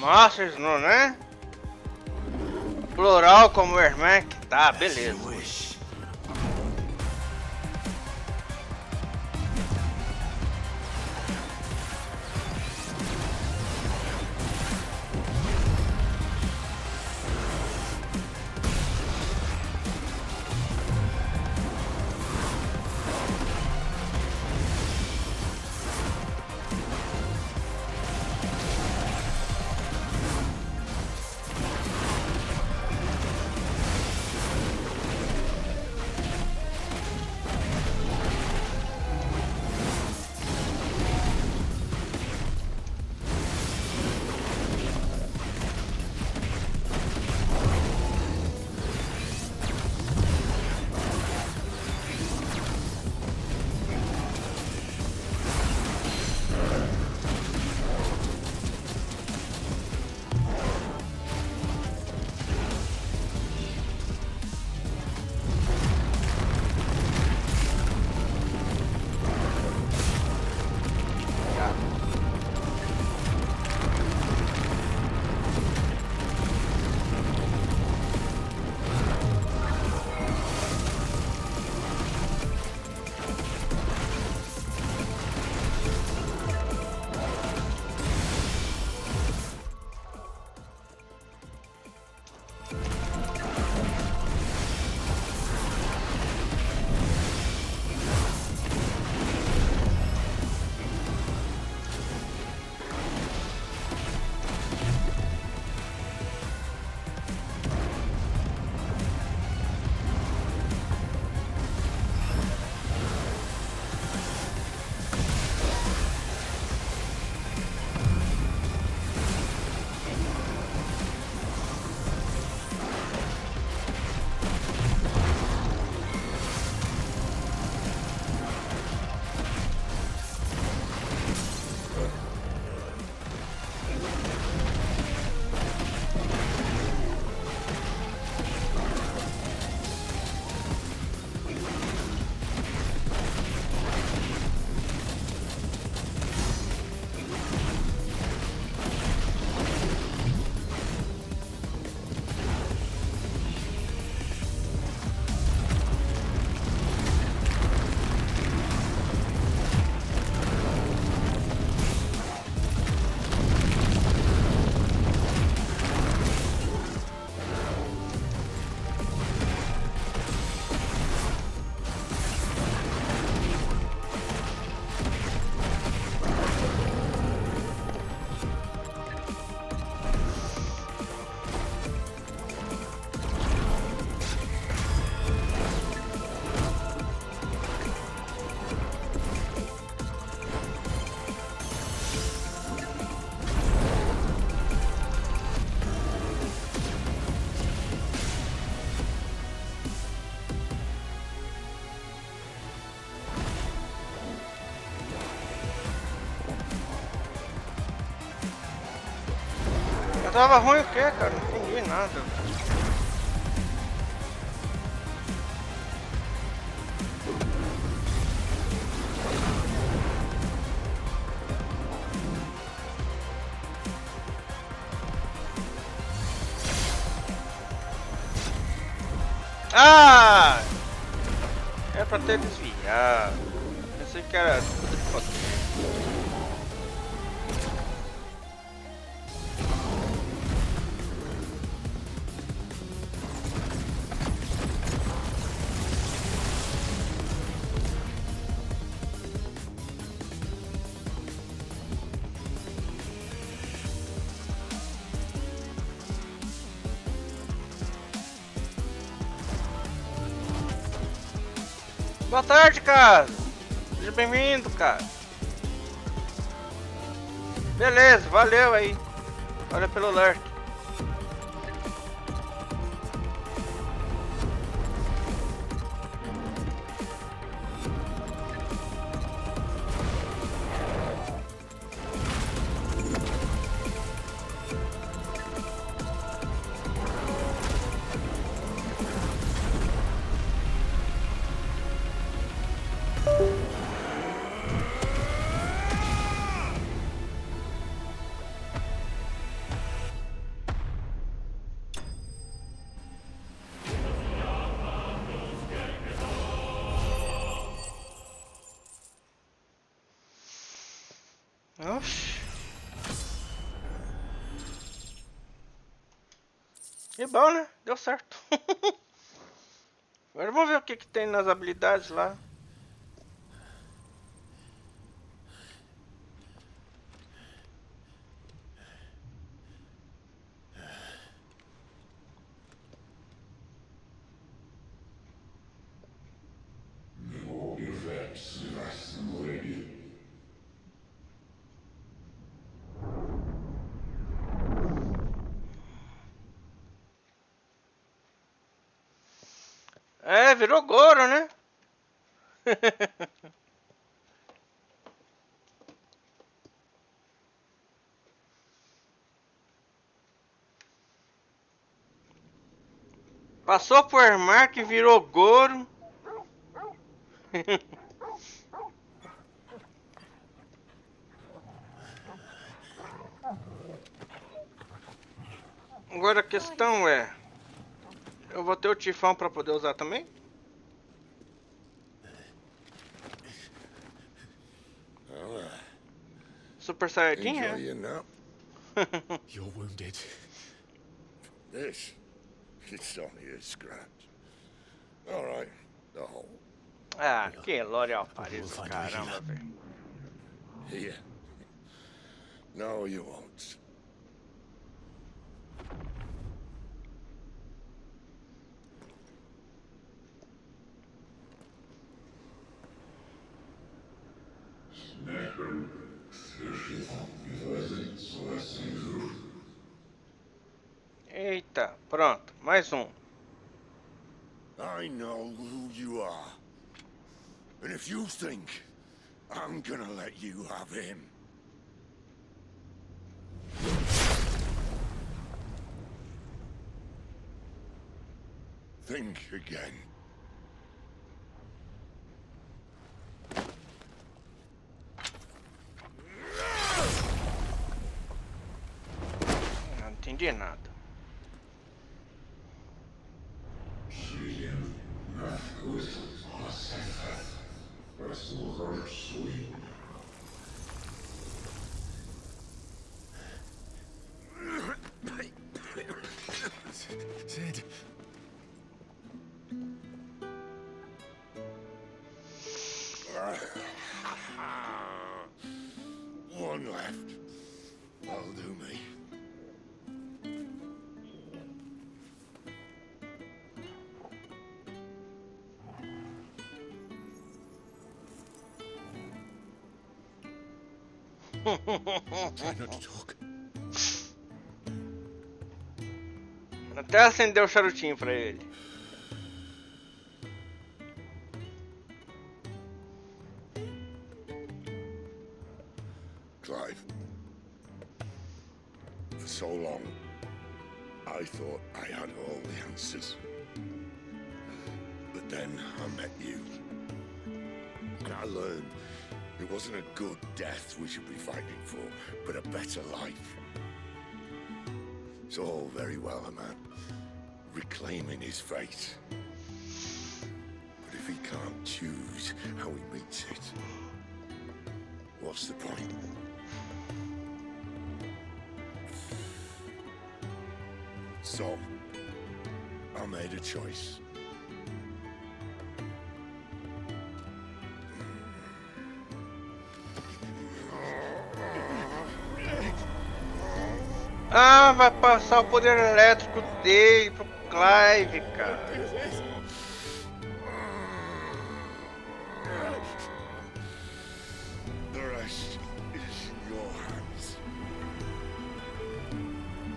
Nossa, não, né? Plural como irmã que tá, beleza. Tava ruim o que, cara? Não entendi nada. Ah! É pra ter desviado. Pensei que era tudo de foto. Boa tarde, cara. Seja bem-vindo, cara. Beleza, valeu aí. Olha pelo alert. Oxi. Que bom, né? Deu certo. Agora vamos ver o que tem nas habilidades lá. É, virou Goro, né? Passou por Armar que virou Goro. Agora a questão é, eu vou ter o Tifão pra poder usar também? Super Saiyajin, Enjoy é? your nap. You're wounded. This? It's only a scratch. All right, the hole. Ah, que L'Oreal Paris, caramba, velho. Here. No, you won't. Eita, pronto, mais um. I know who you are. And if you think I'm gonna let you have him. Think again. Não entendi nada. Sid. One left. That'll do me. Try not to talk. Até acendeu o charutinho pra ele. Clive. For so long, I thought I had all the answers. But then I met you. And I learned it wasn't a good death we should be fighting for, but a better life. It's all very well, a man reclaiming his fate. But if he can't choose how he meets it, what's the point? So, I made a choice. Ah, vai passar o poder elétrico dele pro Clive, cara. The rest is in your hands.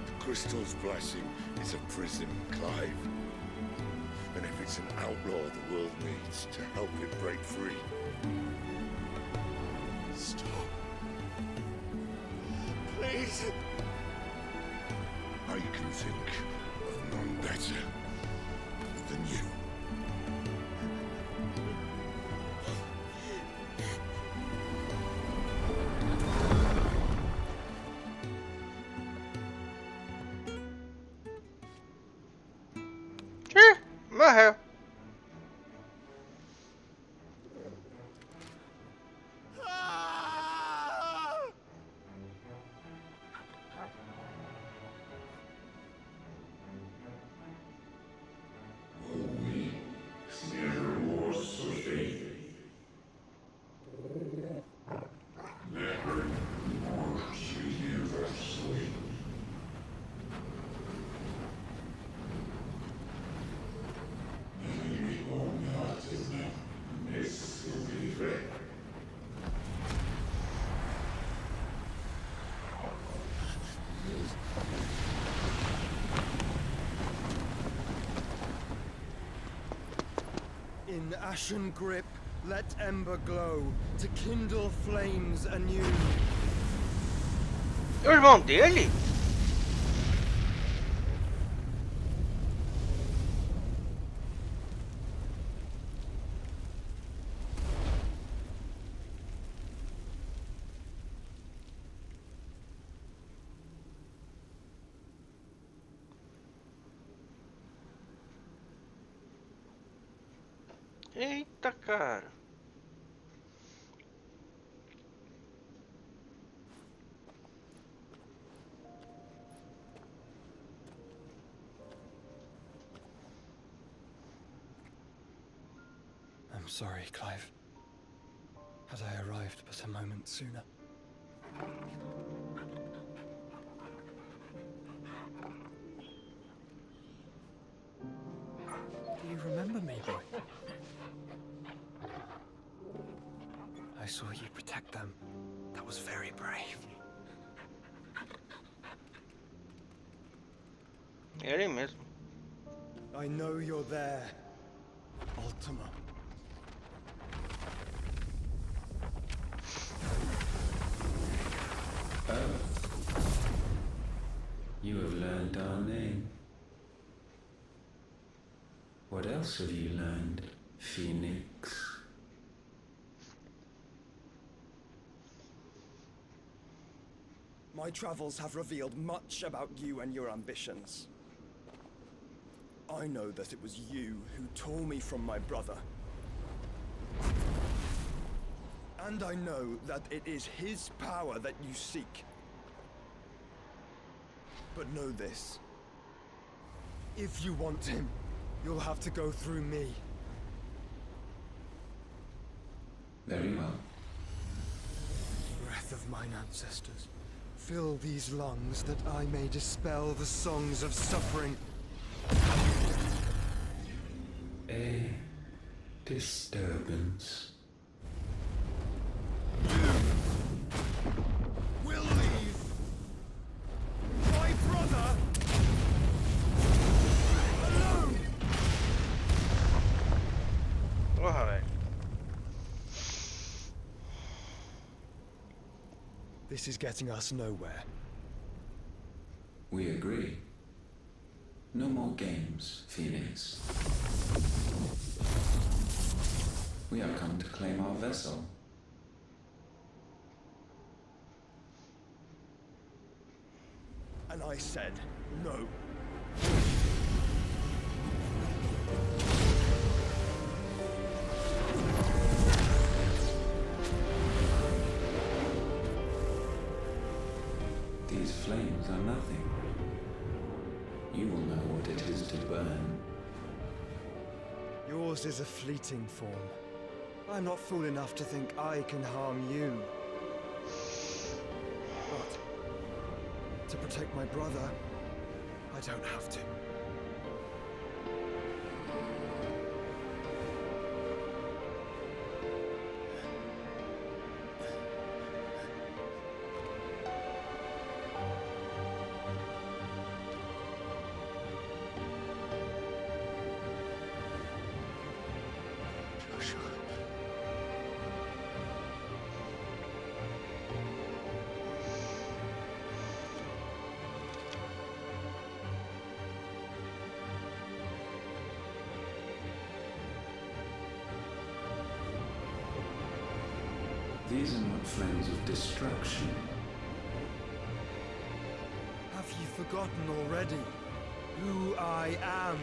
The crystal's blessing is a prison, Clive. And if it's an outlaw the world needs to help it break free. Stop. Please. I can think of none better than you. Morreu. Ashen grip, let ember glow, to kindle flames anew. É o irmão dele? Eita, cara. I'm sorry, Clive. Had I arrived but a moment sooner. Do you remember me, boy? I saw you protect them. That was very brave. Ele mesmo. I know you're there, Ultima. Oh. You have learned our name. What else have you learned, Phoenix? My travels have revealed much about you and your ambitions. I know that it was you who tore me from my brother. And I know that it is his power that you seek. But know this. If you want him, you'll have to go through me. Very well. Breath of mine ancestors, fill these lungs that I may dispel the songs of suffering. A disturbance. Will leave my brother alone. Porra, velho. This is getting us nowhere. We agree. No more games, Phoenix. We have come to claim our vessel. And I said no. These flames are nothing. You will know what it is to burn. Yours is a fleeting form. I'm not fool enough to think I can harm you. But to protect my brother, I don't have to. These are not flames of destruction. Have you forgotten already who I am?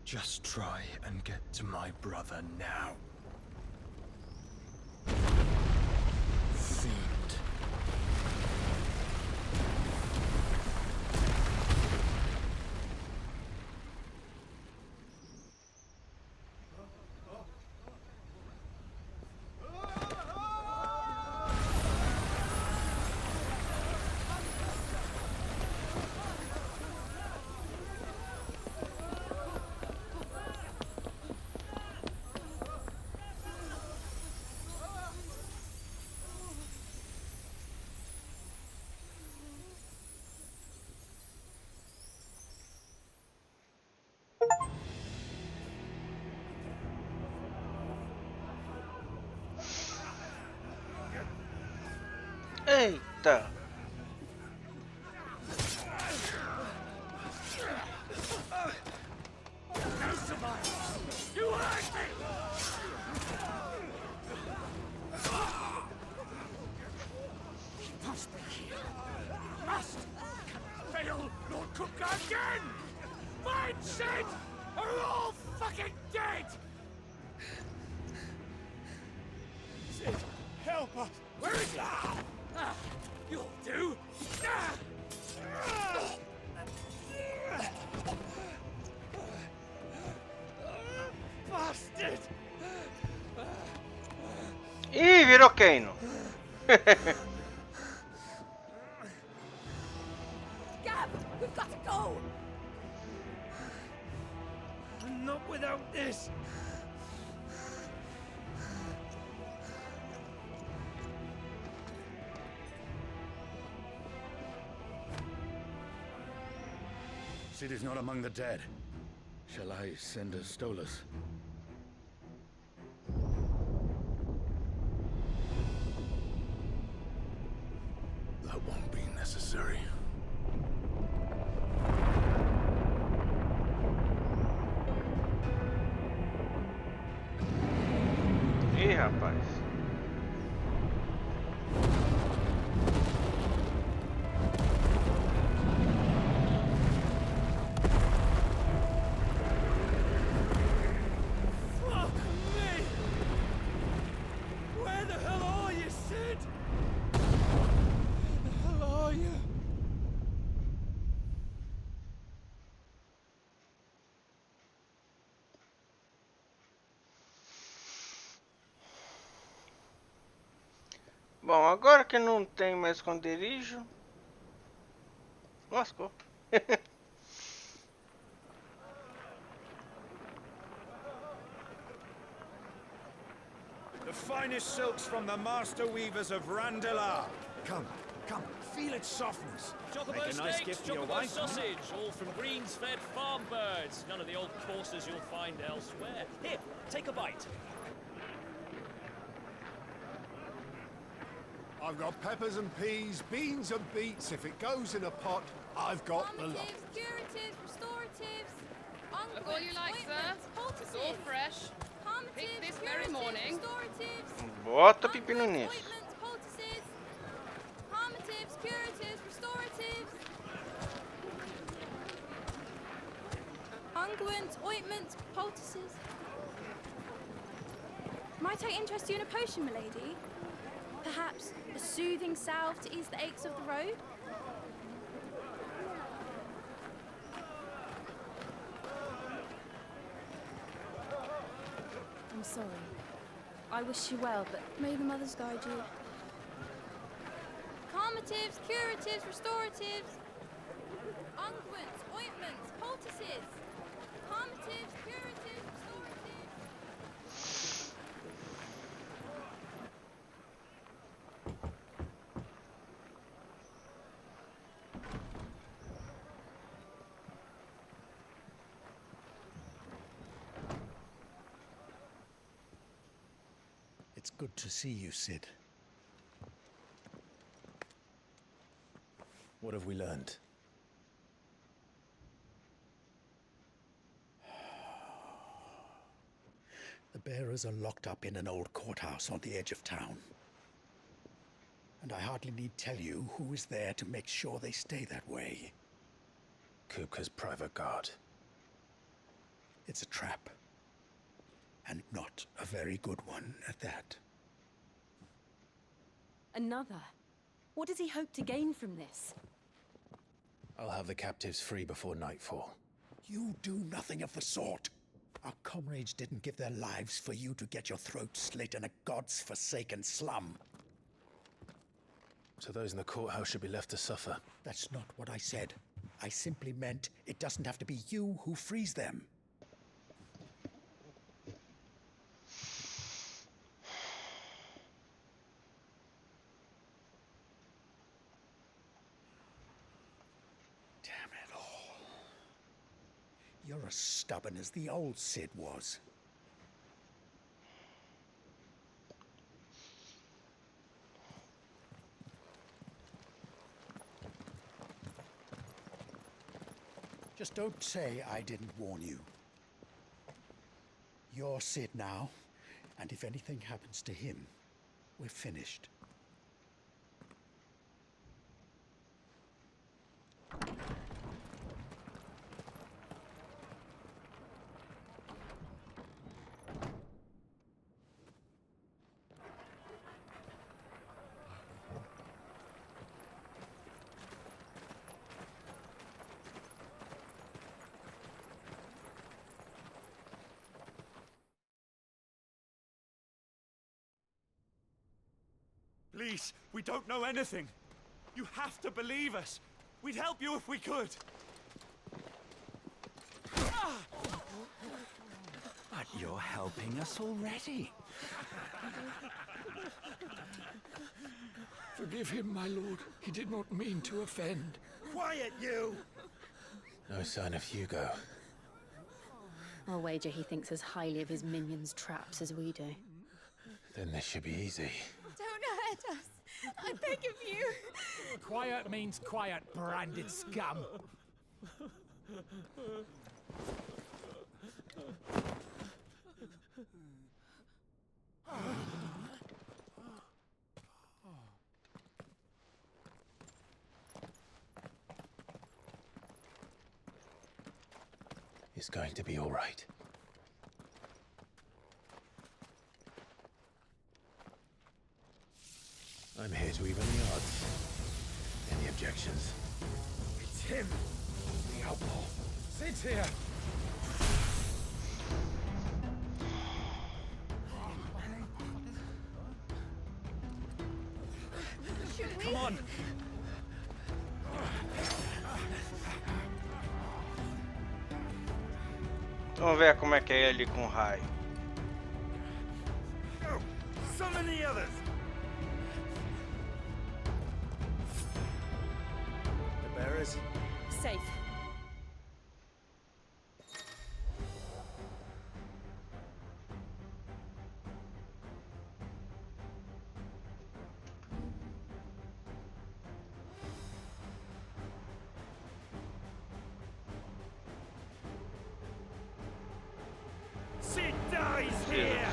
Just try and get to my brother now. Fiend. Eita! You hurt me! He must be here. Must! Can fail nor cook again! Find Sid! Or we're all fucking dead! Sid, help us! Where is he? You'll do! Bastard! Ih, virou Kano. Gab, we've got to go! Not without this! Sid is not among the dead. Shall I send a Stolas? That won't be necessary. Ih, rapaz. Fuck me! Where the hell are you, Sid? Where the hell are you? Bom, agora que não tem mais esconderijo, lascou. The finest silks from the master weavers of Randalar. Come, come, feel its softness. Chocobo Make a nice steaks, gift for your chocobo wife. sausage, all from greens-fed farm birds. None of the old courses you'll find elsewhere. Here, take a bite. I've got peppers and peas, beans and beets. If it goes in a pot, I've got the lot. Curatives, restoratives, Look all you like, sir. It's all fresh. Picked this very morning. Bota pepino nisso. Palmatives, curatives, restoratives. Unguents, ointments, poultices. Might I interest you in a potion, milady? Perhaps a soothing salve to ease the aches of the road? I'm sorry. I wish you well, but may the mothers guide you. Calmatives, curatives, restoratives. Unguents, ointments, poultices. Calmatives, curatives, restoratives. It's good to see you, Sid. What have we learned? The bearers are locked up in an old courthouse on the edge of town. And I hardly need tell you who is there to make sure they stay that way. Kupka's private guard. It's a trap. And not a very good one at that. Another? What does he hope to gain from this? I'll have the captives free before nightfall. You do nothing of the sort. Our comrades didn't give their lives for you to get your throat slit in a god's forsaken slum. So those in the courthouse should be left to suffer. That's not what I said. I simply meant it doesn't have to be you who frees them. Damn it all. You're as stubborn as the old Sid was. Just don't say I didn't warn you. You're Sid now, and if anything happens to him, we're finished. Please, we don't know anything. You have to believe us. We'd help you if we could. But you're helping us already. Forgive him, my lord. He did not mean to offend. Quiet, you! No sign of Hugo. I'll wager he thinks as highly of his minions' traps as we do. Then this should be easy. Don't hurt us. I beg of you. Quiet means quiet, branded scum. It's going to be all right. I'm here to even the odds. Any objections? It's him, the outlaw. Sid's here. Come on! Vamos ver como é que é ele com raio. Summon the others! The bearers? Safe. Sid dies here!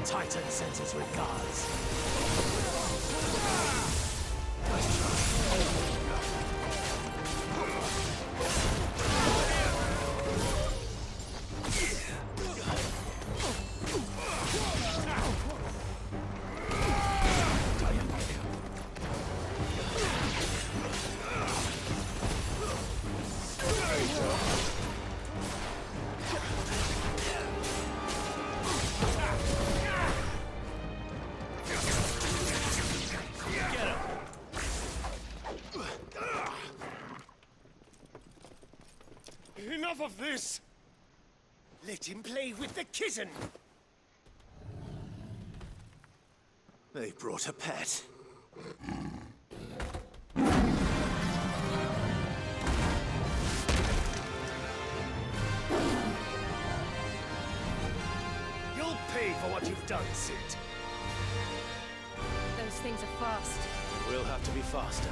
Titan sends his regards. Enough of this! Let him play with the kitten! They brought a pet. You'll pay for what you've done, Sid. Those things are fast. We'll have to be faster.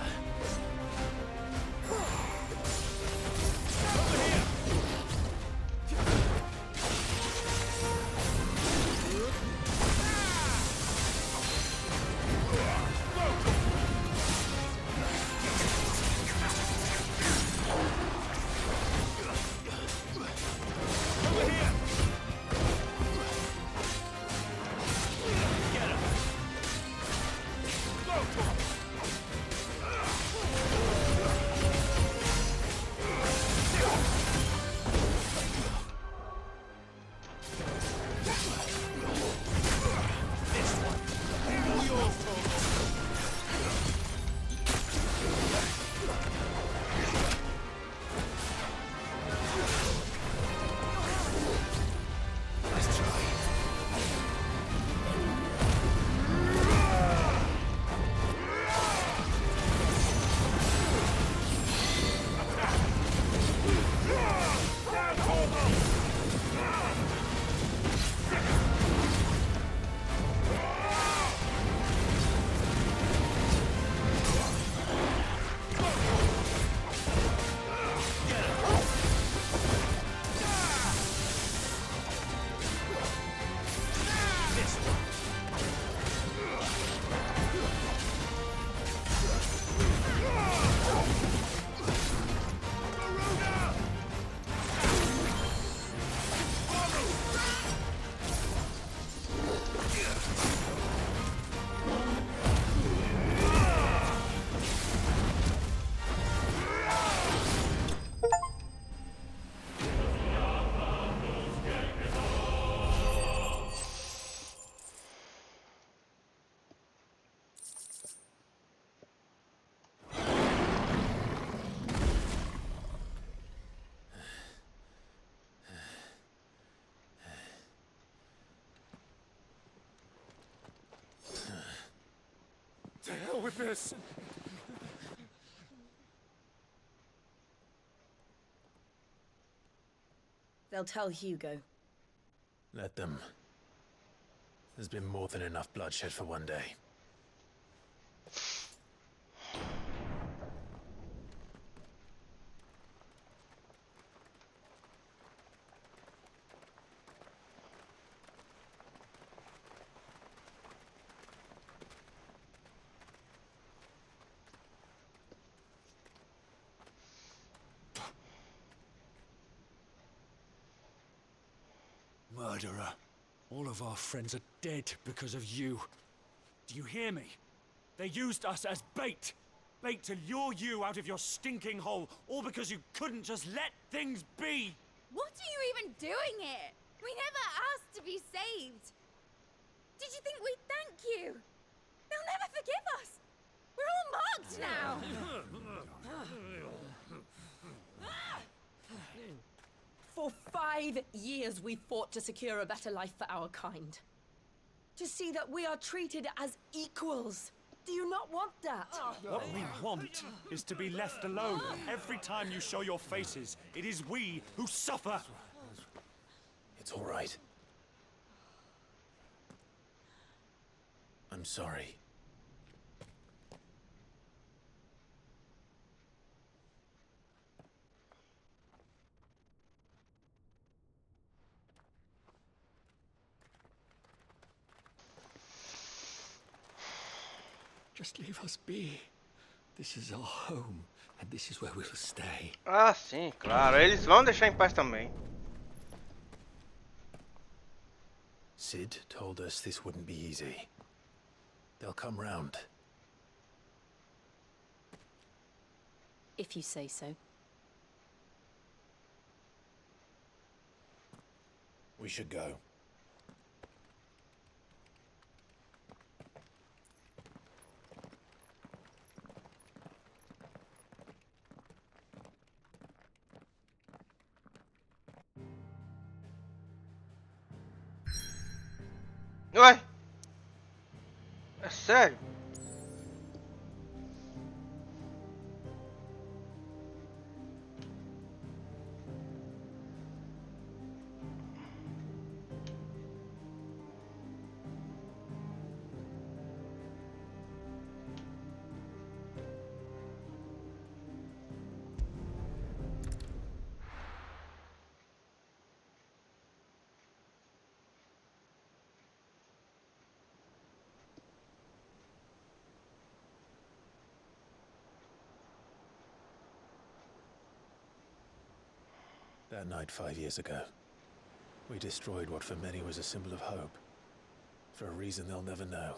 To hell with this. They'll tell Hugo. Let them. There's been more than enough bloodshed for one day. Murderer. All of our friends are dead because of you. Do you hear me? They used us as bait. Bait to lure you out of your stinking hole, all because you couldn't just let things be. What are you even doing here? We never asked to be saved. Did you think we'd thank you? They'll never forgive us. We're all marked now. For 5 years we fought to secure a better life for our kind. To see that we are treated as equals. Do you not want that? What we want is to be left alone. Every time you show your faces, it is we who suffer. It's all right. I'm sorry. Just leave us be. This is our home, and this is where we'll stay. Ah, sim, claro. Eles vão deixar em paz também. Sid told us this wouldn't be easy. They'll come round. If you say so. We should go. Ué? É sério? That night 5 years ago, we destroyed what for many was a symbol of hope. For a reason they'll never know.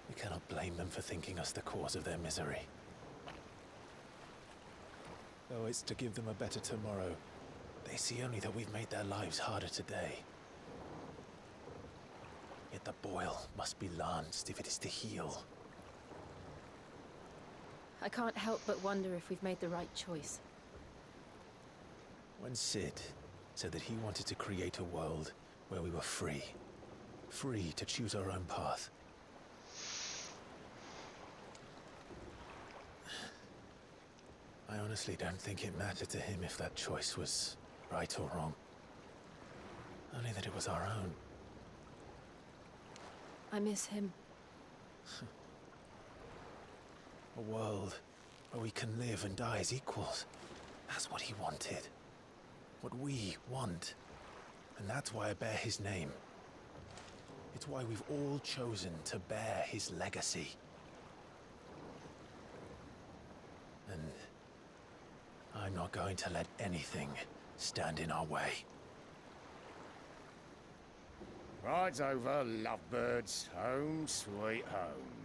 We cannot blame them for thinking us the cause of their misery. Though it's to give them a better tomorrow, they see only that we've made their lives harder today. Yet the boil must be lanced if it is to heal. I can't help but wonder if we've made the right choice. When Sid said that he wanted to create a world where we were free. Free to choose our own path. I honestly don't think it mattered to him if that choice was right or wrong. Only that it was our own. I miss him. A world where we can live and die as equals. That's what he wanted. What we want. And that's why I bear his name. It's why we've all chosen to bear his legacy. And I'm not going to let anything stand in our way. Rides over, lovebirds. Home, sweet home.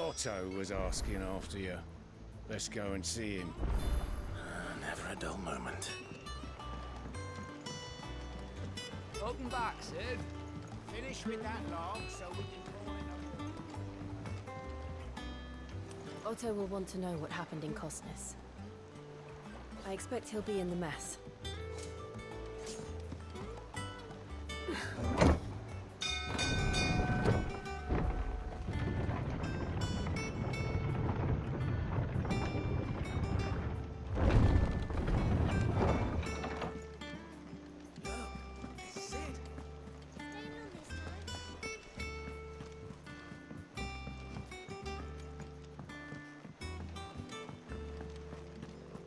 Otto was asking after you. Let's go and see him. Never a dull moment. Welcome back, Sid. Finish with that log so we can call it Otto will want to know what happened in Cosness. I expect he'll be in the mess.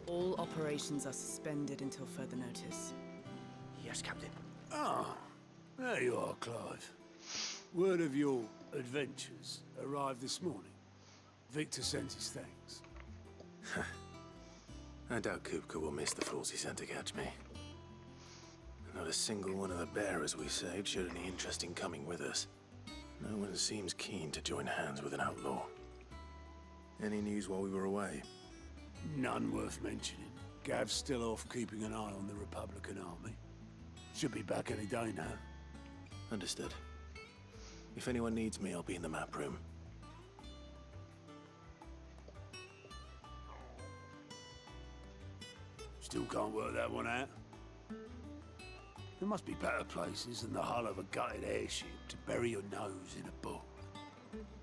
All operations are suspended until further notice. Yes, Captain. Ah, there you are, Clive. Word of your adventures arrived this morning. Victor sent his thanks. I doubt Kupka will miss the fools he sent to catch me. Not a single one of the bearers we saved showed any interest in coming with us. No one seems keen to join hands with an outlaw. Any news while we were away? None worth mentioning. Gav's still off keeping an eye on the Republican army. Should be back any day now. Understood. If anyone needs me, I'll be in the map room. Still can't work that one out. There must be better places than the hull of a gutted airship to bury your nose in a book.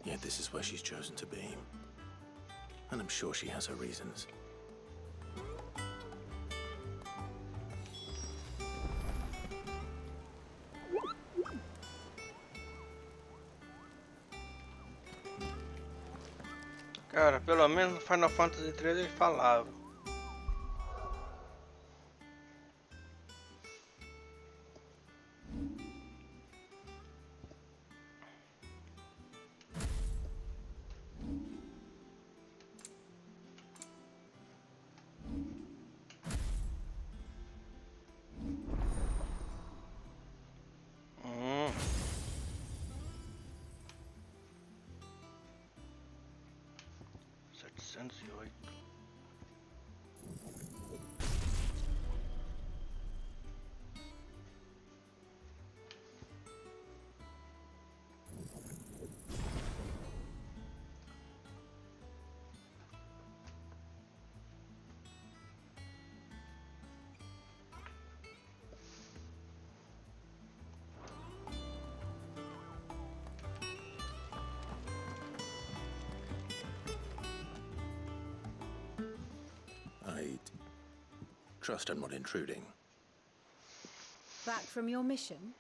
Yet this is where she's chosen to be. And I'm sure she has her reasons. Cara, pelo menos no Final Fantasy 3 ele falava. I trust I'm not intruding. Back from your mission?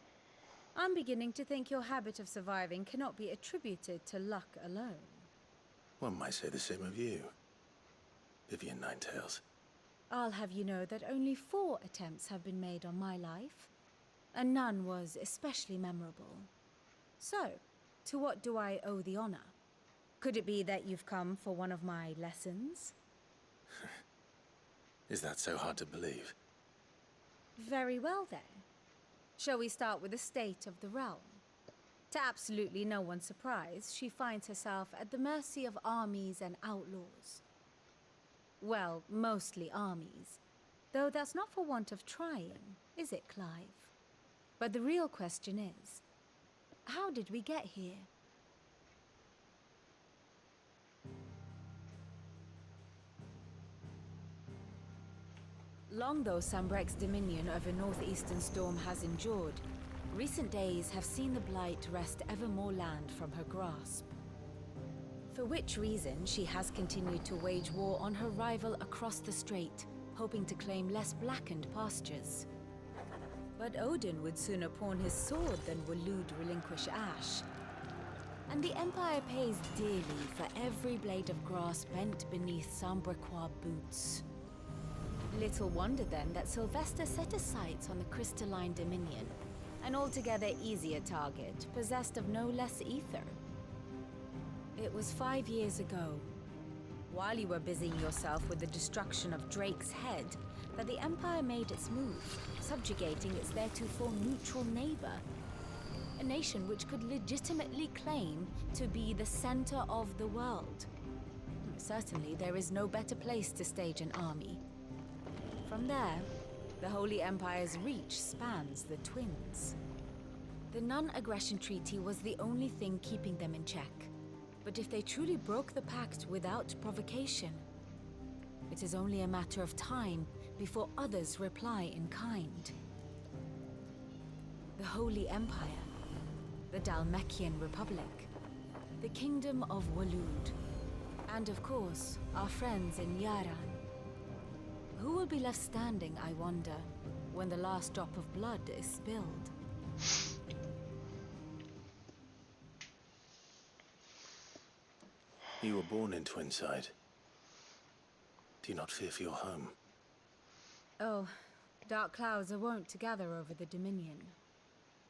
I'm beginning to think your habit of surviving cannot be attributed to luck alone. One might say the same of you, Vivian Ninetails. I'll have you know that only 4 attempts have been made on my life, and none was especially memorable. So, to what do I owe the honor? Could it be that you've come for one of my lessons? Is that so hard to believe? Very well then. Shall we start with the state of the realm? To absolutely no one's surprise, she finds herself at the mercy of armies and outlaws. Well, mostly armies. Though that's not for want of trying, is it, Clive? But the real question is, how did we get here? Long though Sambrek's dominion over northeastern Storm has endured, recent days have seen the Blight wrest ever more land from her grasp. For which reason, she has continued to wage war on her rival across the strait, hoping to claim less blackened pastures. But Odin would sooner pawn his sword than Waloed relinquish Ash. And the Empire pays dearly for every blade of grass bent beneath Sambrequois boots. Little wonder then that Sylvester set his sights on the crystalline dominion, an altogether easier target, possessed of no less ether. It was 5 years ago, while you were busying yourself with the destruction of Drake's head, that the Empire made its move, subjugating its theretofore neutral neighbor. a nation which could legitimately claim to be the center of the world. Certainly, there is no better place to stage an army. From there, the Holy Empire's reach spans the Twins. The non-aggression treaty was the only thing keeping them in check. But if they truly broke the pact without provocation, it is only a matter of time before others reply in kind. The Holy Empire, the Dhalmekian Republic, the Kingdom of Waloed, and of course, our friends in Yaran. Who will be left standing, I wonder, when the last drop of blood is spilled? You were born in Twinside. Do you not fear for your home? Oh, dark clouds are wont to gather over the Dominion.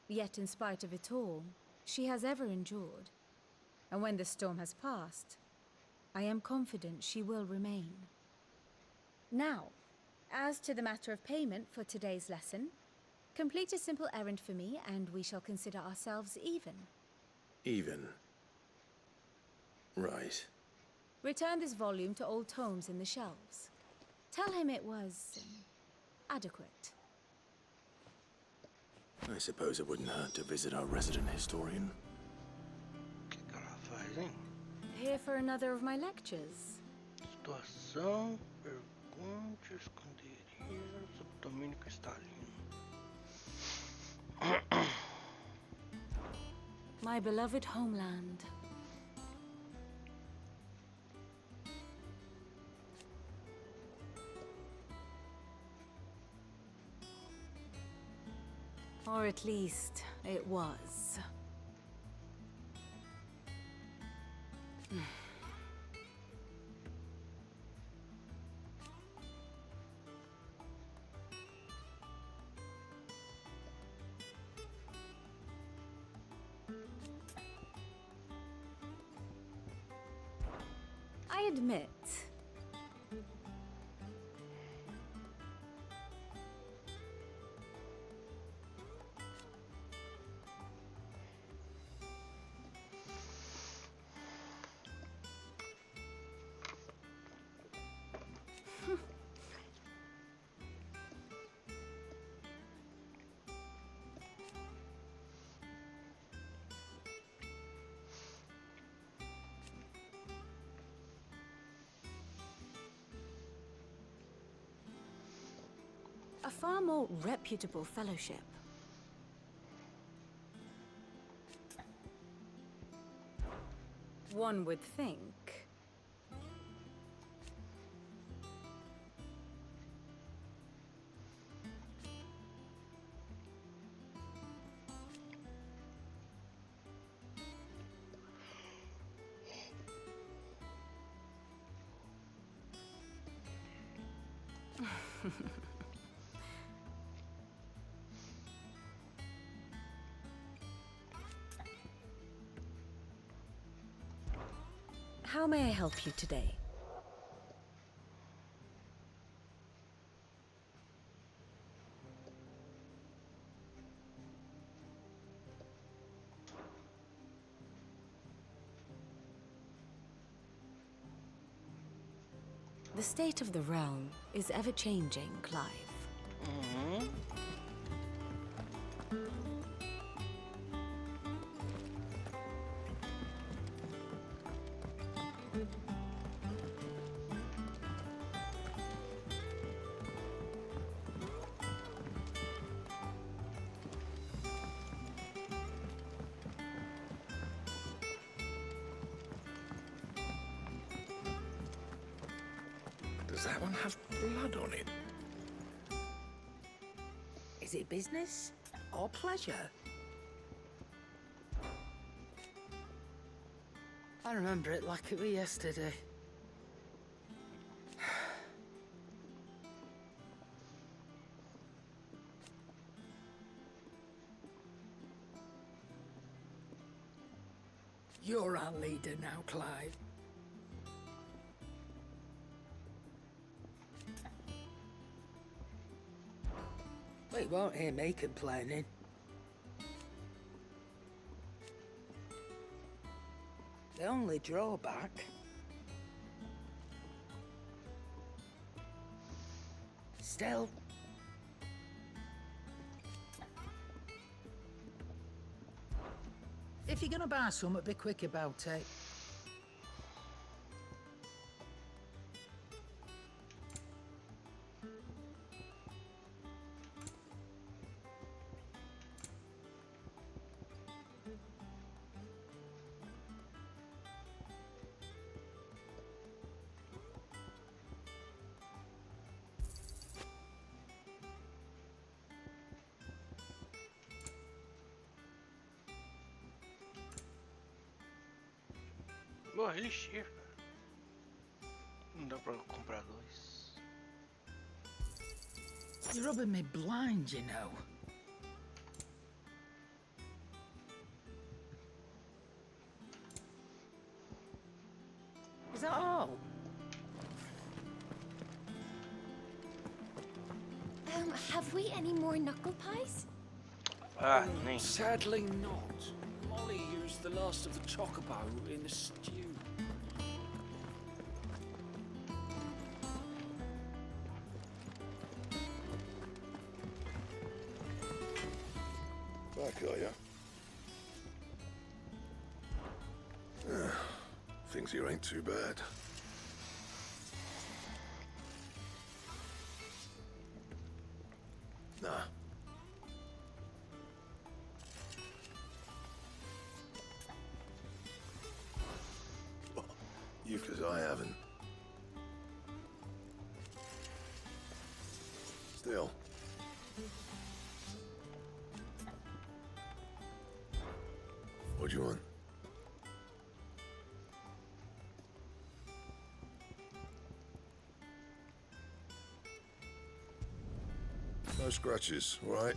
Yet in spite of it all, she has ever endured. And when the storm has passed, I am confident she will remain. Now, as to the matter of payment for today's lesson, complete a simple errand for me and we shall consider ourselves even. Even? Right. Return this volume to old tomes in the shelves. Tell him it was adequate. I suppose it wouldn't hurt to visit our resident historian. Here for another of my lectures. Situação, pergunte, esconderijo, sob domínio cristalino. My beloved homeland. Or at least, it was. I admit, a far more reputable fellowship. One would think. How may I help you today? The state of the realm is ever-changing, Clive. Does that one have blood on it? Is it business or pleasure? I remember it like it was yesterday. You're our leader now, Clive. We won't hear me complaining. The only drawback. Still. If you're gonna buy something, be quick about it. Boa, elixir. Não dá pra comprar dois. You're rubbing me blind, you know. Is that all? Have we any more knuckle pies? Ah, nem. Sadly not. Molly used the last of the chocobo in the stew. Back, are ya? Things here ain't too bad. Nah. You, 'cause I haven't. Still. What do you want? No scratches, all right?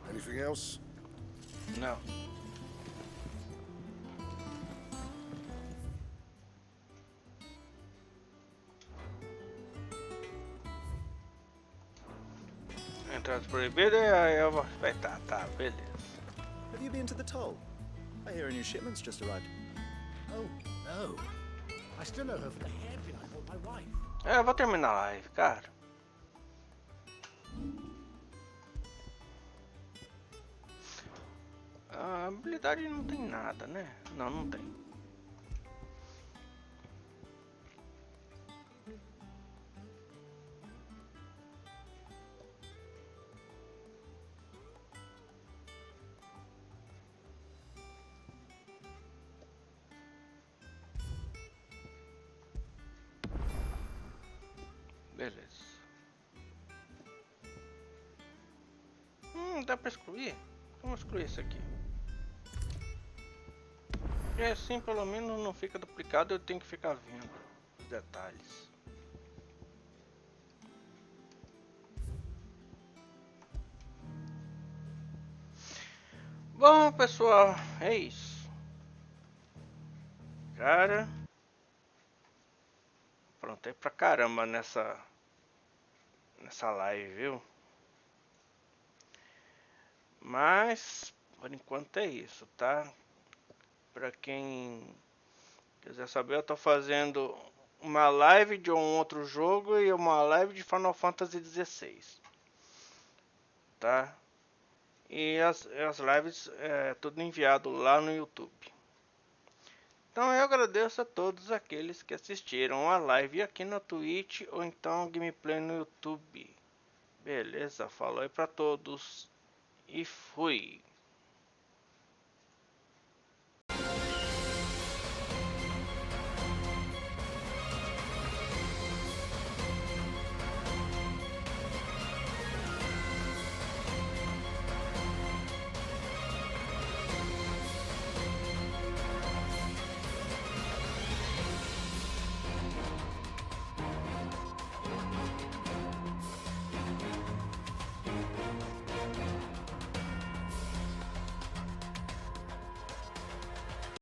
Anything else? Não. Entrada proibida e aí eu vou... Tá, beleza. Have you been to the toll? I hear a new shipment's just arrived. Oh, no. I still owe her for the hairpin I bought my wife. Eu vou terminar a live, cara. A habilidade não tem nada, né? Não, não tem. Beleza. Dá pra excluir? Vamos excluir isso aqui. E assim pelo menos não fica duplicado, eu tenho que ficar vendo os detalhes. Bom pessoal, é isso. Cara, aprontei pra caramba nessa live, viu? Mas por enquanto é isso, tá? Pra quem quiser saber, eu tô fazendo uma live de um outro jogo e uma live de Final Fantasy XVI, tá? E as lives é tudo enviado lá no YouTube. Então eu agradeço a todos aqueles que assistiram a live aqui na Twitch ou então gameplay no YouTube. Beleza? Falou aí pra todos e fui!